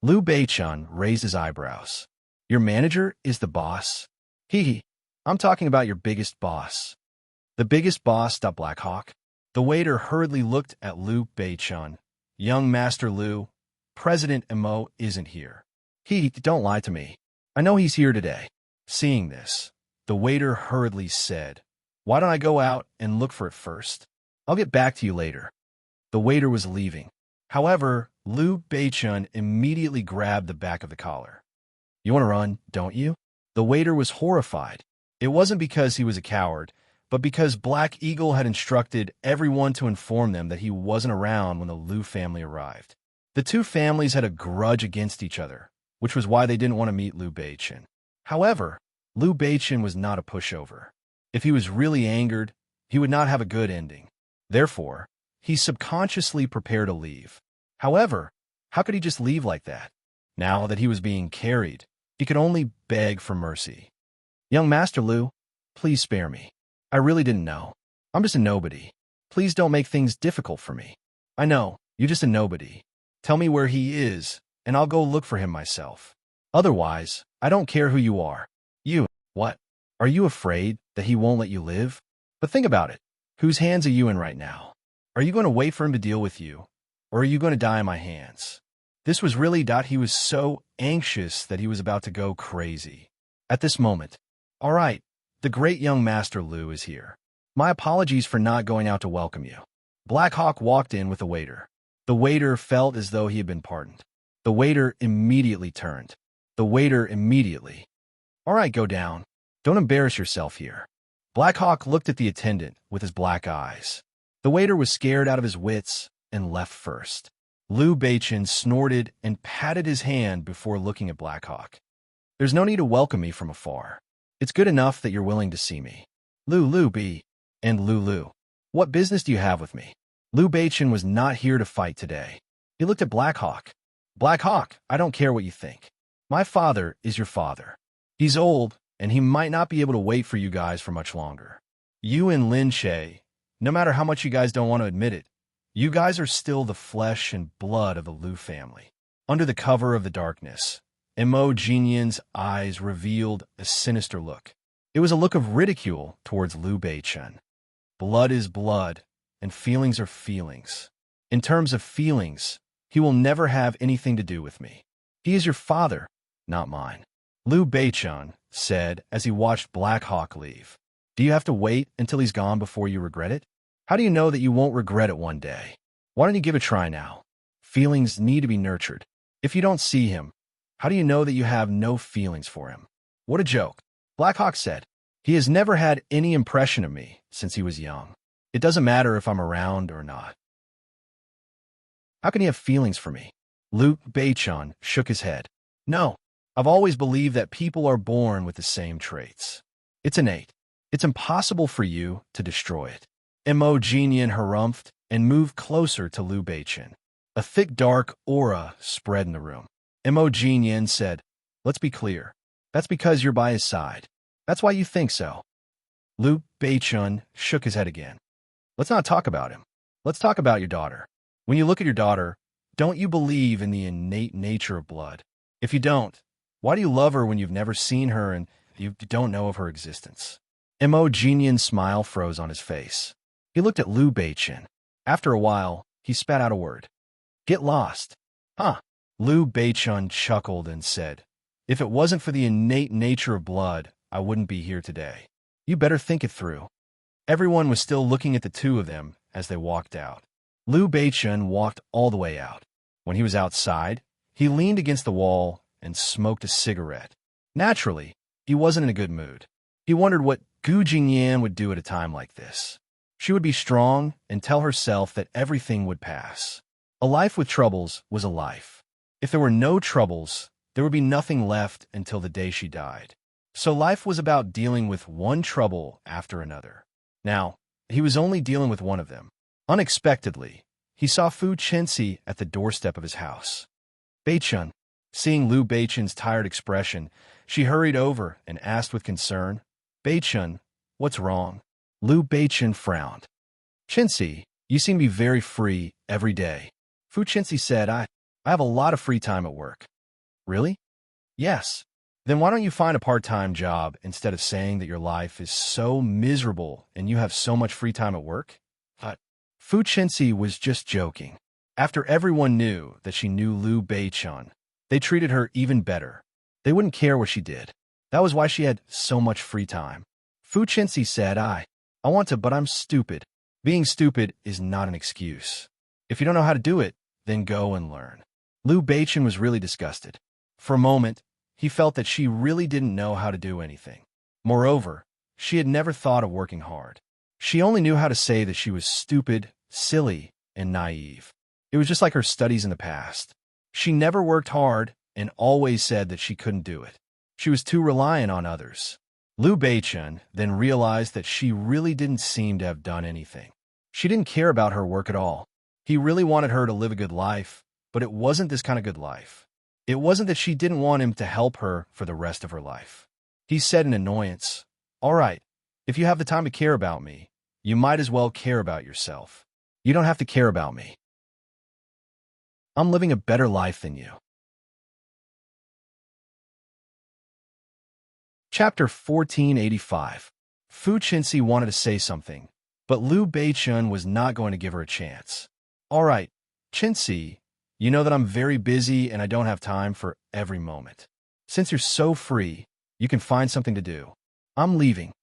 Liu Beichen raised his eyebrows. "Your manager is the boss?" Hee. I'm talking about your biggest boss." "The biggest boss, Black Hawk?" The waiter hurriedly looked at Liu Beichen. "Young Master Liu, President Mo isn't here." Don't lie to me. I know he's here today." Seeing this, the waiter hurriedly said, "Why don't I go out and look for it first? I'll get back to you later." The waiter was leaving. However, Liu Beichen immediately grabbed the back of the collar. "You want to run, don't you?" The waiter was horrified. It wasn't because he was a coward, but because Black Eagle had instructed everyone to inform them that he wasn't around when the Liu family arrived. The two families had a grudge against each other, which was why they didn't want to meet Liu Beichen. However, Liu Beichen was not a pushover. If he was really angered, he would not have a good ending. Therefore, he subconsciously prepared to leave. However, how could he just leave like that? Now that he was being carried, he could only beg for mercy. "Young Master Liu, please spare me. I really didn't know. I'm just a nobody. Please don't make things difficult for me. I know, you're just a nobody. Tell me where he is, and I'll go look for him myself. Otherwise, I don't care who you are." "You, what? Are you afraid that he won't let you live? But think about it. Whose hands are you in right now? Are you going to wait for him to deal with you, or are you going to die in my hands?" This was really He was so anxious that he was about to go crazy. At this moment, "All right, the great young Master Liu is here. My apologies for not going out to welcome you." Black Hawk walked in with a waiter. The waiter felt as though he had been pardoned. The waiter immediately turned. The waiter immediately. "All right, go down. Don't embarrass yourself here." Black Hawk looked at the attendant with his black eyes. The waiter was scared out of his wits and left first. Liu Beichen snorted and patted his hand before looking at Black Hawk. "There's no need to welcome me from afar. It's good enough that you're willing to see me. Liu B. and Liu. What business do you have with me?" Liu Beichen was not here to fight today. He looked at Black Hawk. "Black Hawk, I don't care what you think. My father is your father. He's old, and he might not be able to wait for you guys for much longer. You and Lin Che, no matter how much you guys don't want to admit it, you guys are still the flesh and blood of the Liu family." Under the cover of the darkness, Mo Jinyan's eyes revealed a sinister look. It was a look of ridicule towards Liu Beichen. Blood is blood, and feelings are feelings. In terms of feelings, he will never have anything to do with me. He is your father, not mine. Liu Beichen said as he watched Black Hawk leave. "Do you have to wait until he's gone before you regret it? How do you know that you won't regret it one day? Why don't you give it a try now? Feelings need to be nurtured. If you don't see him, how do you know that you have no feelings for him?" "What a joke." Black Hawk said. "He has never had any impression of me since he was young. It doesn't matter if I'm around or not. How can he have feelings for me?" Liu Beichen shook his head. "No, I've always believed that people are born with the same traits. It's innate. It's impossible for you to destroy it." Mo Jinyan harumphed and moved closer to Liu Beichen. A thick dark aura spread in the room. Mo Jinyan said, "Let's be clear. That's because you're by his side. That's why you think so." Liu Beichen shook his head again. "Let's not talk about him. Let's talk about your daughter. When you look at your daughter, don't you believe in the innate nature of blood? If you don't, why do you love her when you've never seen her and you don't know of her existence?" Mo Jinyan's smile froze on his face. He looked at Liu Beichen. After a while, he spat out a word. "Get lost." "Huh?" Liu Beichen chuckled and said, "If it wasn't for the innate nature of blood, I wouldn't be here today. You better think it through." Everyone was still looking at the two of them as they walked out. Liu Beichen walked all the way out. When he was outside, he leaned against the wall and smoked a cigarette. Naturally, he wasn't in a good mood. He wondered what Gu Jingyan would do at a time like this. She would be strong and tell herself that everything would pass. A life with troubles was a life. If there were no troubles, there would be nothing left until the day she died. So life was about dealing with one trouble after another. Now, he was only dealing with one of them. Unexpectedly, he saw Fu Chenxi at the doorstep of his house. Beichun. Seeing Liu Beichun's tired expression, she hurried over and asked with concern, Beichun, what's wrong? Liu Beichun frowned. Chenxi, you seem to be very free every day. Fu Chenxi said, I have a lot of free time at work. Really? Yes. Then why don't you find a part-time job instead of saying that your life is so miserable and you have so much free time at work? Fu Chenxi was just joking. After everyone knew that she knew Liu Beichun, they treated her even better. They wouldn't care what she did. That was why she had so much free time. Fu Chenxi said, I want to, but I'm stupid. Being stupid is not an excuse. If you don't know how to do it, then go and learn. Liu Beichun was really disgusted. For a moment, he felt that she really didn't know how to do anything. Moreover, she had never thought of working hard. She only knew how to say that she was stupid, silly, and naive. It was just like her studies in the past. She never worked hard and always said that she couldn't do it. She was too reliant on others. Liu Beichun then realized that she really didn't seem to have done anything. She didn't care about her work at all. He really wanted her to live a good life, but it wasn't this kind of good life. It wasn't that she didn't want him to help her for the rest of her life. He said in annoyance, All right, if you have the time to care about me, you might as well care about yourself. You don't have to care about me. I'm living a better life than you. Chapter 1485. Fu Chenxi wanted to say something, but Liu Beichun was not going to give her a chance. All right, Chenxi, you know that I'm very busy and I don't have time for every moment. Since you're so free, you can find something to do. I'm leaving.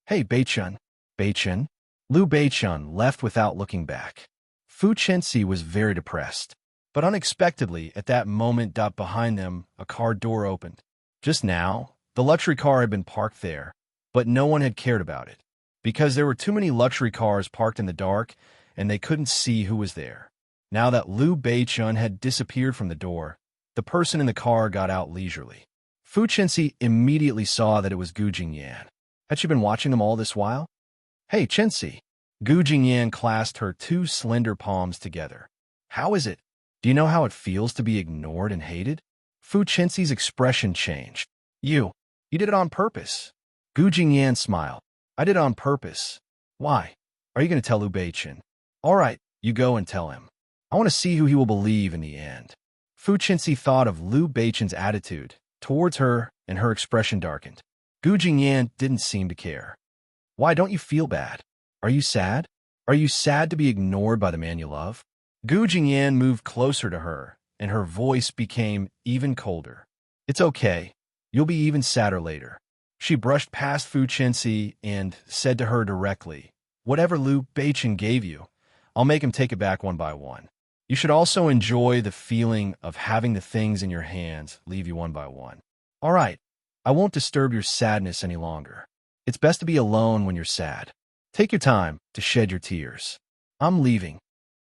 Hey, Beichun. Beichun? Liu Beichun left without looking back. Fu Chenxi was very depressed. But unexpectedly, at that moment, behind them, a car door opened. Just now, the luxury car had been parked there, but no one had cared about it, because there were too many luxury cars parked in the dark, and they couldn't see who was there. Now that Liu Beichun had disappeared from the door, the person in the car got out leisurely. Fu Chenxi immediately saw that it was Gu Jingyan. Had she been watching them all this while? Hey, Chenxi. Gu Jingyan clasped her two slender palms together. How is it? Do you know how it feels to be ignored and hated? Fu Chenxi's expression changed. You did it on purpose. Gu Jingyan smiled. I did it on purpose. Why? Are you going to tell Liu Beichun? All right, you go and tell him. I want to see who he will believe in the end. Fu Chenxi thought of Liu Beichun's attitude towards her, and her expression darkened. Gu Jingyan didn't seem to care. Why don't you feel bad? Are you sad? Are you sad to be ignored by the man you love? Gu Jingyan moved closer to her, and her voice became even colder. It's okay. You'll be even sadder later. She brushed past Fu Chenxi and said to her directly, Whatever Liu Beichun gave you, I'll make him take it back one by one. You should also enjoy the feeling of having the things in your hands leave you one by one. All right, I won't disturb your sadness any longer. It's best to be alone when you're sad. Take your time to shed your tears. I'm leaving.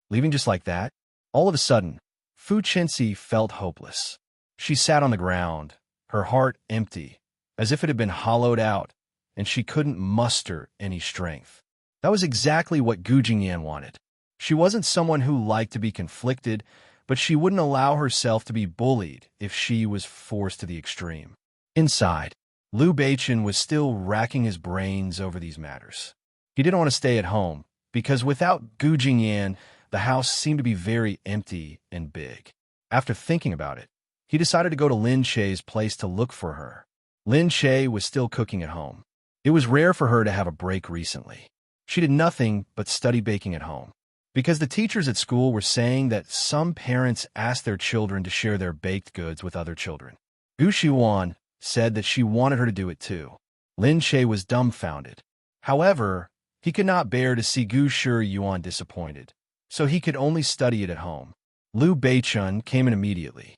Leaving just like that? All of a sudden, Fu Chenxi felt hopeless. She sat on the ground, her heart empty, as if it had been hollowed out, and she couldn't muster any strength. That was exactly what Gu Jingyan wanted. She wasn't someone who liked to be conflicted, but she wouldn't allow herself to be bullied if she was forced to the extreme. Inside, Liu Beichun was still racking his brains over these matters. He didn't want to stay at home, because without Gu Jingyan, the house seemed to be very empty and big. After thinking about it, he decided to go to Lin Che's place to look for her. Lin Che was still cooking at home. It was rare for her to have a break recently. She did nothing but study baking at home, because the teachers at school were saying that some parents ask their children to share their baked goods with other children. Gu Xiuan said that she wanted her to do it too. Lin Che was dumbfounded. However, he could not bear to see Gu Yuan disappointed, so he could only study it at home. Liu Beichun came in immediately.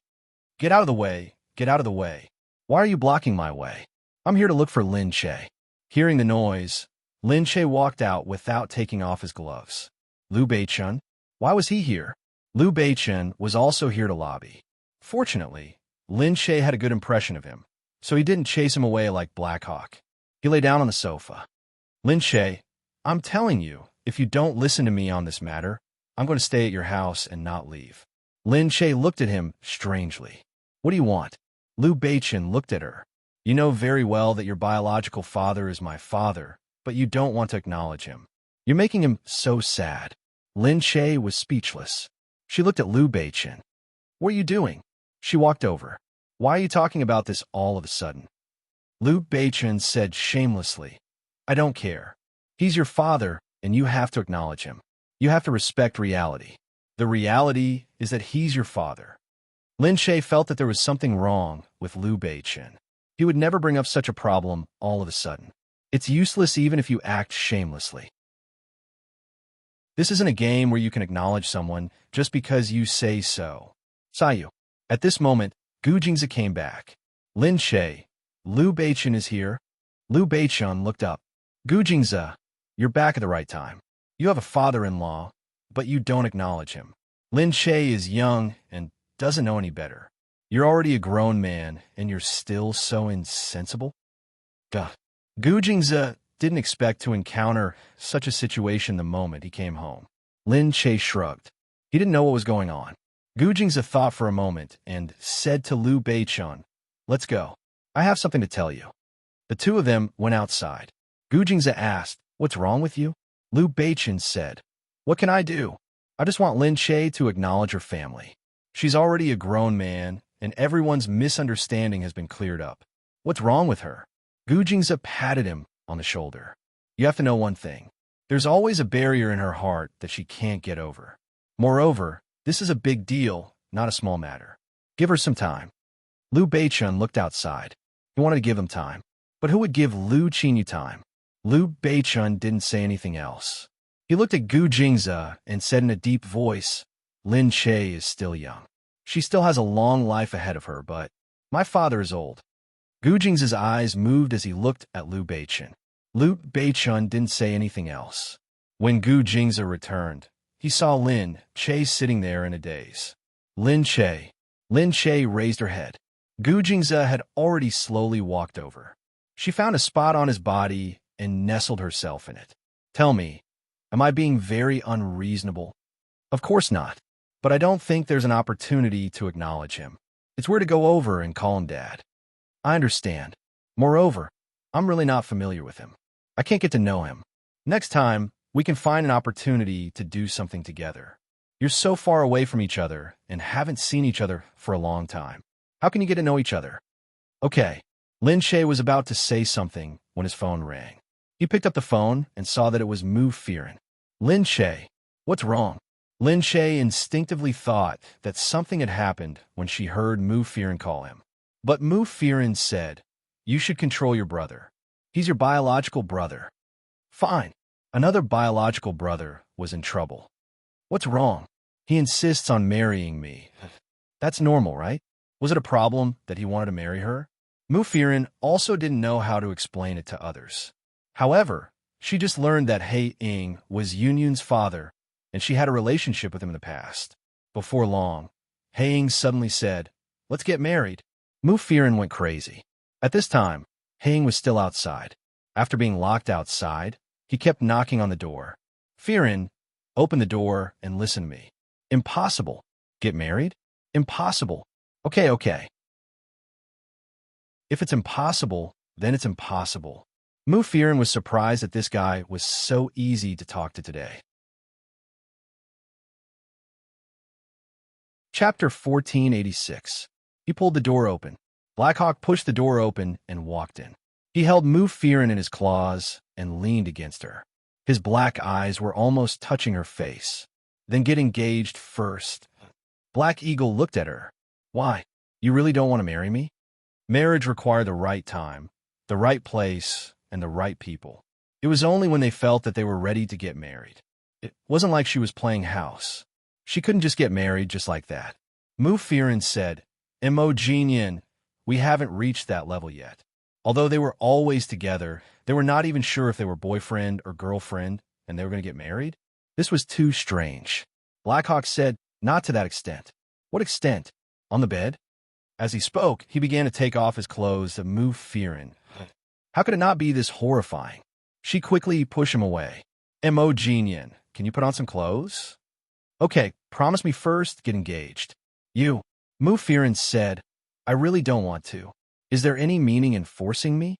Get out of the way, get out of the way. Why are you blocking my way? I'm here to look for Lin Che. Hearing the noise, Lin Che walked out without taking off his gloves. Liu Beichun? Why was he here? Liu Beichen was also here to lobby. Fortunately, Lin Shay had a good impression of him, so he didn't chase him away like Black Hawk. He lay down on the sofa. Lin Shay, I'm telling you, if you don't listen to me on this matter, I'm going to stay at your house and not leave. Lin Shay looked at him strangely. What do you want? Liu Beichen looked at her. You know very well that your biological father is my father, but you don't want to acknowledge him. You're making him so sad. Lin Shay was speechless. She looked at Liu Beichen. What are you doing? She walked over. Why are you talking about this all of a sudden? Liu Beichen said shamelessly. I don't care. He's your father, and you have to acknowledge him. You have to respect reality. The reality is that he's your father. Lin Shay felt that there was something wrong with Liu Beichen. He would never bring up such a problem all of a sudden. It's useless even if you act shamelessly. This isn't a game where you can acknowledge someone just because you say so. Sayu. At this moment, Gu Jingzi came back. Lin Shay, Liu Beichen is here. Liu Beichen looked up. Gu Jingzi, you're back at the right time. You have a father-in-law, but you don't acknowledge him. Lin Shay is young and doesn't know any better. You're already a grown man, and you're still so insensible? Duh. Gu Jingzi didn't expect to encounter such a situation the moment he came home. Lin Shay shrugged. He didn't know what was going on. Gu Jingzi thought for a moment and said to Liu Beichen, Let's go. I have something to tell you. The two of them went outside. Gu Jingzi asked, What's wrong with you? Liu Beichen said, What can I do? I just want Lin Shay to acknowledge her family. She's already a grown man, and everyone's misunderstanding has been cleared up. What's wrong with her? Gu Jingzi patted him on the shoulder. You have to know one thing. There's always a barrier in her heart that she can't get over. Moreover, this is a big deal, not a small matter. Give her some time. Liu Beichen looked outside. He wanted to give him time. But who would give Liu Qinyu time? Liu Beichen didn't say anything else. He looked at Gu Jingzi and said in a deep voice, Lin Shay is still young. She still has a long life ahead of her, but my father is old. Gu Jingzi's eyes moved as he looked at Liu Beichen. Liu Beichen didn't say anything else. When Gu Jingzi returned, he saw Lin Shay sitting there in a daze. Lin Shay. Lin Shay raised her head. Gu Jingzi had already slowly walked over. She found a spot on his body and nestled herself in it. Tell me, am I being very unreasonable? Of course not. But I don't think there's an opportunity to acknowledge him. It's where to go over and call him Dad. I understand. Moreover, I'm really not familiar with him. I can't get to know him. Next time, we can find an opportunity to do something together. You're so far away from each other and haven't seen each other for a long time. How can you get to know each other? Okay. Lin Shay was about to say something when his phone rang. He picked up the phone and saw that it was Mu Firen. Lin Shay, what's wrong? Lin Shay instinctively thought that something had happened when she heard Mu Firen call him. But Mu Firen said, You should control your brother. He's your biological brother. Fine. Another biological brother was in trouble. What's wrong? He insists on marrying me. That's normal, right? Was it a problem that he wanted to marry her? Mu Firen also didn't know how to explain it to others. However, she just learned that He Ying was Yunyun's father, and she had a relationship with him in the past. Before long, He Ying suddenly said, Let's get married. Mu Firen went crazy. At this time, He Ying was still outside. After being locked outside, he kept knocking on the door. Firen, open the door and listen to me. Impossible. Get married? Impossible. Okay. If it's impossible, then it's impossible. Mu Firen was surprised that this guy was so easy to talk to today. Chapter 1486. He pulled the door open. Blackhawk pushed the door open and walked in. He held Mu Firen in his claws and leaned against her. His black eyes were almost touching her face. Then get engaged first. Black Eagle looked at her. Why? You really don't want to marry me? Marriage required the right time, the right place, and the right people. It was only when they felt that they were ready to get married. It wasn't like she was playing house. She couldn't just get married just like that. Mu Firen said, Imogenien, we haven't reached that level yet. Although they were always together, they were not even sure if they were boyfriend or girlfriend, and they were going to get married. This was too strange. Blackhawk said, Not to that extent. What extent? On the bed? As he spoke, he began to take off his clothes to move Fearin. How could it not be this horrifying? She quickly pushed him away. Emojinian, can you put on some clothes? Okay, promise me first, get engaged. You. Fearin said, I really don't want to. Is there any meaning in forcing me?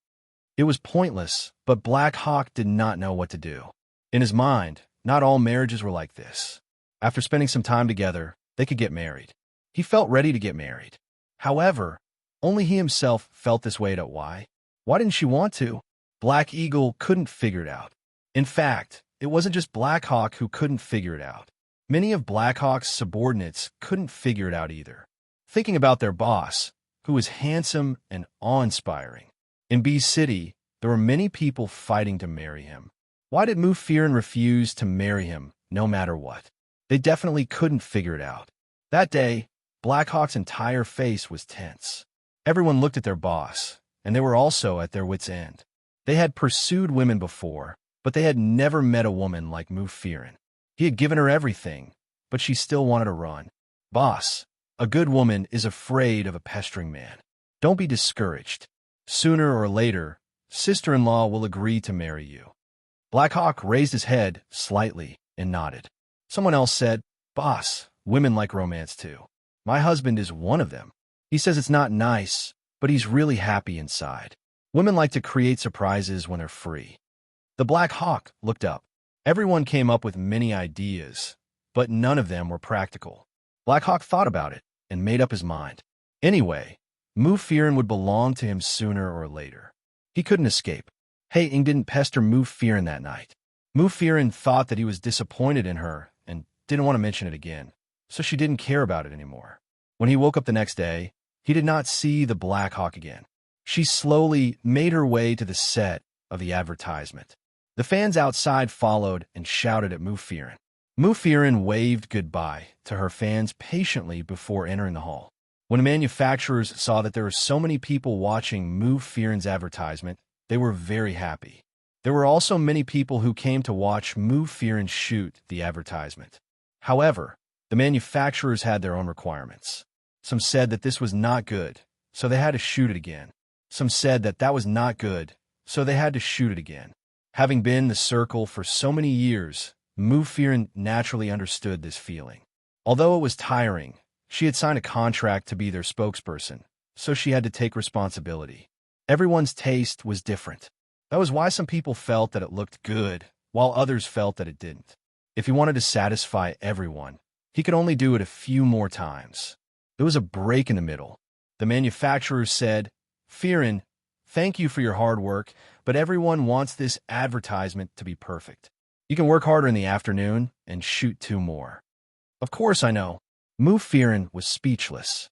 It was pointless, but Black Hawk did not know what to do. In his mind, not all marriages were like this. After spending some time together, they could get married. He felt ready to get married. However, only he himself felt this way at why. Why didn't she want to? Black Eagle couldn't figure it out. In fact, it wasn't just Black Hawk who couldn't figure it out. Many of Black Hawk's subordinates couldn't figure it out either. Thinking about their boss, who was handsome and awe-inspiring. In B City, there were many people fighting to marry him. Why did Fearin refuse to marry him, no matter what? They definitely couldn't figure it out. That day, Black Hawk's entire face was tense. Everyone looked at their boss, and they were also at their wits' end. They had pursued women before, but they had never met a woman like Fearin. He had given her everything, but she still wanted to run. Boss, a good woman is afraid of a pestering man. Don't be discouraged. Sooner or later, sister-in-law will agree to marry you. Black Hawk raised his head slightly and nodded. Someone else said, Boss, women like romance too. My husband is one of them. He says it's not nice, but he's really happy inside. Women like to create surprises when they're free. The Black Hawk looked up. Everyone came up with many ideas, but none of them were practical. Black Hawk thought about it and made up his mind. Anyway, Fearin would belong to him sooner or later. He couldn't escape. Hating didn't pester Fearin that night. Fearin thought that he was disappointed in her and didn't want to mention it again, so she didn't care about it anymore. When he woke up the next day, he did not see the Black Hawk again. She slowly made her way to the set of the advertisement. The fans outside followed and shouted at Fearin. Fearin waved goodbye to her fans patiently before entering the hall. When the manufacturers saw that there were so many people watching Fearin's advertisement, they were very happy. There were also many people who came to watch Fearin shoot the advertisement. However, the manufacturers had their own requirements. Some said that this was not good, so they had to shoot it again. Some said that that was not good, so they had to shoot it again. Having been in the circle for so many years, Fearin naturally understood this feeling. Although it was tiring, she had signed a contract to be their spokesperson, so she had to take responsibility. Everyone's taste was different. That was why some people felt that it looked good, while others felt that it didn't. If he wanted to satisfy everyone, he could only do it a few more times. There was a break in the middle. The manufacturers said, Fearin, thank you for your hard work, but everyone wants this advertisement to be perfect. You can work harder in the afternoon and shoot 2 more. Of course I know. Fearin was speechless.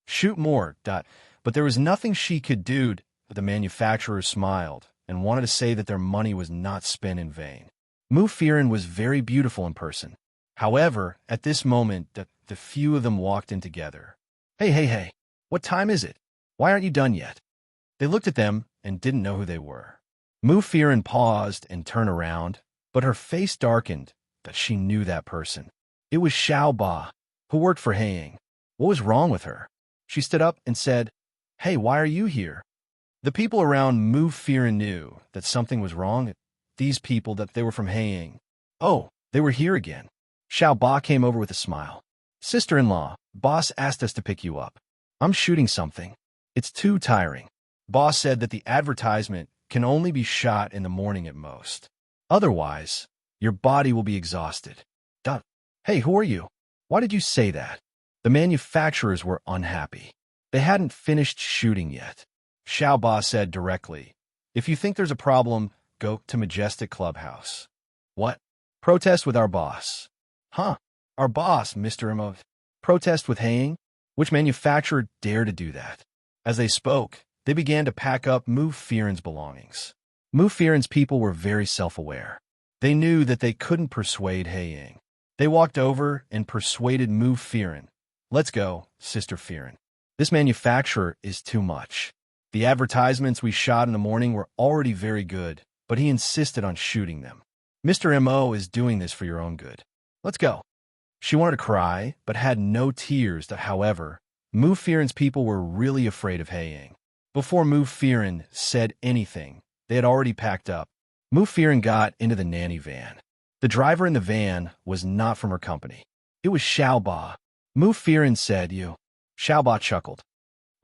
Shoot more, but there was nothing she could do. The manufacturers smiled and wanted to say that their money was not spent in vain. Fearin was very beautiful in person. However, at this moment, the few of them walked in together. Hey, what time is it? Why aren't you done yet? They looked at them and didn't know who they were. Fearin paused and turned around, but her face darkened that she knew that person. It was Xiao Ba, who worked for Haiying. What was wrong with her? She stood up and said, Hey, why are you here? The people around Fearin knew that something was wrong. These people, that they were from Haiying. Oh, they were here again. Xiao Ba came over with a smile. Sister-in-law, boss asked us to pick you up. I'm shooting something. It's too tiring. Boss said that the advertisement can only be shot in the morning at most. Otherwise, your body will be exhausted. Hey, who are you? Why did you say that? The manufacturers were unhappy. They hadn't finished shooting yet. Xiao Ba said directly, If you think there's a problem, go to Majestic Clubhouse. What? Protest with our boss. Huh? Our boss, Mr. Emo. Protest with Haiying? Which manufacturer dared to do that? As they spoke, they began to pack up Fearin's belongings. Fearin's people were very self-aware. They knew that they couldn't persuade Haiying. They walked over and persuaded Fearin. Let's go, Sister Fearin. This manufacturer is too much. The advertisements we shot in the morning were already very good, but he insisted on shooting them. Mr. M.O. is doing this for your own good. Let's go. She wanted to cry, but had no tears. However, Mu Fearon's people were really afraid of Haiying. Before Mu Fearon said anything, they had already packed up. Mu Fearon got into the nanny van. The driver in the van was not from her company. It was Xiaoba. Mu Fearon said, "You." Xiaoba chuckled.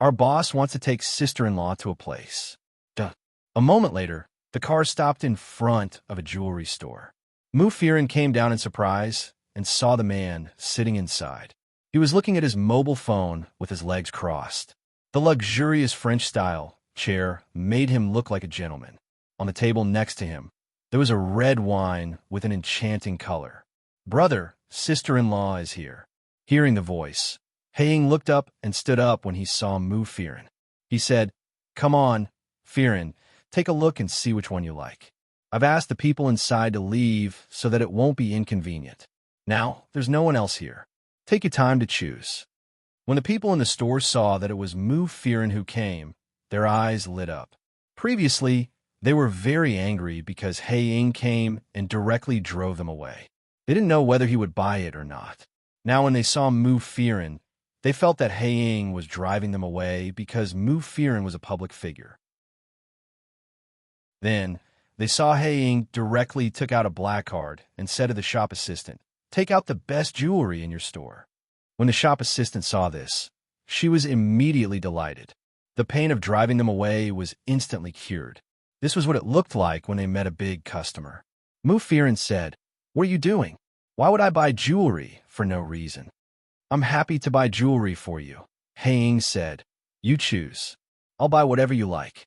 "Our boss wants to take sister-in-law to a place." Duh. A moment later, the car stopped in front of a jewelry store. Mu Fearon came down in surprise and saw the man sitting inside. He was looking at his mobile phone with his legs crossed. The luxurious French-style chair made him look like a gentleman. On the table next to him, there was a red wine with an enchanting color. "Brother, sister-in-law is here." Hearing the voice, Haiying looked up and stood up when he saw Mu Fearon. He said, "Come on, Fearon, take a look and see which one you like. I've asked the people inside to leave so that it won't be inconvenient. Now, there's no one else here. Take your time to choose." When the people in the store saw that it was Mu Fearon who came, their eyes lit up. Previously, they were very angry because Haiying came and directly drove them away. They didn't know whether he would buy it or not. Now when they saw Mu Fearon, they felt that Haiying was driving them away because Mu Fearon was a public figure. Then, they saw Haiying directly took out a black card and said to the shop assistant, "Take out the best jewelry in your store." When the shop assistant saw this, she was immediately delighted. The pain of driving them away was instantly cured. This was what it looked like when they met a big customer. Mu Fearon said, "What are you doing? Why would I buy jewelry for no reason?" "I'm happy to buy jewelry for you," Haiying said. "You choose. I'll buy whatever you like.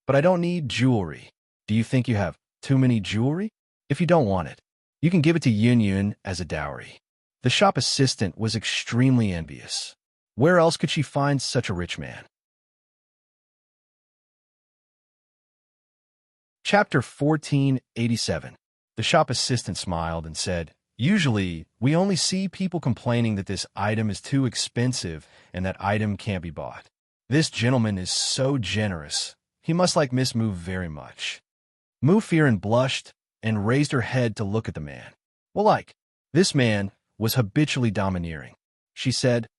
But I don't need jewelry. Do you think you have too many jewelry? If you don't want it, you can give it to Yun Yun as a dowry." The shop assistant was extremely envious. Where else could she find such a rich man? Chapter 1487. The shop assistant smiled and said, "Usually, we only see people complaining that this item is too expensive and that item can't be bought. This gentleman is so generous. He must like Miss Mu very much." Mu Fearon blushed and raised her head to look at the man. "Well, like, this man was habitually domineering." She said,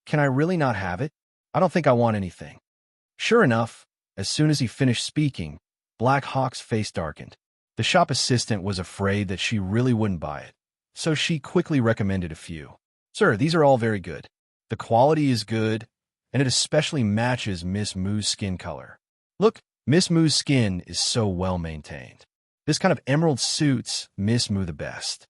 "Can I really not have it? I don't think I want anything." Sure enough, as soon as he finished speaking, Black Hawk's face darkened. The shop assistant was afraid that she really wouldn't buy it, so she quickly recommended a few. "Sir, these are all very good. The quality is good, and it especially matches Miss Mu's skin color. Look, Miss Mu's skin is so well maintained. This kind of emerald suits Miss Mu the best."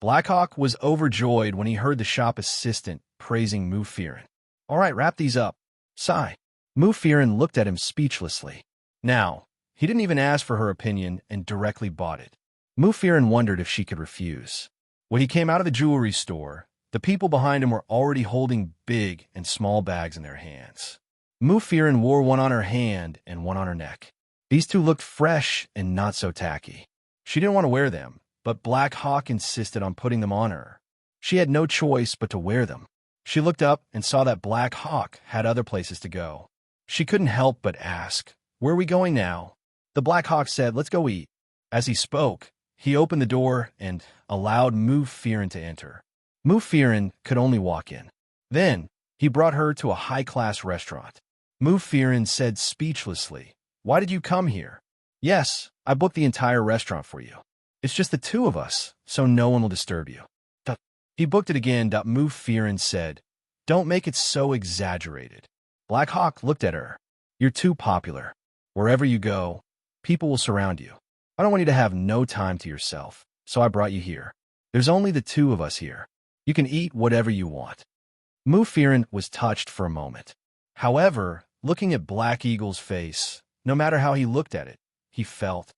Blackhawk was overjoyed when he heard the shop assistant praising Mu Fearon. "All right, wrap these up." Sigh. Mu Fearon looked at him speechlessly. Now, he didn't even ask for her opinion and directly bought it. Mu Fearon wondered if she could refuse. When he came out of the jewelry store, the people behind him were already holding big and small bags in their hands. Mu Fearon wore one on her hand and one on her neck. These two looked fresh and not so tacky. She didn't want to wear them, but Black Hawk insisted on putting them on her. She had no choice but to wear them. She looked up and saw that Black Hawk had other places to go. She couldn't help but ask, "Where are we going now?" The Black Hawk said, "Let's go eat." As he spoke, he opened the door and allowed Mu Fearon to enter. Mu Fearon could only walk in. Then, he brought her to a high-class restaurant. Mu Fearon said speechlessly, "Why did you come here?" "Yes, I booked the entire restaurant for you. It's just the two of us, so no one will disturb you." He booked it again. Mu Fearon said, "Don't make it so exaggerated." Black Hawk looked at her. "You're too popular. Wherever you go, people will surround you. I don't want you to have no time to yourself, so I brought you here. There's only the two of us here. You can eat whatever you want." Mu Fearon was touched for a moment. However, looking at Black Eagle's face, no matter how he looked at it, he felt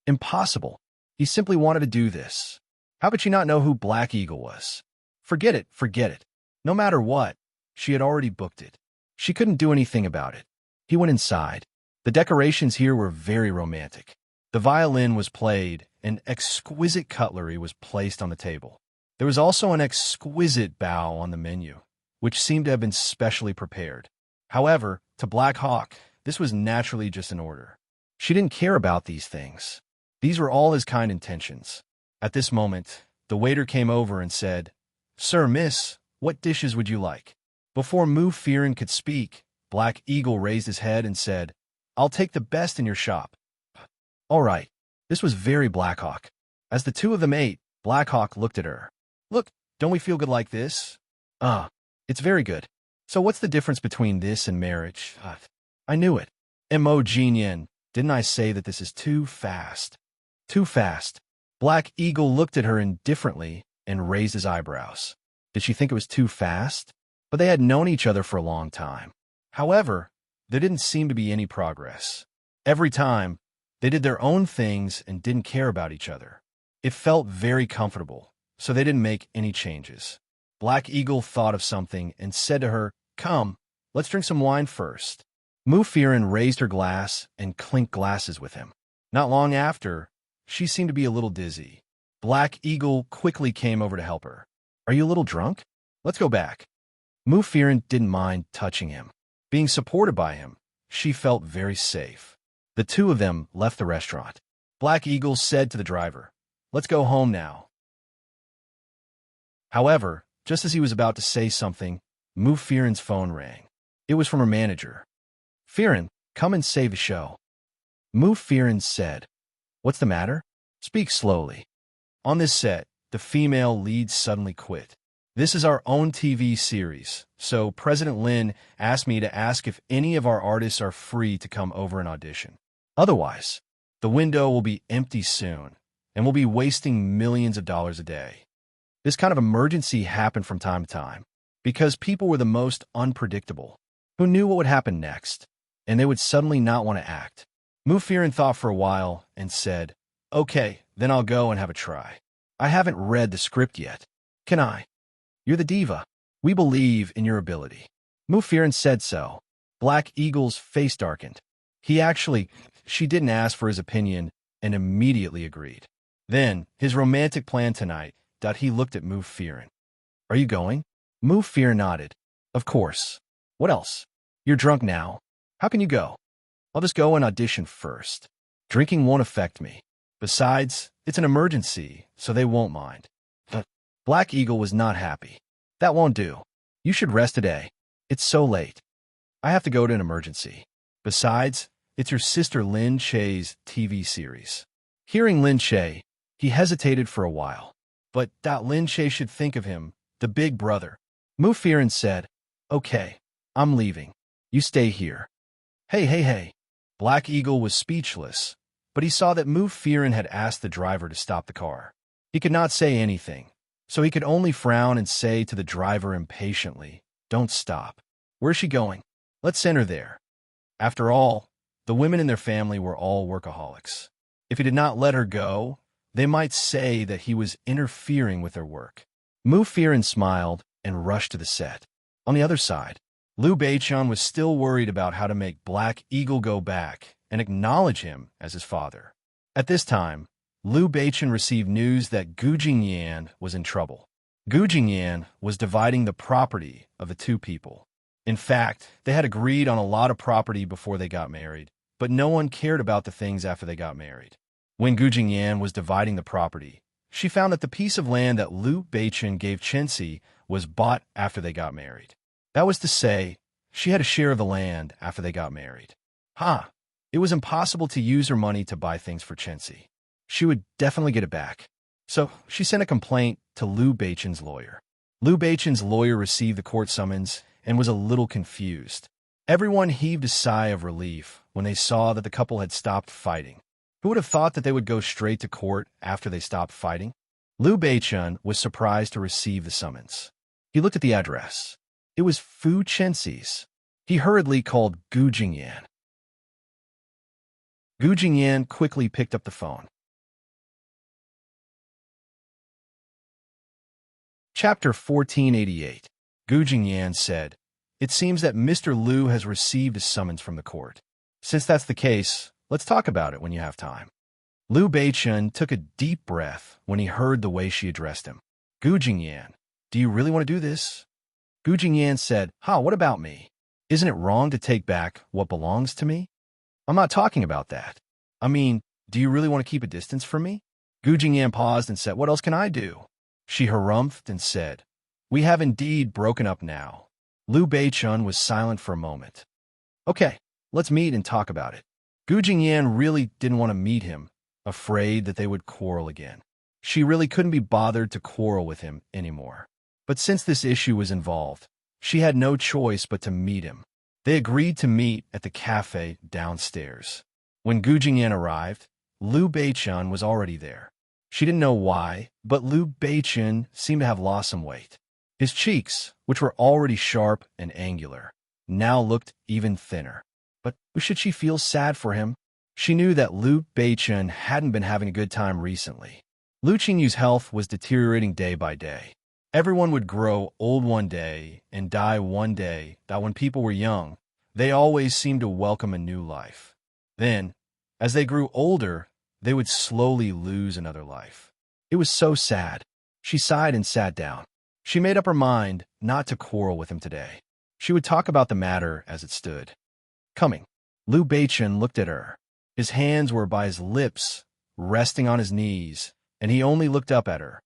impossible. He simply wanted to do this. How could she not know who Black Eagle was? Forget it, forget it. No matter what, she had already booked it. She couldn't do anything about it. He went inside. The decorations here were very romantic. The violin was played, and exquisite cutlery was placed on the table. There was also an exquisite bow on the menu, which seemed to have been specially prepared. However, to Black Hawk, this was naturally just an order. She didn't care about these things. These were all his kind intentions. At this moment, the waiter came over and said, "Sir, miss, what dishes would you like?" Before Mu Fearon could speak, Black Eagle raised his head and said, "I'll take the best in your shop." All right. This was very Blackhawk. As the two of them ate, Blackhawk looked at her. "Look, don't we feel good like this?" It's very good. So what's the difference between this and marriage?" I knew it. "Mo Jinyan, didn't I say that this is too fast?" "Too fast." Black Eagle looked at her indifferently and raised his eyebrows. Did she think it was too fast? But they had known each other for a long time. However, there didn't seem to be any progress. Every time, they did their own things and didn't care about each other. It felt very comfortable, so they didn't make any changes. Black Eagle thought of something and said to her, "Come, let's drink some wine first." Mu Fearon raised her glass and clinked glasses with him. Not long after, she seemed to be a little dizzy. Black Eagle quickly came over to help her. "Are you a little drunk? Let's go back." Mu Fearon didn't mind touching him. Being supported by him, she felt very safe. The two of them left the restaurant. Black Eagle said to the driver, "Let's go home now." However, just as he was about to say something, Mu Fearon's phone rang. It was from her manager. "Fearon, come and save the show." Mu Fearon said, "What's the matter? Speak slowly." "On this set, the female lead suddenly quit. This is our own TV series, so President Lin asked me to ask if any of our artists are free to come over and audition. Otherwise, the window will be empty soon, and we'll be wasting millions of dollars a day." This kind of emergency happened from time to time, because people were the most unpredictable. Who knew what would happen next, and they would suddenly not want to act. Mu Fearon thought for a while and said, "Okay, then I'll go and have a try. I haven't read the script yet. Can I?" "You're the diva. We believe in your ability." Mu Fearon said so. Black Eagle's face darkened. She didn't ask for his opinion and immediately agreed. Then, his romantic plan tonight, he looked at Mu Fearon. "Are you going?" Mu Fearon nodded. "Of course. What else? You're drunk now. How can you go?" "I'll just go and audition first. Drinking won't affect me. Besides, it's an emergency, so they won't mind." But Black Eagle was not happy. "That won't do. You should rest today. It's so late." "I have to go to an emergency. Besides, it's your sister Lin Che's TV series." Hearing Lin Che, he hesitated for a while. But Lin Che should think of him, the big brother. Mu Fearon said, "Okay, I'm leaving. You stay here." Hey. Black Eagle was speechless, but he saw that Mu Fearon had asked the driver to stop the car. He could not say anything, so he could only frown and say to the driver impatiently, "Don't stop. Where's she going? Let's send her there." After all, the women in their family were all workaholics. If he did not let her go, they might say that he was interfering with their work. Mu Fearon smiled and rushed to the set. On the other side, Liu Beichun was still worried about how to make Black Eagle go back and acknowledge him as his father. At this time, Liu Beichun received news that Gu Jingyan was in trouble. Gu Jingyan was dividing the property of the two people. In fact, they had agreed on a lot of property before they got married, but no one cared about the things after they got married. When Gu Jingyan was dividing the property, she found that the piece of land that Liu Beichun gave Chenxi was bought after they got married. That was to say, she had a share of the land after they got married. It was impossible to use her money to buy things for Chenxi. She would definitely get it back. So she sent a complaint to Liu Beichun's lawyer. Liu Beichun's lawyer received the court summons and was a little confused. Everyone heaved a sigh of relief when they saw that the couple had stopped fighting. Who would have thought that they would go straight to court after they stopped fighting? Liu Beichun was surprised to receive the summons. He looked at the address. It was Fu Chenxi's. He hurriedly called Gu Jingyan. Gu Jingyan quickly picked up the phone. Chapter 1488. Gu Jingyan said, "It seems that Mr. Liu has received a summons from the court. Since that's the case, let's talk about it when you have time." Liu Beichun took a deep breath when he heard the way she addressed him. "Gu Jingyan, do you really want to do this?" Gu Jingyan said, "What about me? Isn't it wrong to take back what belongs to me?" "I'm not talking about that. I mean, do you really want to keep a distance from me?" Gu Jingyan paused and said, "What else can I do?" She harumphed and said, We have indeed broken up now. Liu Beichun was silent for a moment. Okay, let's meet and talk about it. Gu Jingyan really didn't want to meet him, afraid that they would quarrel again. She really couldn't be bothered to quarrel with him anymore. But since this issue was involved, she had no choice but to meet him. They agreed to meet at the cafe downstairs. When Gu Jingyan arrived, Liu Beichun was already there. She didn't know why, but Liu Beichun seemed to have lost some weight. His cheeks, which were already sharp and angular, now looked even thinner. But should she feel sad for him? She knew that Liu Beichun hadn't been having a good time recently. Liu Qingyu's health was deteriorating day by day. Everyone would grow old one day and die one day, that when people were young, they always seemed to welcome a new life. Then, as they grew older, they would slowly lose another life. It was so sad. She sighed and sat down. She made up her mind not to quarrel with him today. She would talk about the matter as it stood. Coming, Liu Beichun looked at her. His hands were by his lips, resting on his knees, and he only looked up at her.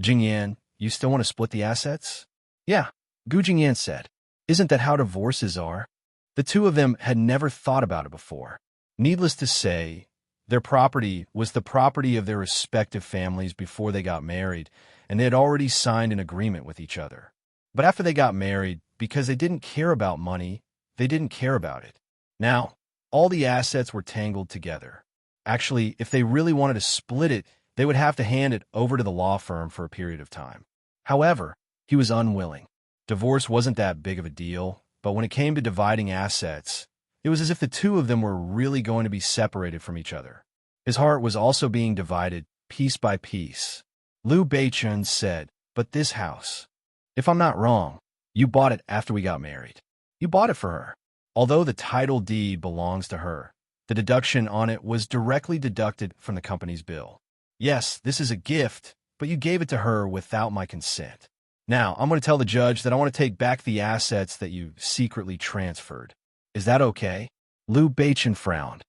Jingyan, you still want to split the assets? Yeah, Gu Jingyan said. Isn't that how divorces are? The two of them had never thought about it before. Needless to say, their property was the property of their respective families before they got married, and they had already signed an agreement with each other. But after they got married, because they didn't care about money, they didn't care about it. Now, all the assets were tangled together. Actually, if they really wanted to split it, they would have to hand it over to the law firm for a period of time. However, he was unwilling. Divorce wasn't that big of a deal, but when it came to dividing assets, it was as if the two of them were really going to be separated from each other. His heart was also being divided piece by piece. Liu Beichun said, but this house, if I'm not wrong, you bought it after we got married. You bought it for her. Although the title deed belongs to her, the deduction on it was directly deducted from the company's bill. Yes, this is a gift, but you gave it to her without my consent. Now, I'm going to tell the judge that I want to take back the assets that you secretly transferred. Is that okay? Liu Beichun frowned.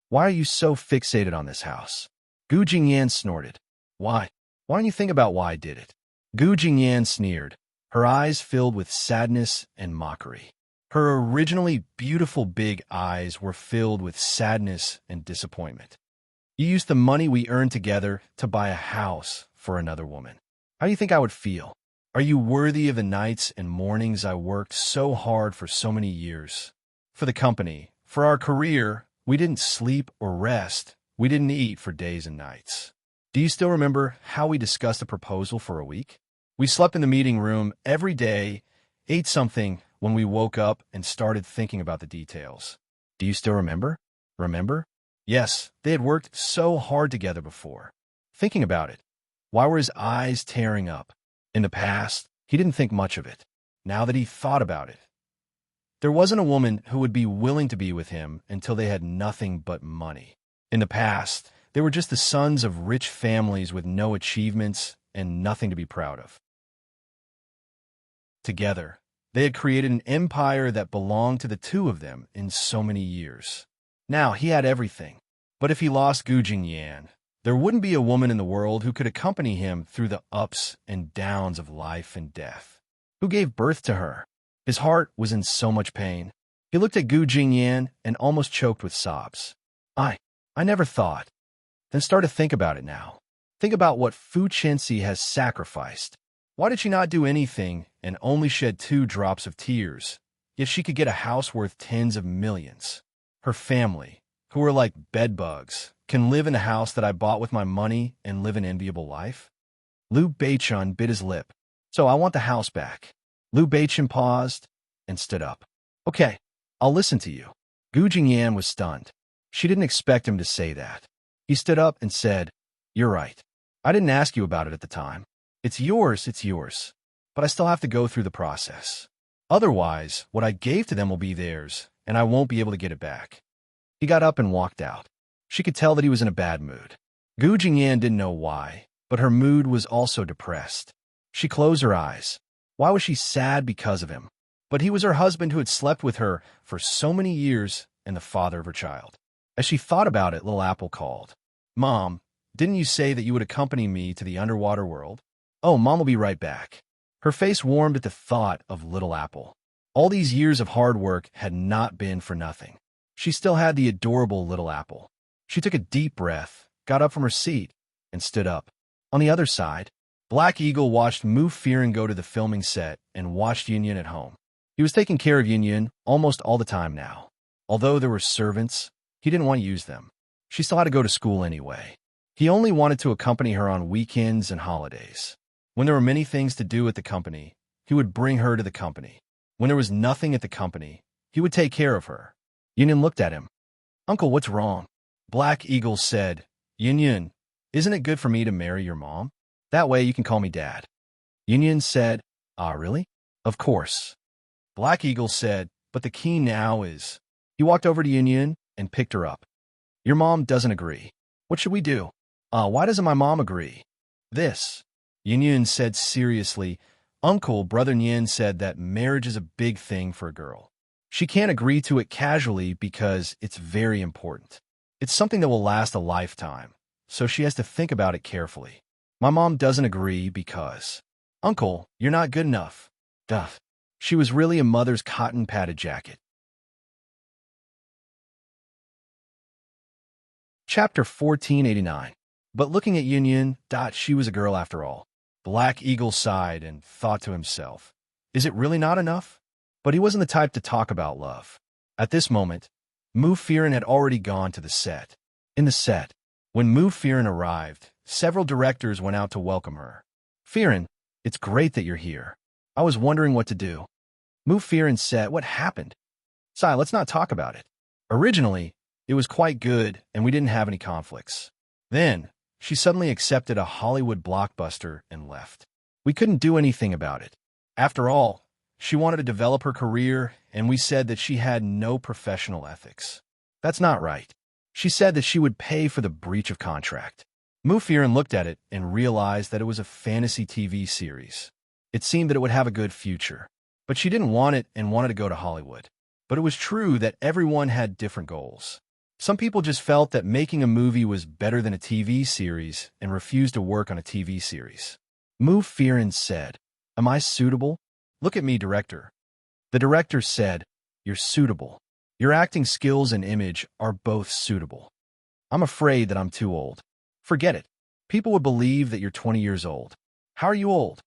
Why are you so fixated on this house? Gu Jingyan snorted. Why? Why don't you think about why I did it? Gu Jingyan sneered. Her eyes filled with sadness and mockery. Her originally beautiful big eyes were filled with sadness and disappointment. You used the money we earned together to buy a house for another woman. How do you think I would feel? Are you worthy of the nights and mornings I worked so hard for so many years? For the company, for our career, we didn't sleep or rest. We didn't eat for days and nights. Do you still remember how we discussed a proposal for a week? We slept in the meeting room every day, ate something when we woke up and started thinking about the details. Do you still remember? Remember? Yes, they had worked so hard together before. Thinking about it, why were his eyes tearing up? In the past, he didn't think much of it. Now that he thought about it, there wasn't a woman who would be willing to be with him until they had nothing but money. In the past, they were just the sons of rich families with no achievements and nothing to be proud of. Together, they had created an empire that belonged to the two of them in so many years. Now he had everything. But if he lost Gu Jingyan, there wouldn't be a woman in the world who could accompany him through the ups and downs of life and death. Who gave birth to her? His heart was in so much pain. He looked at Gu Jingyan and almost choked with sobs. I never thought. Then start to think about it now. Think about what Fu Chenxi has sacrificed. Why did she not do anything and only shed 2 drops of tears, yet she could get a house worth tens of millions? Her family, who are like bedbugs, can live in a house that I bought with my money and live an enviable life? Liu Beichun bit his lip. So I want the house back. Liu Beichun paused and stood up. Okay, I'll listen to you. Gu Jingyan was stunned. She didn't expect him to say that. He stood up and said, You're right. I didn't ask you about it at the time. It's yours. But I still have to go through the process. Otherwise, what I gave to them will be theirs, and I won't be able to get it back. He got up and walked out. She could tell that he was in a bad mood. Gu Jingyan didn't know why, but her mood was also depressed. She closed her eyes. Why was she sad because of him? But he was her husband who had slept with her for so many years and the father of her child. As she thought about it, Little Apple called. Mom, didn't you say that you would accompany me to the underwater world? Oh, Mom will be right back. Her face warmed at the thought of Little Apple. All these years of hard work had not been for nothing. She still had the adorable Little Apple. She took a deep breath, got up from her seat, and stood up. On the other side, Black Eagle watched Mu Fearon go to the filming set and watched Yun at home. He was taking care of Yun almost all the time now. Although there were servants, he didn't want to use them. She still had to go to school anyway. He only wanted to accompany her on weekends and holidays. When there were many things to do at the company, he would bring her to the company. When there was nothing at the company, he would take care of her. Yun looked at him. "Uncle, what's wrong?" Black Eagle said, Yun, isn't it good for me to marry your mom? That way you can call me Dad." Yun said, "Ah, really?" "Of course." Black Eagle said, "But the key now is..." He walked over to Yun and picked her up. "Your mom doesn't agree. What should we do?" Why doesn't my mom agree?" "This," Yun said seriously. "Uncle, Brother Nyin said that marriage is a big thing for a girl. She can't agree to it casually because it's very important. It's something that will last a lifetime, so she has to think about it carefully. My mom doesn't agree because..." "Uncle, you're not good enough." Duh. She was really a mother's cotton padded jacket. Chapter 1489. But looking at Yun, she was a girl after all. Black Eagle sighed and thought to himself, is it really not enough? But he wasn't the type to talk about love. At this moment, Mu Fearon had already gone to the set. In the set, when Mu Fearon arrived, several directors went out to welcome her. "Fearon, it's great that you're here. I was wondering what to do." Mu Fearon said, "What happened?" "Sai, let's not talk about it. Originally, it was quite good and we didn't have any conflicts. Then, she suddenly accepted a Hollywood blockbuster and left. We couldn't do anything about it. After all, she wanted to develop her career, and we said that she had no professional ethics. That's not right. She said that she would pay for the breach of contract." Mu Fearon looked at it and realized that it was a fantasy TV series. It seemed that it would have a good future. But she didn't want it and wanted to go to Hollywood. But it was true that everyone had different goals. Some people just felt that making a movie was better than a TV series and refused to work on a TV series. Mu Fearon said, "Am I suitable? Look at me, director." The director said, "You're suitable. Your acting skills and image are both suitable. I'm afraid that I'm too old." "Forget it. People would believe that you're 20 years old. How are you old?"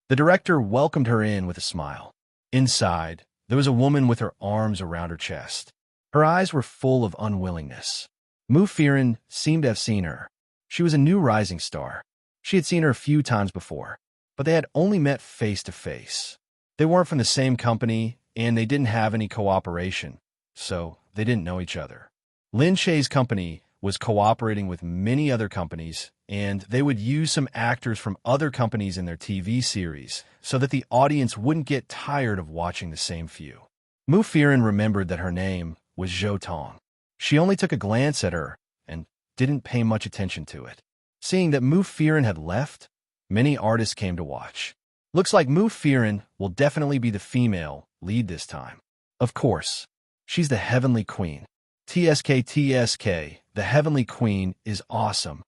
The director welcomed her in with a smile. Inside, there was a woman with her arms around her chest. Her eyes were full of unwillingness. Mu Fearon seemed to have seen her. She was a new rising star. She had seen her a few times before, but they had only met face to face. They weren't from the same company, and they didn't have any cooperation, so they didn't know each other. Lin Che's company was cooperating with many other companies, and they would use some actors from other companies in their TV series so that the audience wouldn't get tired of watching the same few. Mu Fearon remembered that her name was Zhou Tong. She only took a glance at her and didn't pay much attention to it. Seeing that Mu Fearon had left, many artists came to watch. Looks like Mu Fearon will definitely be the female lead this time. Of course, she's the Heavenly Queen. TSK, the Heavenly Queen is awesome.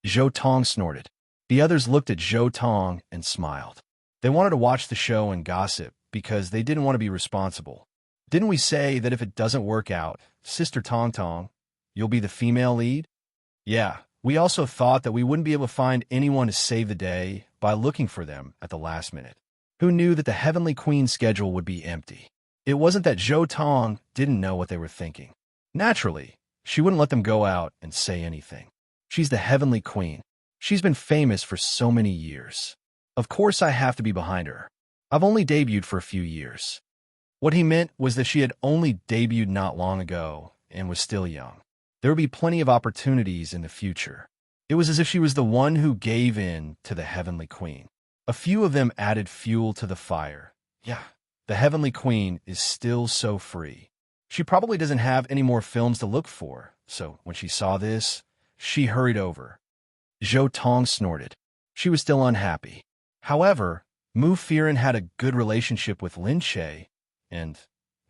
Zhou Tong snorted. The others looked at Zhou Tong and smiled. They wanted to watch the show and gossip because they didn't want to be responsible. "Didn't we say that if it doesn't work out, Sister Tong Tong, you'll be the female lead?" "Yeah, we also thought that we wouldn't be able to find anyone to save the day by looking for them at the last minute. Who knew that the Heavenly Queen's schedule would be empty?" It wasn't that Zhou Tong didn't know what they were thinking. Naturally, she wouldn't let them go out and say anything. She's the Heavenly Queen. She's been famous for so many years. Of course I have to be behind her. I've only debuted for a few years. What he meant was that she had only debuted not long ago and was still young. There would be plenty of opportunities in the future. It was as if she was the one who gave in to the Heavenly Queen. A few of them added fuel to the fire. Yeah, the Heavenly Queen is still so free. She probably doesn't have any more films to look for, so when she saw this, she hurried over. Zhou Tong snorted. She was still unhappy. However, Mu Fearon had a good relationship with Lin Che, and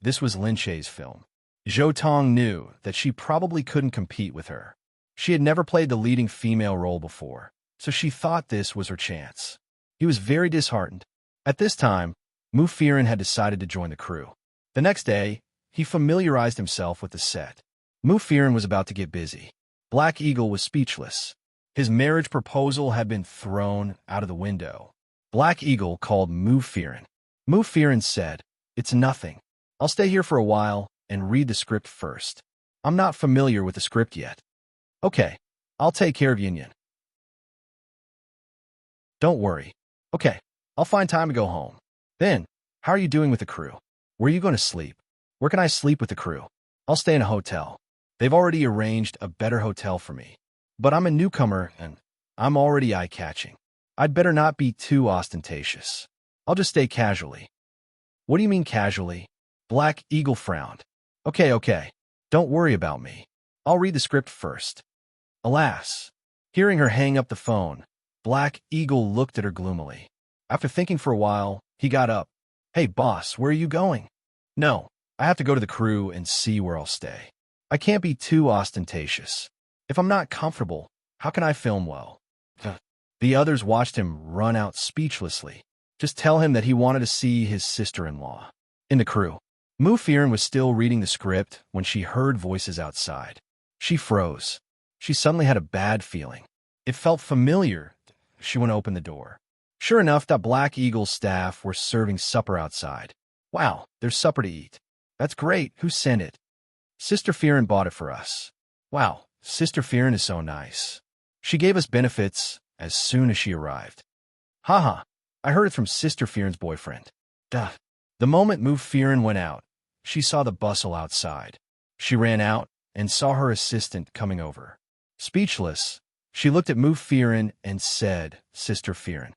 this was Lin Che's film. Zhou Tong knew that she probably couldn't compete with her. She had never played the leading female role before, so she thought this was her chance. He was very disheartened. At this time, Mufirin had decided to join the crew. The next day, he familiarized himself with the set. Mufirin was about to get busy. Black Eagle was speechless. His marriage proposal had been thrown out of the window. Black Eagle called Mufirin. Mufirin said, "It's nothing. I'll stay here for a while and read the script first. I'm not familiar with the script yet." "Okay, I'll take care of Yin. Don't worry. Okay, I'll find time to go home. Then, how are you doing with the crew? Where are you going to sleep? Where can I sleep with the crew? I'll stay in a hotel. They've already arranged a better hotel for me. But I'm a newcomer and I'm already eye-catching. I'd better not be too ostentatious. I'll just stay casually." "What do you mean casually?" Black Eagle frowned. Okay. Don't worry about me. I'll read the script first." Alas, hearing her hang up the phone, Black Eagle looked at her gloomily. After thinking for a while, he got up. "Hey, boss, where are you going?" "No, I have to go to the crew and see where I'll stay. I can't be too ostentatious. If I'm not comfortable, how can I film well?" The others watched him run out speechlessly. Just tell him that he wanted to see his sister-in-law. In the crew, Mufirin was still reading the script when she heard voices outside. She froze. She suddenly had a bad feeling. It felt familiar. She went to open the door. Sure enough, that Black Eagle's staff were serving supper outside. "Wow, there's supper to eat. That's great. Who sent it?" "Sister Firin bought it for us." "Wow, Sister Firin is so nice. She gave us benefits as soon as she arrived." "Haha, I heard it from Sister Firin's boyfriend." Duh. The moment Mufirin went out, she saw the bustle outside. She ran out and saw her assistant coming over. Speechless, she looked at Mufirin and said, "Sister Firin."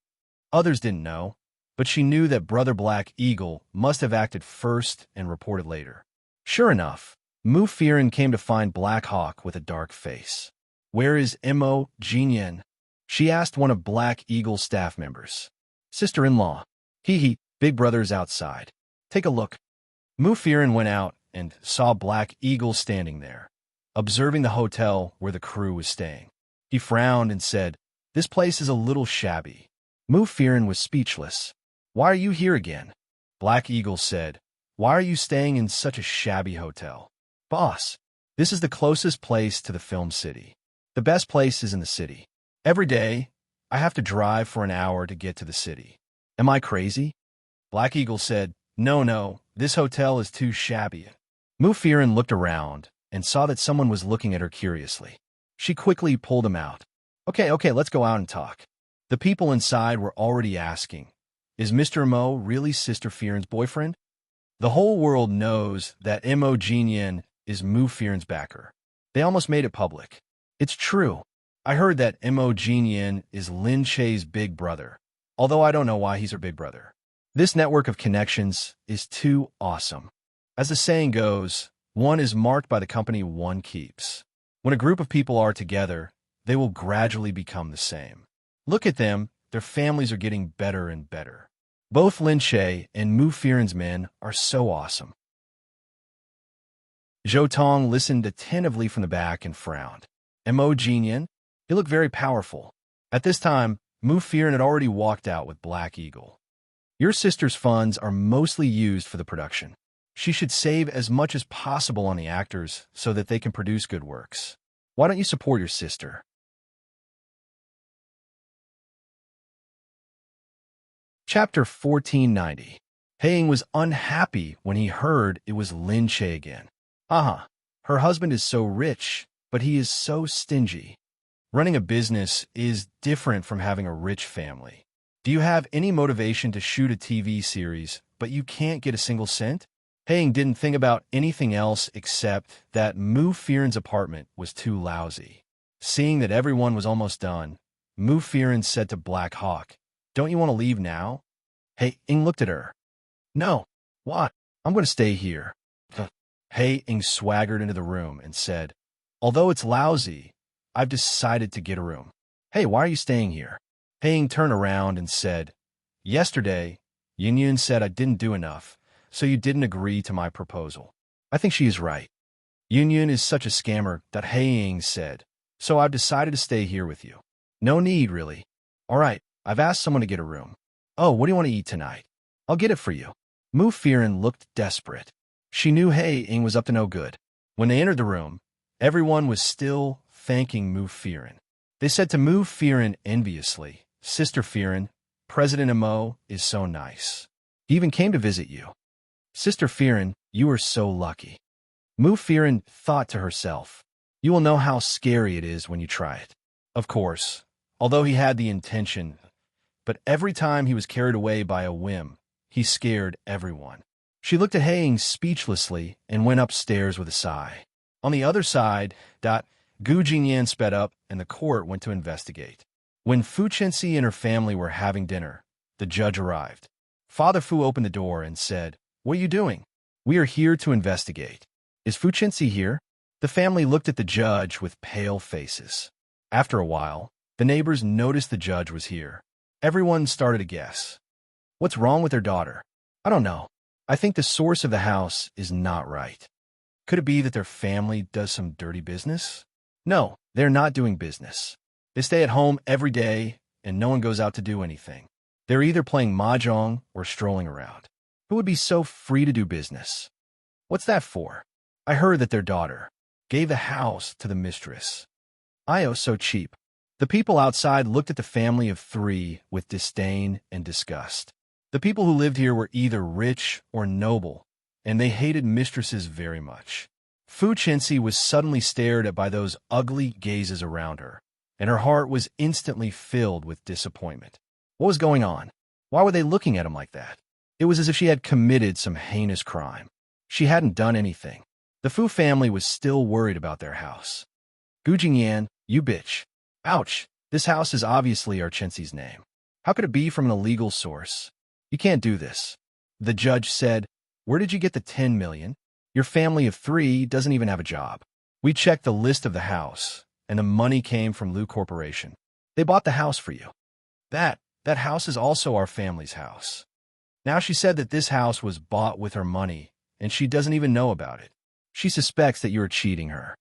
Others didn't know, but she knew that Brother Black Eagle must have acted first and reported later. Sure enough, Mufirin came to find Black Hawk with a dark face. "Where is Mo Jinyan?" she asked one of Black Eagle's staff members. "Sister-in-law. Big brother's outside. Take a look." Mufirin went out and saw Black Eagle standing there, observing the hotel where the crew was staying. He frowned and said, "This place is a little shabby." Mufirin was speechless. "Why are you here again?" Black Eagle said, "Why are you staying in such a shabby hotel?" "Boss, this is the closest place to the film city. The best place is in the city. Every day, I have to drive for an hour to get to the city. Am I crazy?" Black Eagle said, No, this hotel is too shabby." Mufirin looked around and saw that someone was looking at her curiously. She quickly pulled him out. Okay, let's go out and talk." The people inside were already asking, "Is Mr. Mo really Sister Firin's boyfriend?" The whole world knows that Mo Jinyan is Mufirin's backer. They almost made it public. It's true. I heard that Mo Jinyan is Lin Che's big brother, although I don't know why he's her big brother. This network of connections is too awesome. As the saying goes, one is marked by the company one keeps. When a group of people are together, they will gradually become the same. Look at them, their families are getting better and better. Both Lin Che and Mufirin's men are so awesome. Zhou Tong listened attentively from the back and frowned. Mo Jinyan? He looked very powerful. At this time, Mufirin had already walked out with Black Eagle. "Your sister's funds are mostly used for the production. She should save as much as possible on the actors so that they can produce good works. Why don't you support your sister?" Chapter 1490. Haing was unhappy when he heard it was Lin Che again. Her husband is so rich, but he is so stingy. Running a business is different from having a rich family. Do you have any motivation to shoot a TV series, but you can't get a single cent? Haing didn't think about anything else except that Mufirin's apartment was too lousy. Seeing that everyone was almost done, Mufirin said to Black Hawk, "Don't you want to leave now?" Haing looked at her. "No. What? I'm going to stay here." Haing swaggered into the room and said, "Although it's lousy, I've decided to get a room." "Hey, why are you staying here?" Haing turned around and said, "Yesterday, Yin said I didn't do enough, so you didn't agree to my proposal." I think she is right. Yin is such a scammer, that Haing said, "So I've decided to stay here with you." "No need, really." "All right, I've asked someone to get a room." "Oh, what do you want to eat tonight? I'll get it for you." Mu Fearon looked desperate. She knew Ing was up to no good. When they entered the room, everyone was still thanking Mu Fearon. They said to Mu Fearon enviously, "Sister Fearon, President Mo is so nice. He even came to visit you. Sister Fearon, you are so lucky." Mu Fearon thought to herself, "You will know how scary it is when you try it." Of course, although he had the intention, but every time he was carried away by a whim, he scared everyone. She looked at Ing speechlessly and went upstairs with a sigh. On the other side, Gu Jingyan sped up and the court went to investigate. When Fu Chenxi and her family were having dinner, the judge arrived. Father Fu opened the door and said, "What are you doing?" "We are here to investigate." "Is Fu Chenxi here?" The family looked at the judge with pale faces. After a while, the neighbors noticed the judge was here. Everyone started to guess. What's wrong with their daughter? "I don't know. I think the source of the house is not right." "Could it be that their family does some dirty business?" "No, they're not doing business. They stay at home every day, and no one goes out to do anything. They're either playing mahjong or strolling around. Who would be so free to do business?" "What's that for?" "I heard that their daughter gave the house to the mistress." "Io, so cheap." The people outside looked at the family of three with disdain and disgust. The people who lived here were either rich or noble, and they hated mistresses very much. Fu Chenxi was suddenly stared at by those ugly gazes around her, and her heart was instantly filled with disappointment. What was going on? Why were they looking at him like that? It was as if she had committed some heinous crime. She hadn't done anything. The Fu family was still worried about their house. "Gu Jingyan, you bitch. Ouch, this house is obviously our Chenxi's name. How could it be from an illegal source? You can't do this." The judge said, "Where did you get the 10 million? Your family of three doesn't even have a job. We checked the list of the house, and the money came from Lu Corporation. They bought the house for you. That house is also our family's house." Now she said that this house was bought with her money, and she doesn't even know about it. She suspects that you are cheating her.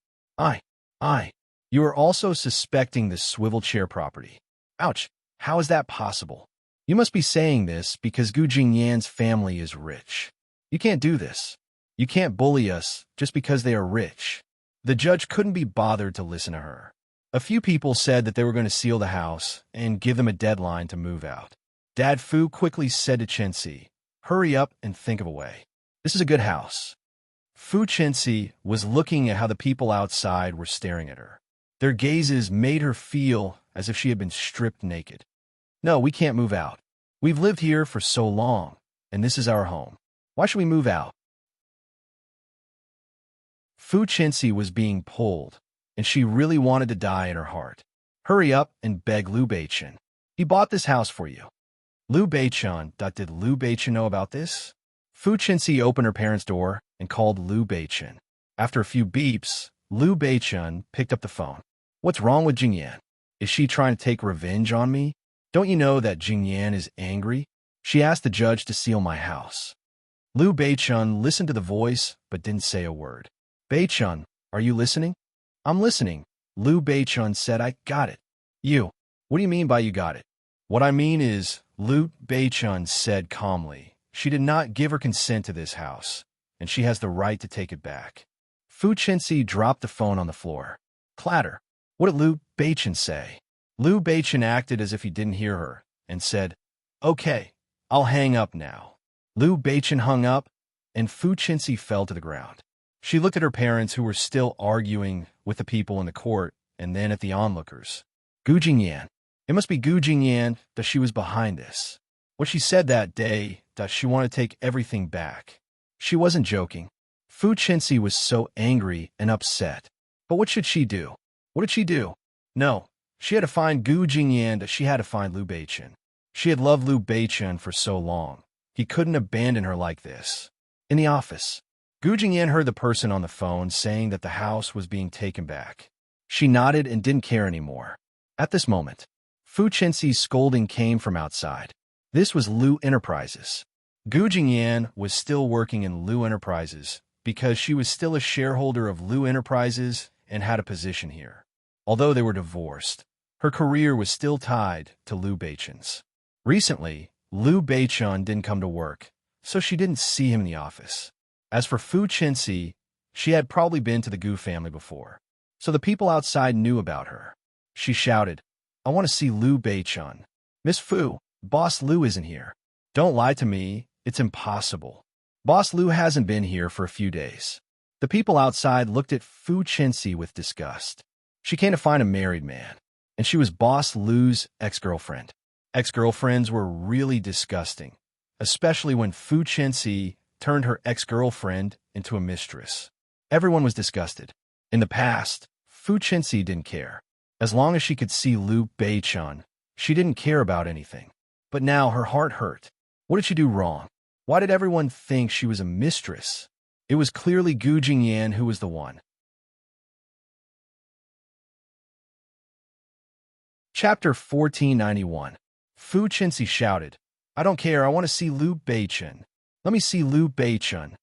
You are also suspecting the swivel chair property. Ouch, how is that possible? You must be saying this because Gu Jingyan's family is rich. You can't do this. You can't bully us just because they are rich. The judge couldn't be bothered to listen to her. A few people said that they were going to seal the house and give them a deadline to move out. Dad Fu quickly said to Chenxi, "Hurry up and think of a way. This is a good house." Fu Chenxi was looking at how the people outside were staring at her. Their gazes made her feel as if she had been stripped naked. "No, we can't move out. We've lived here for so long, and this is our home. Why should we move out?" Fu Chenxi was being pulled, and she really wanted to die in her heart. "Hurry up and beg Liu Beichen. He bought this house for you." Liu Beichen. Did Liu Beichen know about this? Fu Chenxi opened her parents' door and called Liu Beichen. After a few beeps, Liu Beichen picked up the phone. "What's wrong with Jingyan? Is she trying to take revenge on me? Don't you know that Jingyan is angry? She asked the judge to seal my house." Liu Beichen listened to the voice but didn't say a word. "Beichen, are you listening?" "I'm listening." Liu Beichen said, "I got it." "You? What do you mean by you got it?" "What I mean is," Liu Beichen said calmly, "she did not give her consent to this house, and she has the right to take it back." Fu Chenxi dropped the phone on the floor. Clatter. What did Liu Beichen say? Liu Beichen acted as if he didn't hear her and said, "Okay, I'll hang up now." Liu Beichen hung up, and Fu Chenxi fell to the ground. She looked at her parents who were still arguing with the people in the court and then at the onlookers. Gu Jingyan. It must be Gu Jingyan that she was behind this. What she said that day, that she wanted to take everything back. She wasn't joking. Fu Chenxi was so angry and upset. But what should she do? What did she do? No, she had to find Gu Jingyan, that she had to find Liu Beichen. She had loved Liu Beichen for so long. He couldn't abandon her like this. In the office, Gu Jingyan heard the person on the phone saying that the house was being taken back. She nodded and didn't care anymore. At this moment, Fu Chenxi's scolding came from outside. This was Lu Enterprises. Gu Jingyan was still working in Lu Enterprises because she was still a shareholder of Lu Enterprises and had a position here. Although they were divorced, her career was still tied to Liu Beichen's. Recently, Liu Beichun didn't come to work, so she didn't see him in the office. As for Fu Qinxi, she had probably been to the Gu family before, so the people outside knew about her. She shouted, "I want to see Liu Beichun." "Miss Fu, Boss Liu isn't here." "Don't lie to me, it's impossible. Boss Liu hasn't been here for a few days." The people outside looked at Fu Qinxi with disgust. She came to find a married man, and she was Boss Liu's ex-girlfriend. Ex-girlfriends were really disgusting, especially when Fu Qinxi turned her ex-girlfriend into a mistress. Everyone was disgusted. In the past, Fu Qinxi didn't care. As long as she could see Liu Beichun, she didn't care about anything. But now her heart hurt. What did she do wrong? Why did everyone think she was a mistress? It was clearly Gu Jingyan who was the one. Chapter 1491. Fu Qinxi shouted, "I don't care, I want to see Liu Beichun. Let me see Liu Beichun."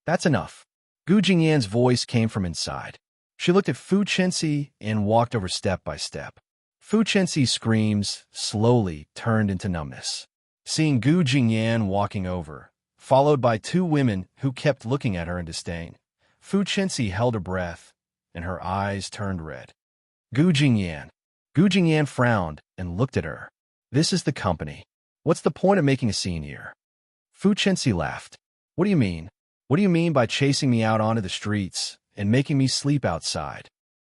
"That's enough." Gu Jingyan's voice came from inside. She looked at Fu Qinxi and walked over step by step. Fu Qinxi's screams slowly turned into numbness. Seeing Gu Jingyan walking over, followed by two women who kept looking at her in disdain, Fu Qinxi held her breath, and her eyes turned red. Gu Jingyan. Gu Jingyan frowned and looked at her. "This is the company. What's the point of making a scene here?" Fu Qinxi laughed. "What do you mean? What do you mean by chasing me out onto the streets and making me sleep outside?"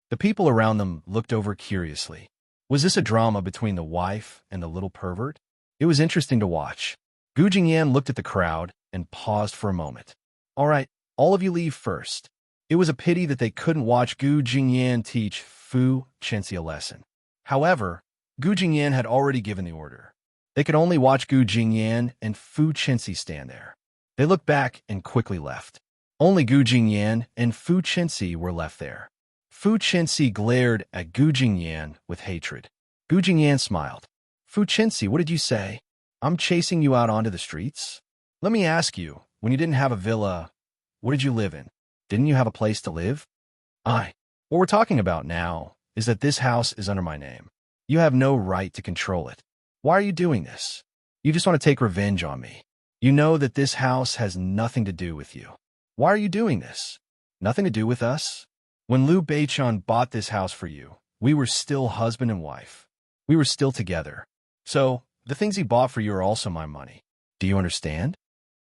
The people around them looked over curiously. Was this a drama between the wife and the little pervert? It was interesting to watch. Gu Jingyan looked at the crowd and paused for a moment. "All right, all of you leave first." It was a pity that they couldn't watch Gu Jingyan teach Fu Qinxi a lesson. However, Gu Jingyan had already given the order. They could only watch Gu Jingyan and Fu Qinxi stand there. They looked back and quickly left. Only Gu Jingyan and Fu Qinxi were left there. Fu Qinxi glared at Gu Jingyan with hatred. Gu Jingyan smiled. "Fu Qinxi, what did you say? I'm chasing you out onto the streets? Let me ask you, when you didn't have a villa, what did you live in? Didn't you have a place to live?" "What we're talking about now is that this house is under my name. You have no right to control it. Why are you doing this? You just want to take revenge on me. You know that this house has nothing to do with you. Why are you doing this? Nothing to do with us? When Liu Beichun bought this house for you, we were still husband and wife. We were still together. So, the things he bought for you are also my money. Do you understand?"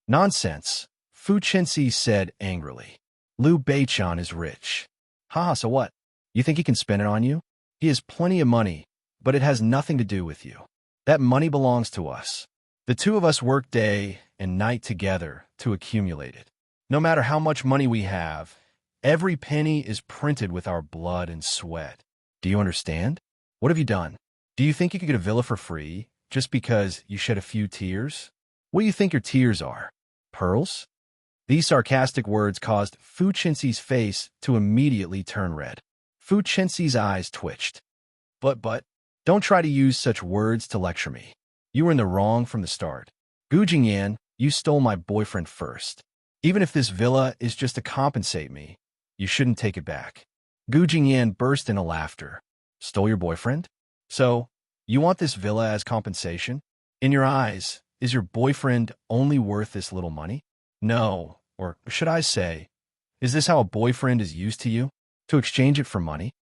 "Nonsense," Fu Qinxi said angrily. "Liu Beichun is rich." "Haha, so what? You think he can spend it on you? He has plenty of money, but it has nothing to do with you. That money belongs to us. The two of us work day and night together to accumulate it. No matter how much money we have, every penny is printed with our blood and sweat. Do you understand? What have you done? Do you think you could get a villa for free just because you shed a few tears? What do you think your tears are? Pearls?" These sarcastic words caused Fu Qinxi's face to immediately turn red. Fu Qinxi's eyes twitched. But, don't try to use such words to lecture me. You were in the wrong from the start. Gu Jingyan, you stole my boyfriend first. Even if this villa is just to compensate me, you shouldn't take it back." Gu Jingyan burst into laughter. "Stole your boyfriend? So, you want this villa as compensation? In your eyes, is your boyfriend only worth this little money? No, or should I say, is this how a boyfriend is used to you? To exchange it for money?"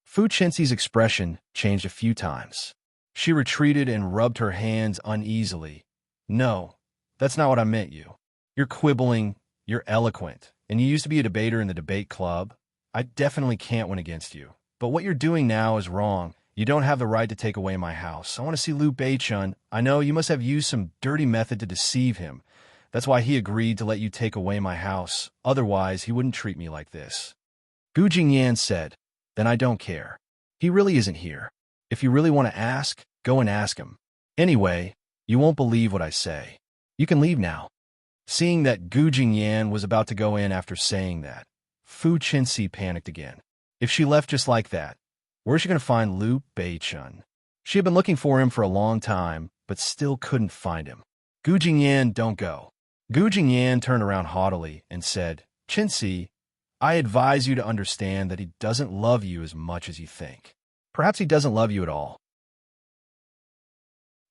Fu Qinxi's expression changed a few times. She retreated and rubbed her hands uneasily. "No, that's not what I meant you. You're quibbling, you're eloquent, and you used to be a debater in the debate club. I definitely can't win against you. But what you're doing now is wrong. You don't have the right to take away my house. I want to see Liu Beichun. I know you must have used some dirty method to deceive him. That's why he agreed to let you take away my house. Otherwise, he wouldn't treat me like this." Gu Jingyan said, "Then I don't care. He really isn't here. If you really want to ask, go and ask him. Anyway, you won't believe what I say. You can leave now." Seeing that Gu Jingyan was about to go in after saying that, Fu Qinxi panicked again. If she left just like that, where's she going to find Liu Beichun? She had been looking for him for a long time, but still couldn't find him. "Gu Jingyan, don't go." Gu Jingyan turned around haughtily and said, "Qinxi, I advise you to understand that he doesn't love you as much as you think. Perhaps he doesn't love you at all.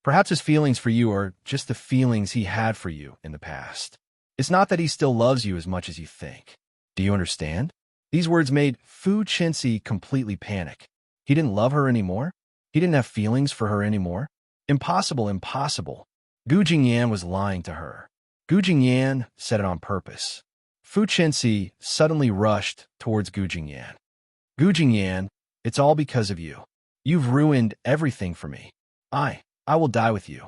Perhaps his feelings for you are just the feelings he had for you in the past. It's not that he still loves you as much as you think. Do you understand? These words made Fu Chenxi completely panic. He didn't love her anymore? He didn't have feelings for her anymore? Impossible, impossible. Gu Jingyan was lying to her. Gu Jingyan said it on purpose. Fu Chenxi suddenly rushed towards Gu Jingyan. Gu Jingyan, it's all because of you. You've ruined everything for me. I will die with you.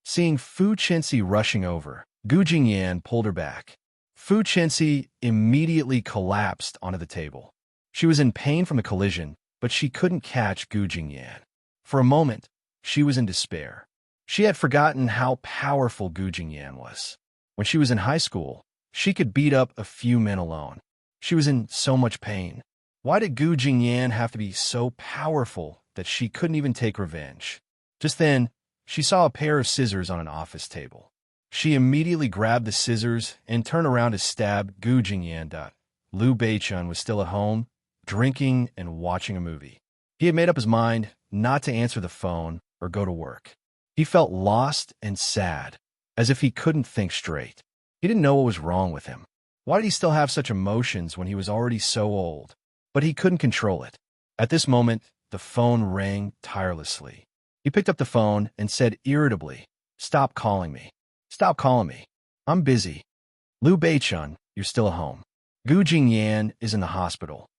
Seeing Fu Chenxi rushing over, Gu Jingyan pulled her back. Fu Chenxi immediately collapsed onto the table. She was in pain from the collision, but she couldn't catch Gu Jingyan. For a moment, she was in despair. She had forgotten how powerful Gu Jingyan was. When she was in high school, she could beat up a few men alone. She was in so much pain. Why did Gu Jingyan have to be so powerful that she couldn't even take revenge? Just then, she saw a pair of scissors on an office table. She immediately grabbed the scissors and turned around to stab Gu Jingyan. Liu Beichun was still at home, drinking and watching a movie. He had made up his mind not to answer the phone or go to work. He felt lost and sad, as if he couldn't think straight. He didn't know what was wrong with him. Why did he still have such emotions when he was already so old? But he couldn't control it. At this moment, the phone rang tirelessly. He picked up the phone and said irritably, "Stop calling me. Stop calling me. I'm busy. Liu Beichun, you're still at home. Gu Jingyan is in the hospital."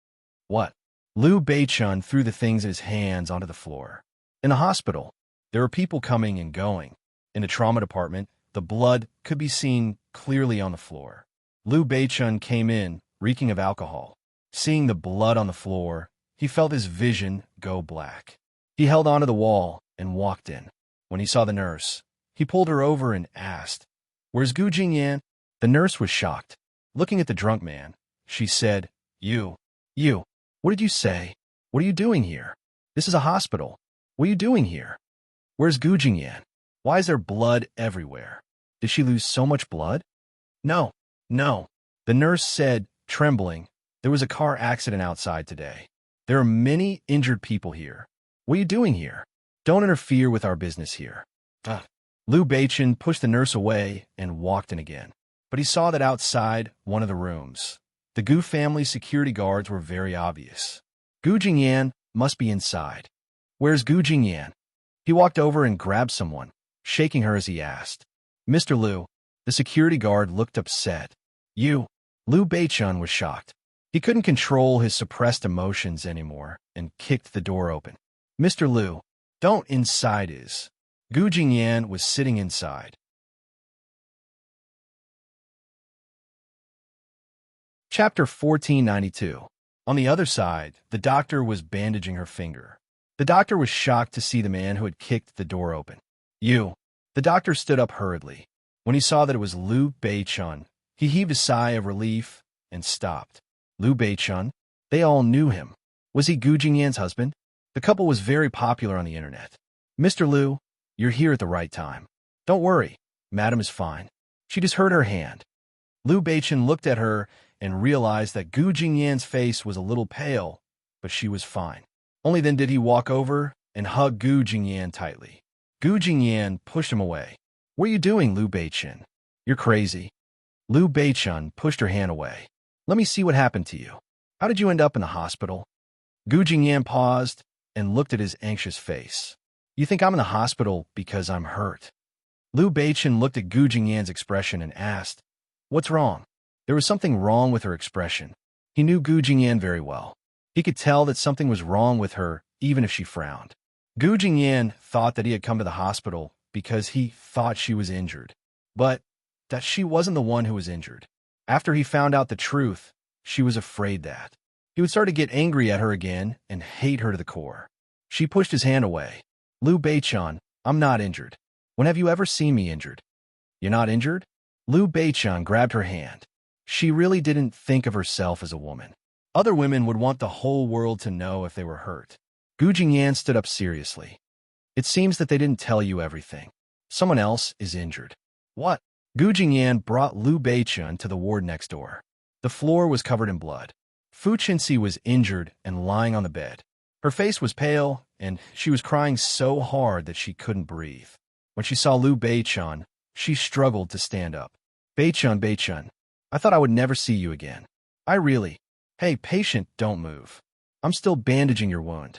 What? Liu Beichun threw the things in his hands onto the floor. In the hospital, there were people coming and going. In the trauma department, the blood could be seen clearly on the floor. Liu Beichun came in, reeking of alcohol. Seeing the blood on the floor, he felt his vision go black. He held onto the wall and walked in. When he saw the nurse, he pulled her over and asked, "Where's Gu Jingyan?" The nurse was shocked. Looking at the drunk man, she said, You, what did you say? What are you doing here? This is a hospital. What are you doing here? Where's Gu Jingyan? Why is there blood everywhere? Did she lose so much blood? No. The nurse said, trembling, "There was a car accident outside today. There are many injured people here. What are you doing here? Don't interfere with our business here." Liu Beichun pushed the nurse away and walked in again. But he saw that outside one of the rooms, the Gu family security guards were very obvious. Gu Jingyan must be inside. Where's Gu Jingyan? He walked over and grabbed someone, shaking her as he asked, "Mr. Liu." The security guard looked upset. "You?" Liu Beichun was shocked. He couldn't control his suppressed emotions anymore and kicked the door open. "Mr. Liu, don't inside is." Gu Jingyan was sitting inside. Chapter 1492. On the other side, the doctor was bandaging her finger. The doctor was shocked to see the man who had kicked the door open. "You." The doctor stood up hurriedly. When he saw that it was Liu Beichun, he heaved a sigh of relief and stopped. Liu Beichun? They all knew him. Was he Gu Jingyan's husband? The couple was very popular on the internet. "Mr. Liu, you're here at the right time. Don't worry, Madam is fine. She just hurt her hand." Liu Beichun looked at her and realized that Gu Jingyan's face was a little pale, but she was fine. Only then did he walk over and hug Gu Jingyan tightly. Gu Jingyan pushed him away. "What are you doing, Liu Beichun? You're crazy." Liu Beichun pushed her hand away. "Let me see what happened to you. How did you end up in the hospital?" Gu Jingyan paused and looked at his anxious face. "You think I'm in the hospital because I'm hurt?" Liu Beichun looked at Gu Jingyan's expression and asked, "What's wrong?" There was something wrong with her expression. He knew Gu Jingyan very well. He could tell that something was wrong with her even if she frowned. Gu Jingyan thought that he had come to the hospital because he thought she was injured, but that she wasn't the one who was injured. After he found out the truth, she was afraid that he would start to get angry at her again and hate her to the core. She pushed his hand away. "Liu Beichun, I'm not injured. When have you ever seen me injured?" "You're not injured?" Liu Beichun grabbed her hand. She really didn't think of herself as a woman. Other women would want the whole world to know if they were hurt. Gu Jingyan stood up seriously. "It seems that they didn't tell you everything. Someone else is injured." "What?" Gu Jingyan brought Liu Beichun to the ward next door. The floor was covered in blood. Fu Chenxi was injured and lying on the bed. Her face was pale, and she was crying so hard that she couldn't breathe. When she saw Liu Beichun, she struggled to stand up. Beichun, Beichun, I thought I would never see you again. I really... Hey, patient, don't move. I'm still bandaging your wound.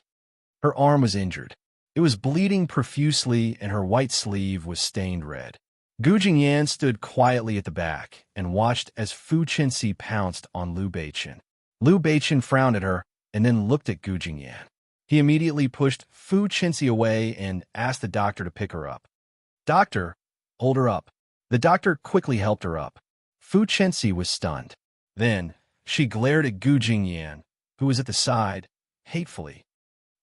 Her arm was injured. It was bleeding profusely, and her white sleeve was stained red. Gu Jingyan stood quietly at the back and watched as Fu Qinxi pounced on Liu Beichun. Liu Beichun frowned at her and then looked at Gu Jingyan. He immediately pushed Fu Qinxi away and asked the doctor to pick her up. Doctor, hold her up. The doctor quickly helped her up. Fu Qinxi was stunned. Then, she glared at Gu Jingyan, who was at the side, hatefully.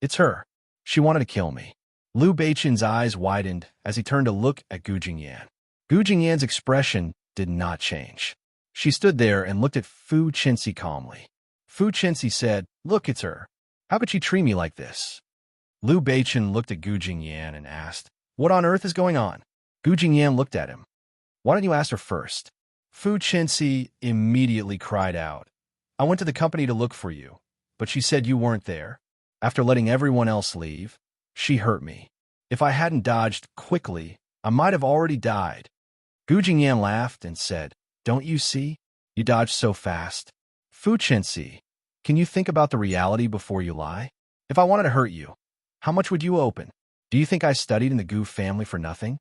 It's her. She wanted to kill me. Liu Beichun's eyes widened as he turned to look at Gu Jingyan. Gu Jingyan's expression did not change. She stood there and looked at Fu Qinxi calmly. Fu Qinxi said, Look, it's her. How could she treat me like this? Liu Beichun looked at Gu Jingyan and asked, What on earth is going on? Gu Jingyan looked at him. Why don't you ask her first? Fu Qinxi immediately cried out. I went to the company to look for you, but she said you weren't there. After letting everyone else leave, she hurt me. If I hadn't dodged quickly, I might have already died. Gu Jingyan laughed and said, Don't you see? You dodged so fast. Fu Qinxi, can you think about the reality before you lie? If I wanted to hurt you, how much would you open? Do you think I studied in the Gu family for nothing?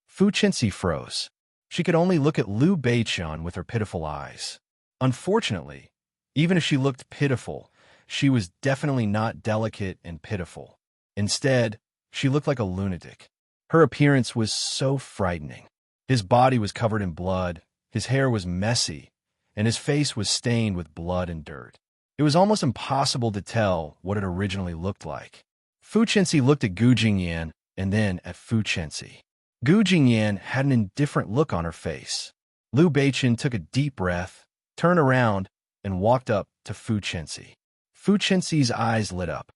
Fu Qinxi froze. She could only look at Liu Beichun with her pitiful eyes. Unfortunately, even if she looked pitiful, she was definitely not delicate and pitiful. Instead, she looked like a lunatic. Her appearance was so frightening. His body was covered in blood, his hair was messy, and his face was stained with blood and dirt. It was almost impossible to tell what it originally looked like. Fu Qinxi looked at Gu Jingyan and then at Fu Qinxi. Gu Jingyan had an indifferent look on her face. Liu Beichun took a deep breath, turned around, and walked up to Fu Qinxi. Fu Qinxi's eyes lit up.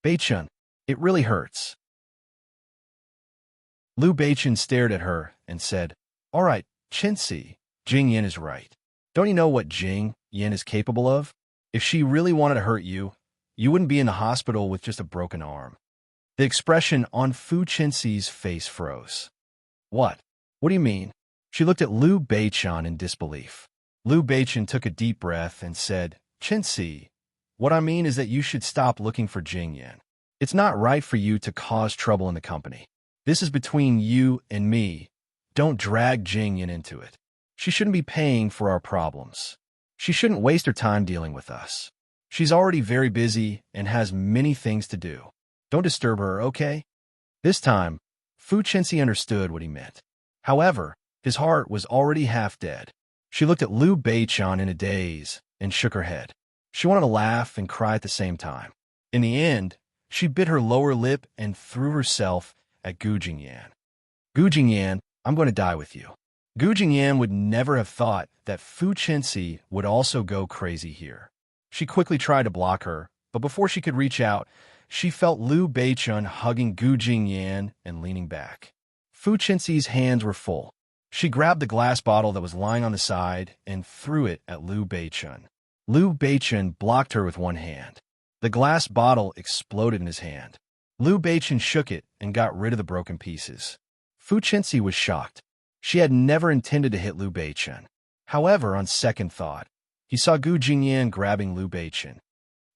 Beichun, it really hurts. Liu Beichun stared at her and said, All right, Qinxi, Jing Yin is right. Don't you know what Jing Yin is capable of? If she really wanted to hurt you, you wouldn't be in the hospital with just a broken arm. The expression on Fu Qinxi's face froze. What? What do you mean? She looked at Liu Beichun in disbelief. Liu Beichun took a deep breath and said, Qinxi, what I mean is that you should stop looking for Jing Yin. It's not right for you to cause trouble in the company. This is between you and me. Don't drag Jing Yin into it. She shouldn't be paying for our problems. She shouldn't waste her time dealing with us. She's already very busy and has many things to do. Don't disturb her, okay? This time, Fu Qinxi understood what he meant. However, his heart was already half dead. She looked at Liu Beichun in a daze and shook her head. She wanted to laugh and cry at the same time. In the end, she bit her lower lip and threw herself at Gu Jingyan. Gu Jingyan, I'm going to die with you. Gu Jingyan would never have thought that Fu Qinxi would also go crazy here. She quickly tried to block her, but before she could reach out, she felt Liu Beichun hugging Gu Jingyan and leaning back. Fu Qinxi's hands were full. She grabbed the glass bottle that was lying on the side and threw it at Liu Beichun. Liu Beichun blocked her with one hand. The glass bottle exploded in his hand. Liu Beichun shook it and got rid of the broken pieces. Fu Qinxi was shocked. She had never intended to hit Liu Beichun. However, on second thought, he saw Gu Jingyan grabbing Liu Beichun.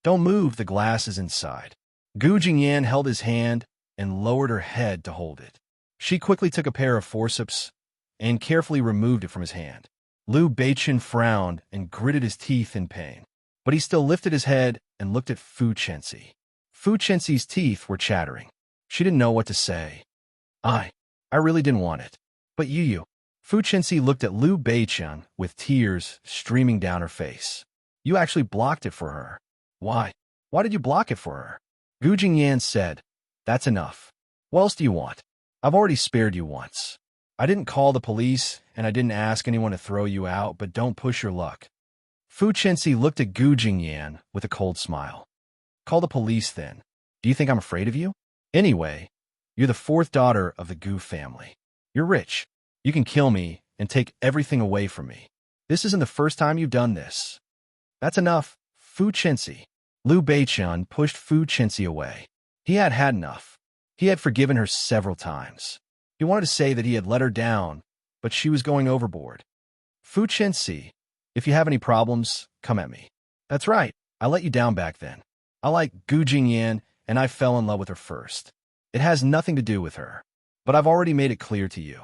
Don't move, the glass is inside. Gu Jingyan held his hand and lowered her head to hold it. She quickly took a pair of forceps and carefully removed it from his hand. Liu Beichun frowned and gritted his teeth in pain, but he still lifted his head and looked at Fu Qinxi. Fu Qinxi's teeth were chattering. She didn't know what to say. I really didn't want it. But you. Fu Qinxi looked at Liu Beichun with tears streaming down her face. You actually blocked it for her. Why? Why did you block it for her? Gu Jingyan said, That's enough. What else do you want? I've already spared you once. I didn't call the police, and I didn't ask anyone to throw you out, but don't push your luck. Fu Qinxi looked at Gu Jingyan with a cold smile. Call the police then. Do you think I'm afraid of you? Anyway, you're the fourth daughter of the Gu family. You're rich. You can kill me and take everything away from me. This isn't the first time you've done this. That's enough, Fu Qinxi. Liu Beichun pushed Fu Chenxi away. He had had enough. He had forgiven her several times. He wanted to say that he had let her down, but she was going overboard. Fu Chenxi, if you have any problems, come at me. That's right, I let you down back then. I like Gu Jingyan, and I fell in love with her first. It has nothing to do with her. But I've already made it clear to you.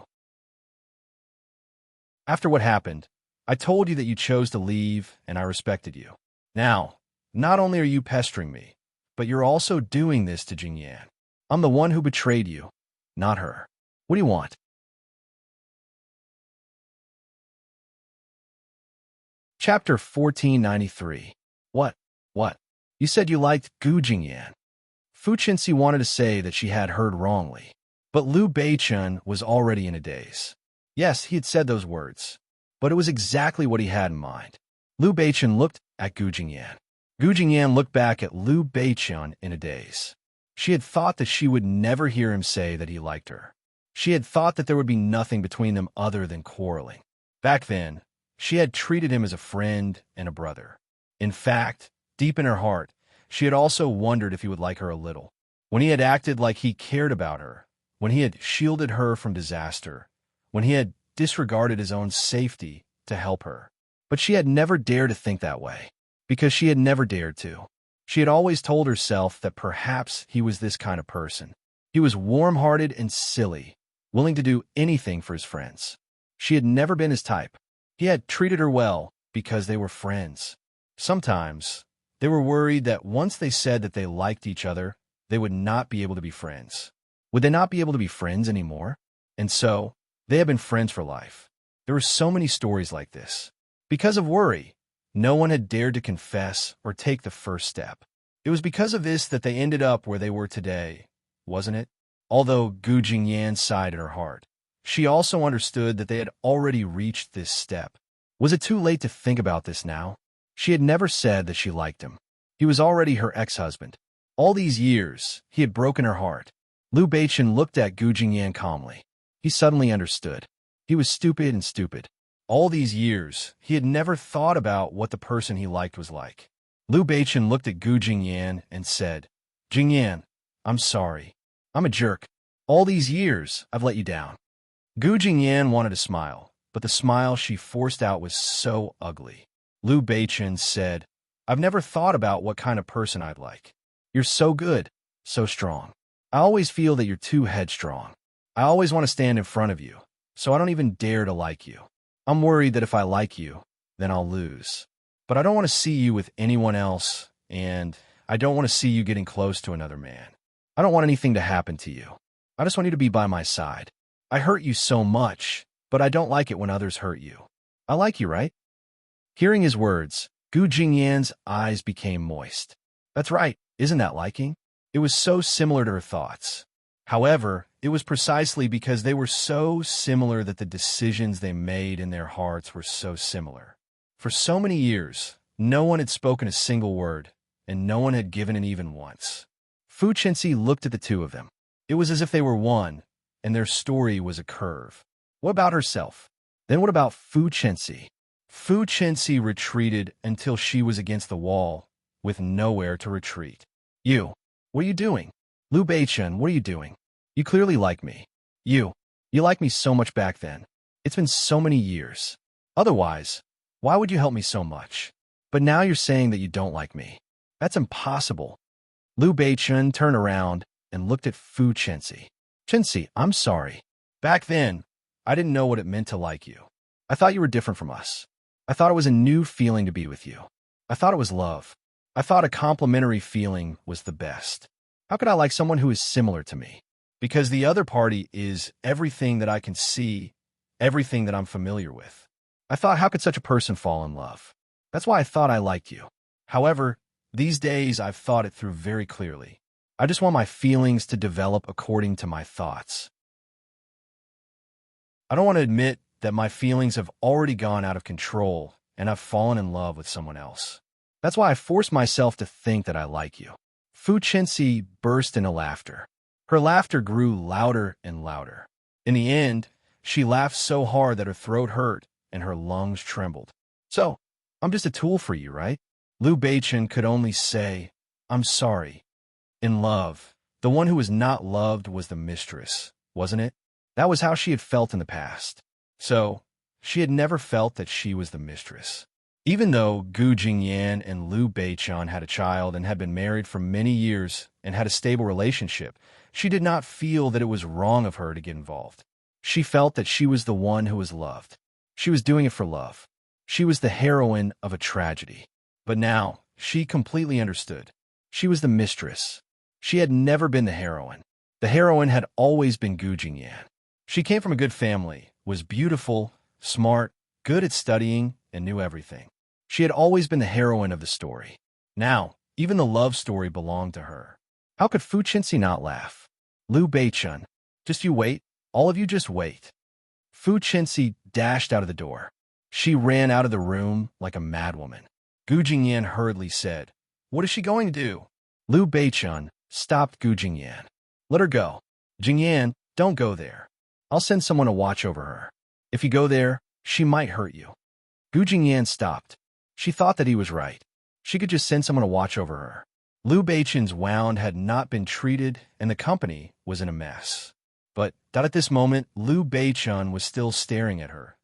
After what happened, I told you that you chose to leave, and I respected you. Now, not only are you pestering me, but you're also doing this to Jingyan. I'm the one who betrayed you, not her. What do you want? Chapter 1493. What? You said you liked Gu Jingyan. Fu Chenxi wanted to say that she had heard wrongly, but Liu Beichun was already in a daze. Yes, he had said those words, but it was exactly what he had in mind. Liu Beichun looked at Gu Jingyan. Gu Jingyan looked back at Liu Beichun in a daze. She had thought that she would never hear him say that he liked her. She had thought that there would be nothing between them other than quarreling. Back then, she had treated him as a friend and a brother. In fact, deep in her heart, she had also wondered if he would like her a little. When he had acted like he cared about her, when he had shielded her from disaster, when he had disregarded his own safety to help her. But she had never dared to think that way, because she had never dared to. She had always told herself that perhaps he was this kind of person. He was warm-hearted and silly, willing to do anything for his friends. She had never been his type. He had treated her well because they were friends. Sometimes, they were worried that once they said that they liked each other, they would not be able to be friends. Would they not be able to be friends anymore? And so, they had been friends for life. There were so many stories like this. Because of worry, no one had dared to confess or take the first step. It was because of this that they ended up where they were today, wasn't it? Although Gu Jingyan sighed in her heart, she also understood that they had already reached this step. Was it too late to think about this now? She had never said that she liked him. He was already her ex-husband. All these years, he had broken her heart. Liu Beichun looked at Gu Jingyan calmly. He suddenly understood. He was stupid. All these years, he had never thought about what the person he liked was like. Liu Beichun looked at Gu Jingyan and said, Jingyan, I'm sorry. I'm a jerk. All these years, I've let you down. Gu Jingyan wanted to smile, but the smile she forced out was so ugly. Liu Beichun said, I've never thought about what kind of person I'd like. You're so good, so strong. I always feel that you're too headstrong. I always want to stand in front of you, so I don't even dare to like you. I'm worried that if I like you, then I'll lose. But I don't want to see you with anyone else, and I don't want to see you getting close to another man. I don't want anything to happen to you. I just want you to be by my side. I hurt you so much, but I don't like it when others hurt you. I like you, right? Hearing his words, Gu Jingyan's eyes became moist. That's right, isn't that liking? It was so similar to her thoughts. However, it was precisely because they were so similar that the decisions they made in their hearts were so similar. For so many years, no one had spoken a single word, and no one had given an even once. Fu Chenxi looked at the two of them. It was as if they were one, and their story was a curve. What about herself? Then what about Fu Chenxi? Fu Chenxi retreated until she was against the wall, with nowhere to retreat. You, what are you doing? Liu Beichun, what are you doing? You clearly like me. You liked me so much back then. It's been so many years. Otherwise, why would you help me so much? But now you're saying that you don't like me. That's impossible. Liu Beichun turned around and looked at Fu Chenxi. Chenxi, I'm sorry. Back then, I didn't know what it meant to like you. I thought you were different from us. I thought it was a new feeling to be with you. I thought it was love. I thought a complimentary feeling was the best. How could I like someone who is similar to me? Because the other party is everything that I can see, everything that I'm familiar with. I thought, how could such a person fall in love? That's why I thought I liked you. However, these days I've thought it through very clearly. I just want my feelings to develop according to my thoughts. I don't want to admit that my feelings have already gone out of control and I've fallen in love with someone else. That's why I force myself to think that I like you. Fu Chenxi burst into laughter. Her laughter grew louder and louder. In the end, she laughed so hard that her throat hurt and her lungs trembled. So, I'm just a tool for you, right? Liu Beichen could only say, "I'm sorry." In love, the one who was not loved was the mistress, wasn't it? That was how she had felt in the past. So, she had never felt that she was the mistress. Even though Gu Jingyan and Liu Beichen had a child and had been married for many years and had a stable relationship, she did not feel that it was wrong of her to get involved. She felt that she was the one who was loved. She was doing it for love. She was the heroine of a tragedy. But now, she completely understood. She was the mistress. She had never been the heroine. The heroine had always been Gu Jingyan. She came from a good family, was beautiful, smart, good at studying, and knew everything. She had always been the heroine of the story. Now, even the love story belonged to her. How could Fu Qinxi not laugh? Liu Beichen, just you wait. All of you just wait. Fu Qinxi dashed out of the door. She ran out of the room like a madwoman. Gu Jingyan hurriedly said, "What is she going to do?" Liu Beichen stopped Gu Jingyan. "Let her go. Jingyan, don't go there. I'll send someone to watch over her. If you go there, she might hurt you." Gu Jingyan stopped. She thought that he was right. She could just send someone to watch over her. Liu Beichen's wound had not been treated, and the company was in a mess. But at this moment, Liu Beichen was still staring at her.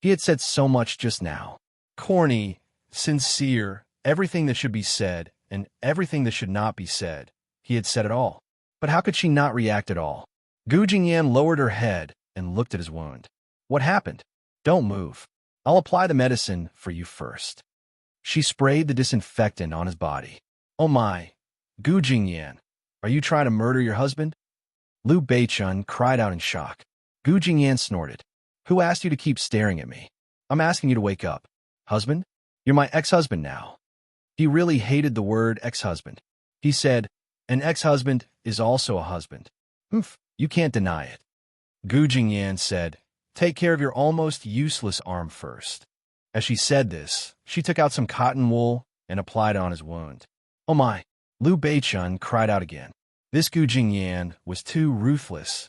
He had said so much just now. Corny, sincere, everything that should be said, and everything that should not be said. He had said it all. But how could she not react at all? Gu Jingyan lowered her head and looked at his wound. "What happened? Don't move. I'll apply the medicine for you first." She sprayed the disinfectant on his body. "Oh my, Gu Jingyan, are you trying to murder your husband?" Liu Beichen cried out in shock. Gu Jingyan snorted. "Who asked you to keep staring at me? I'm asking you to wake up. Husband? You're my ex-husband now." He really hated the word ex-husband. He said, "An ex-husband is also a husband. You can't deny it." Gu Jingyan said, "Take care of your almost useless arm first." As she said this, she took out some cotton wool and applied it on his wound. "Oh my!" Liu Beichen cried out again. This Gu Jingyan was too ruthless.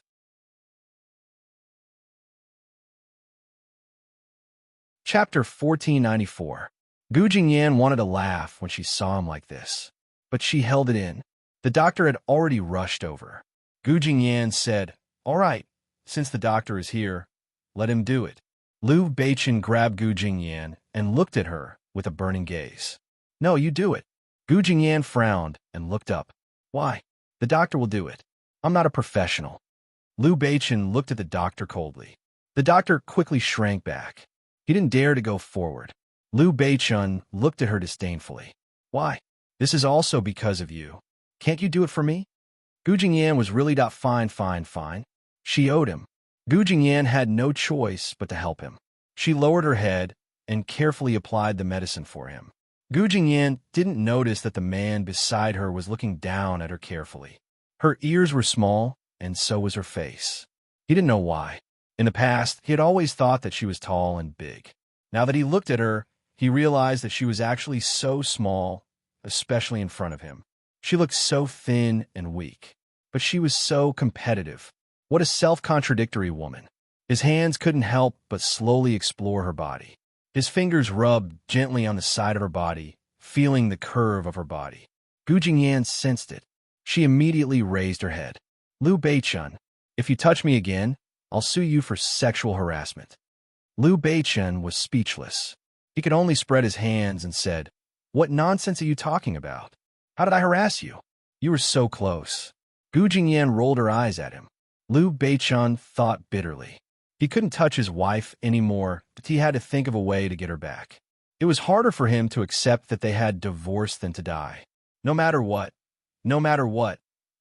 Chapter 1494. Gu Jingyan wanted to laugh when she saw him like this, but she held it in. The doctor had already rushed over. Gu Jingyan said, "All right, since the doctor is here, let him do it." Liu Beichen grabbed Gu Jingyan and looked at her with a burning gaze. "No, you do it." Gu Jingyan frowned and looked up. "Why? The doctor will do it. I'm not a professional." Liu Beichen looked at the doctor coldly. The doctor quickly shrank back. He didn't dare to go forward. Liu Beichen looked at her disdainfully. "Why? This is also because of you. Can't you do it for me?" Gu Jingyan was really fine. She owed him. Gu Jingyan had no choice but to help him. She lowered her head and carefully applied the medicine for him. Gu Jingyan didn't notice that the man beside her was looking down at her carefully. Her ears were small, and so was her face. He didn't know why. In the past, he had always thought that she was tall and big. Now that he looked at her, he realized that she was actually so small, especially in front of him. She looked so thin and weak. But she was so competitive. What a self-contradictory woman. His hands couldn't help but slowly explore her body. His fingers rubbed gently on the side of her body, feeling the curve of her body. Gu Jingyan sensed it. She immediately raised her head. "Liu Beichen, if you touch me again, I'll sue you for sexual harassment." Liu Beichen was speechless. He could only spread his hands and said, "What nonsense are you talking about? How did I harass you? You were so close." Gu Jingyan rolled her eyes at him. Liu Beichen thought bitterly. He couldn't touch his wife anymore, but he had to think of a way to get her back. It was harder for him to accept that they had divorced than to die. No matter what,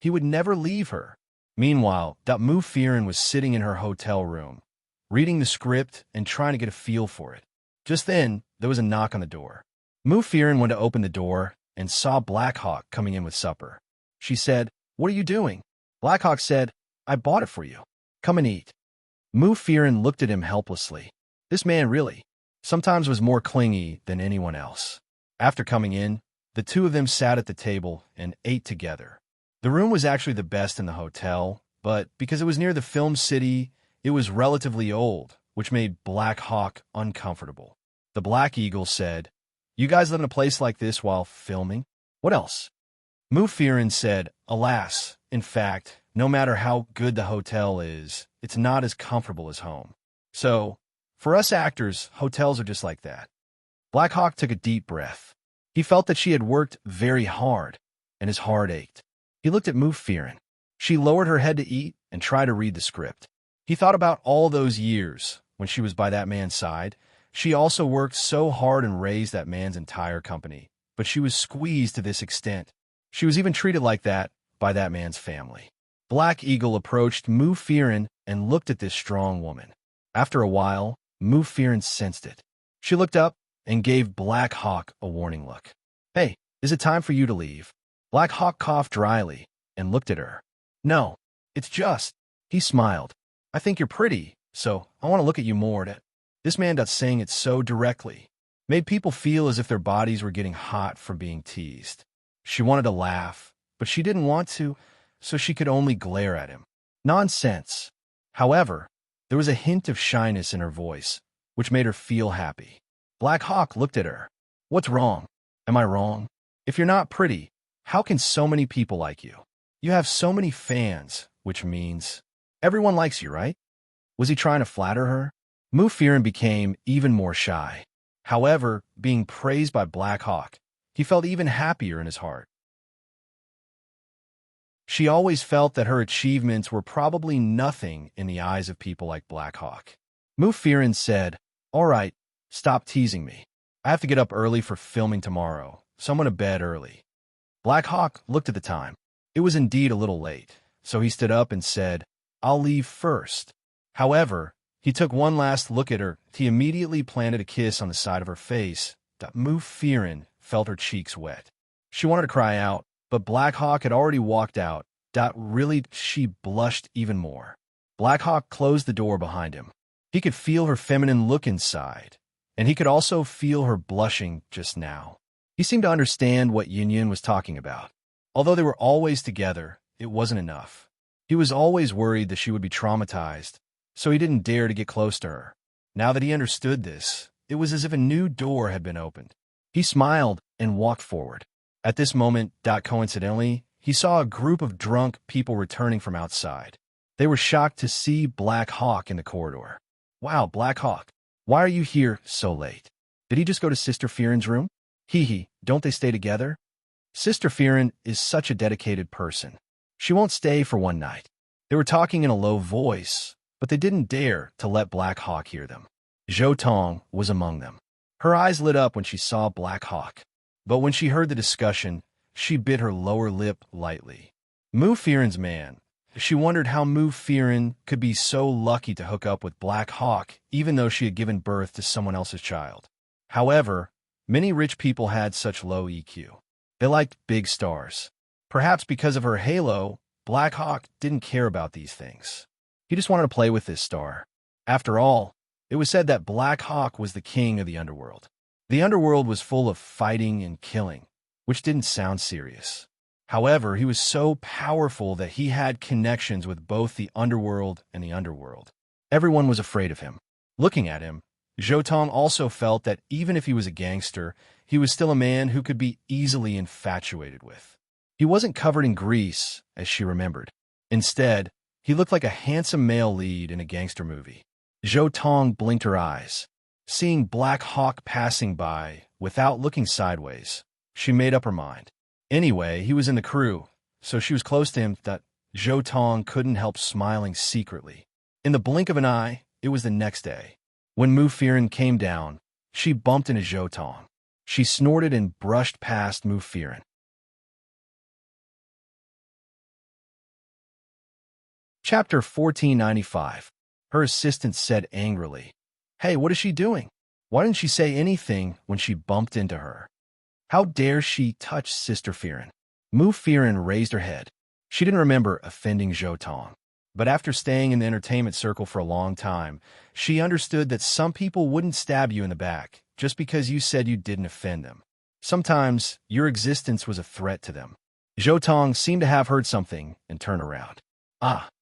he would never leave her. Meanwhile, Mu Firen was sitting in her hotel room, reading the script and trying to get a feel for it. Just then, there was a knock on the door. Mu Firen went to open the door and saw Black Hawk coming in with supper. She said, "What are you doing?" Black Hawk said, "I bought it for you. Come and eat." Mu Firen looked at him helplessly. This man really, sometimes was more clingy than anyone else. After coming in, the two of them sat at the table and ate together. The room was actually the best in the hotel, but because it was near the film city, it was relatively old, which made Black Hawk uncomfortable. The Black Eagle said, You guys live in a place like this while filming? What else? Mufirin said, alas, in fact, no matter how good the hotel is, it's not as comfortable as home. So, for us actors, hotels are just like that. Black Hawk took a deep breath. He felt that she had worked very hard, and his heart ached. He looked at Mufirin. She lowered her head to eat and tried to read the script. He thought about all those years when she was by that man's side. She also worked so hard and raised that man's entire company, but she was squeezed to this extent. She was even treated like that by that man's family. Black Eagle approached Mufirin and looked at this strong woman. After a while, Mufirin sensed it. She looked up and gave Black Hawk a warning look. Hey, is it time for you to leave? Black Hawk coughed dryly and looked at her. No, it's just. He smiled. I think you're pretty, so I want to look at you more. This man that's saying it so directly made people feel as if their bodies were getting hot from being teased. She wanted to laugh, but she didn't want to, so she could only glare at him. Nonsense. However, there was a hint of shyness in her voice, which made her feel happy. Black Hawk looked at her. What's wrong? Am I wrong? If you're not pretty, how can so many people like you? You have so many fans, which means everyone likes you, right? Was he trying to flatter her? Mufirin became even more shy. However, being praised by Black Hawk, he felt even happier in his heart. She always felt that her achievements were probably nothing in the eyes of people like Black Hawk. Mufirin said, all right, stop teasing me. I have to get up early for filming tomorrow, so I'm going to bed early. Black Hawk looked at the time. It was indeed a little late, so he stood up and said, I'll leave first. However, he took one last look at her. He immediately planted a kiss on the side of her face. Mufirin felt her cheeks wet. She wanted to cry out, but Black Hawk had already walked out. Really, she blushed even more. Black Hawk closed the door behind him. He could feel her feminine look inside, and he could also feel her blushing just now. He seemed to understand what Yin was talking about. Although they were always together, it wasn't enough. He was always worried that she would be traumatized, so he didn't dare to get close to her. Now that he understood this, it was as if a new door had been opened. He smiled and walked forward. At this moment, coincidentally, he saw a group of drunk people returning from outside. They were shocked to see Black Hawk in the corridor. Wow, Black Hawk, why are you here so late? Did he just go to Sister Firen's room? Hee, don't they stay together? Sister Firen is such a dedicated person. She won't stay for one night. They were talking in a low voice, but they didn't dare to let Black Hawk hear them. Zhou Tong was among them. Her eyes lit up when she saw Black Hawk, but when she heard the discussion, she bit her lower lip lightly. Mufirin's man. She wondered how Mufirin could be so lucky to hook up with Black Hawk, even though she had given birth to someone else's child. However, many rich people had such low EQ. They liked big stars. Perhaps because of her halo, Black Hawk didn't care about these things. He just wanted to play with this star. After all, it was said that Black Hawk was the king of the underworld. The underworld was full of fighting and killing, which didn't sound serious. However, he was so powerful that he had connections with both the underworld and the underworld. Everyone was afraid of him. Looking at him, Zhou Tong also felt that even if he was a gangster, he was still a man who could be easily infatuated with. He wasn't covered in grease, as she remembered. Instead, he looked like a handsome male lead in a gangster movie. Zhou Tong blinked her eyes. Seeing Black Hawk passing by, without looking sideways, she made up her mind. Anyway, he was in the crew, so she was close to him that Zhou Tong couldn't help smiling secretly. In the blink of an eye, it was the next day. When Mufirin came down, she bumped into Zhou Tong. She snorted and brushed past Mufirin. Chapter 1495. Her assistant said angrily, Hey, what is she doing? Why didn't she say anything when she bumped into her? How dare she touch Sister Firen? Mufirin raised her head. She didn't remember offending Zhou Tong. But after staying in the entertainment circle for a long time, she understood that some people wouldn't stab you in the back just because you said you didn't offend them. Sometimes your existence was a threat to them. Zhou Tong seemed to have heard something and turned around.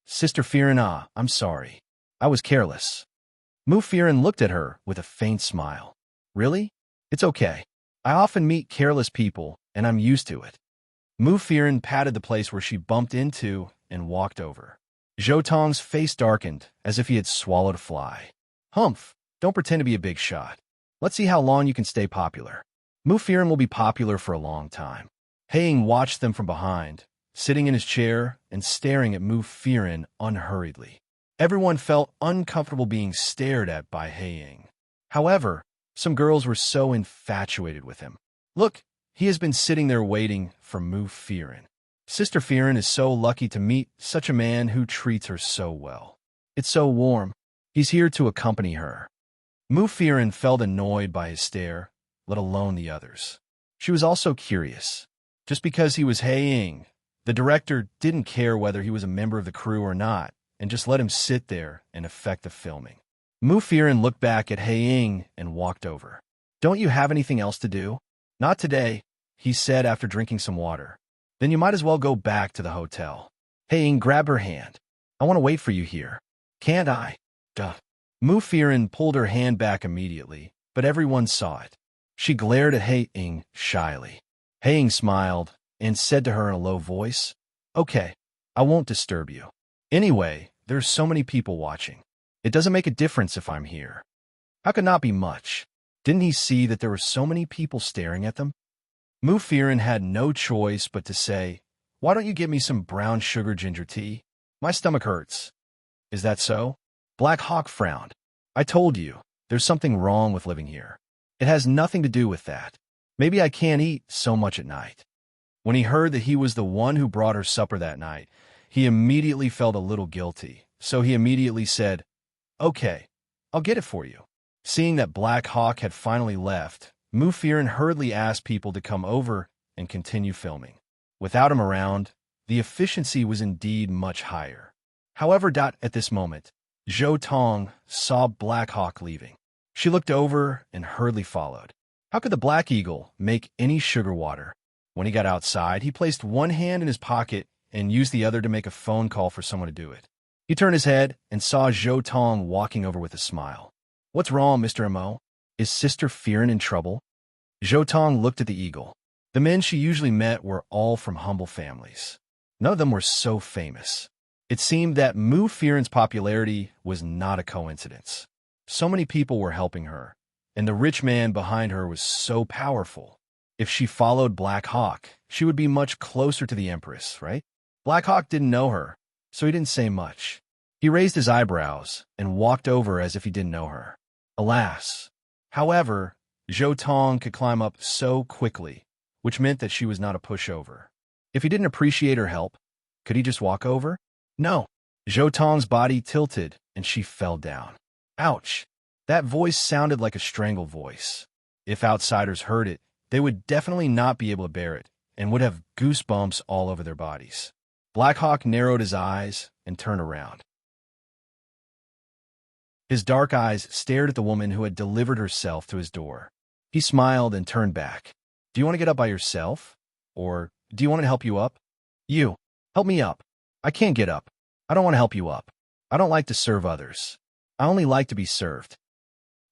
Sister Firen, I'm sorry. I was careless. Mufirin looked at her with a faint smile. Really? It's okay. I often meet careless people, and I'm used to it. Mu Firen patted the place where she bumped into and walked over. Zhou Tong's face darkened, as if he had swallowed a fly. Humph, don't pretend to be a big shot. Let's see how long you can stay popular. Mu Firen will be popular for a long time. Haiying watched them from behind, sitting in his chair and staring at Mu Firen unhurriedly. Everyone felt uncomfortable being stared at by Haiying. However, some girls were so infatuated with him. Look, he has been sitting there waiting for Mu Firen. Sister Firen is so lucky to meet such a man who treats her so well. It's so warm. He's here to accompany her. Mu Firen felt annoyed by his stare, let alone the others. She was also curious. Just because he was Haiying, the director didn't care whether he was a member of the crew or not, and just let him sit there and affect the filming. Mu Firen looked back at Haiying and walked over. Don't you have anything else to do? Not today, he said after drinking some water. Then you might as well go back to the hotel. Haiying grabbed her hand. I want to wait for you here. Can't I? Duh. Mu Firen pulled her hand back immediately, but everyone saw it. She glared at Haiying shyly. Haiying smiled and said to her in a low voice, Okay, I won't disturb you. Anyway, there's so many people watching. It doesn't make a difference if I'm here. How could not be much? Didn't he see that there were so many people staring at them? Mu Firen had no choice but to say, Why don't you give me some brown sugar ginger tea? My stomach hurts. Is that so? Black Hawk frowned. I told you, there's something wrong with living here. It has nothing to do with that. Maybe I can't eat so much at night. When he heard that he was the one who brought her supper that night, he immediately felt a little guilty, so he immediately said, Okay, I'll get it for you. Seeing that Black Hawk had finally left, Mu Firen hurriedly asked people to come over and continue filming. Without him around, the efficiency was indeed much higher. However, at this moment, Zhou Tong saw Black Hawk leaving. She looked over and hurriedly followed. How could the Black Eagle make any sugar water? When he got outside, he placed one hand in his pocket and used the other to make a phone call for someone to do it. He turned his head and saw Zhou Tong walking over with a smile. What's wrong, Mr. Mo? Is Sister Firen in trouble? Zhou Tong looked at the eagle. The men she usually met were all from humble families. None of them were so famous. It seemed that Mu Firen's popularity was not a coincidence. So many people were helping her, and the rich man behind her was so powerful. If she followed Black Hawk, she would be much closer to the Empress, right? Black Hawk didn't know her, so he didn't say much. He raised his eyebrows and walked over as if he didn't know her. Alas. However, Zhou Tong could climb up so quickly, which meant that she was not a pushover. If he didn't appreciate her help, could he just walk over? No. Zhou Tong's body tilted and she fell down. Ouch. That voice sounded like a strangled voice. If outsiders heard it, they would definitely not be able to bear it and would have goosebumps all over their bodies. Black Hawk narrowed his eyes and turned around. His dark eyes stared at the woman who had delivered herself to his door. He smiled and turned back. Do you want to get up by yourself? Or do you want to help you up? You. Help me up. I can't get up. I don't want to help you up. I don't like to serve others. I only like to be served.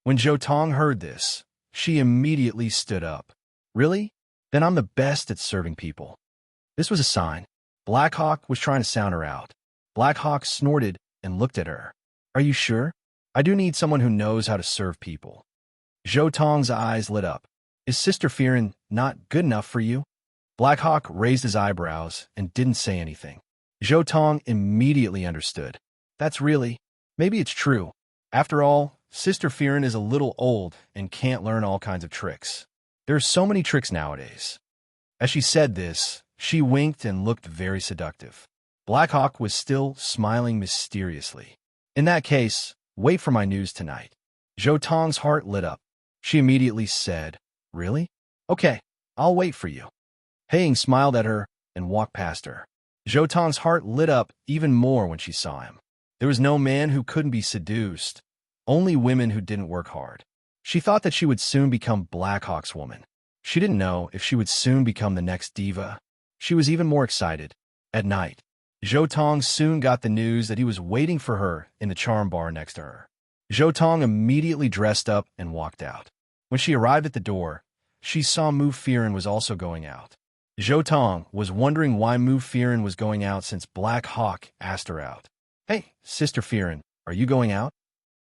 When Zhou Tong heard this, she immediately stood up. Really? Then I'm the best at serving people. This was a sign. Black Hawk was trying to sound her out. Black Hawk snorted and looked at her. Are you sure? I do need someone who knows how to serve people. Zhou Tong's eyes lit up. Is Sister Firen not good enough for you? Black Hawk raised his eyebrows and didn't say anything. Zhou Tong immediately understood. That's really, maybe it's true. After all, Sister Firen is a little old and can't learn all kinds of tricks. There are so many tricks nowadays. As she said this, she winked and looked very seductive. Black Hawk was still smiling mysteriously. In that case, wait for my news tonight. Zhou Tong's heart lit up. She immediately said, Really? Okay, I'll wait for you. Haiying smiled at her and walked past her. Zhou Tong's heart lit up even more when she saw him. There was no man who couldn't be seduced, only women who didn't work hard. She thought that she would soon become Black Hawk's woman. She didn't know if she would soon become the next diva. She was even more excited. At night, Zhou Tong soon got the news that he was waiting for her in the charm bar next to her. Zhou Tong immediately dressed up and walked out. When she arrived at the door, she saw Mu Firen was also going out. Zhou Tong was wondering why Mu Firen was going out since Black Hawk asked her out. Hey, Sister Firen, are you going out?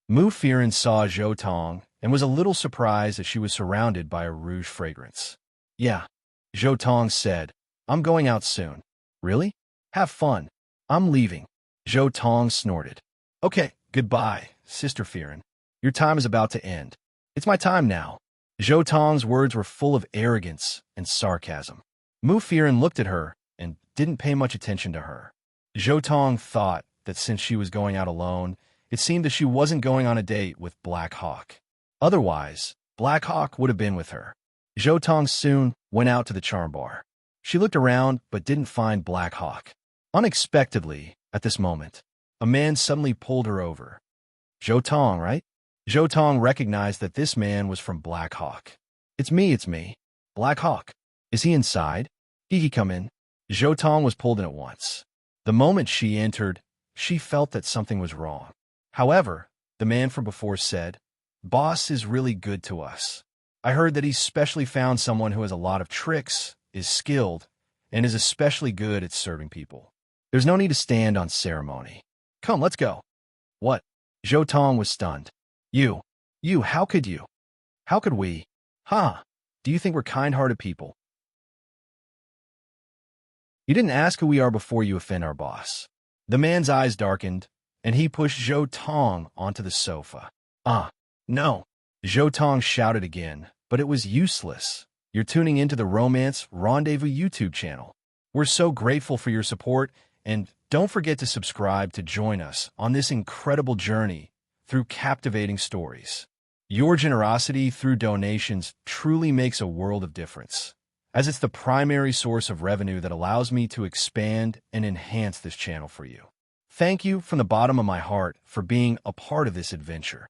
Mu Firen saw Zhou Tong and was a little surprised as she was surrounded by a rouge fragrance. Yeah, Zhou Tong said, I'm going out soon. Really? Have fun. I'm leaving. Zhou Tong snorted. Okay, goodbye, Sister Firen. Your time is about to end. It's my time now. Zhou Tong's words were full of arrogance and sarcasm. Mu Firen looked at her and didn't pay much attention to her. Zhou Tong thought that since she was going out alone, it seemed that she wasn't going on a date with Black Hawk. Otherwise, Black Hawk would have been with her. Zhou Tong soon went out to the charm bar. She looked around but didn't find Black Hawk. Unexpectedly, at this moment, a man suddenly pulled her over. Zhou Tong, right? Zhou Tong recognized that this man was from Black Hawk. It's me. Black Hawk. Is he inside? He come in. Zhou Tong was pulled in at once. The moment she entered, she felt that something was wrong. However, the man from before said, Boss is really good to us. I heard that he's specially found someone who has a lot of tricks, is skilled, and is especially good at serving people. There's no need to stand on ceremony. Come, let's go. What? Zhou Tong was stunned. You, how could you? How could we? Huh? Do you think we're kind-hearted people? You didn't ask who we are before you offend our boss. The man's eyes darkened, and he pushed Zhou Tong onto the sofa. No. Zhou Tong shouted again, but it was useless. You're tuning into the Romance Rendezvous YouTube channel. We're so grateful for your support, and don't forget to subscribe to join us on this incredible journey through captivating stories. Your generosity through donations truly makes a world of difference, as it's the primary source of revenue that allows me to expand and enhance this channel for you. Thank you from the bottom of my heart for being a part of this adventure.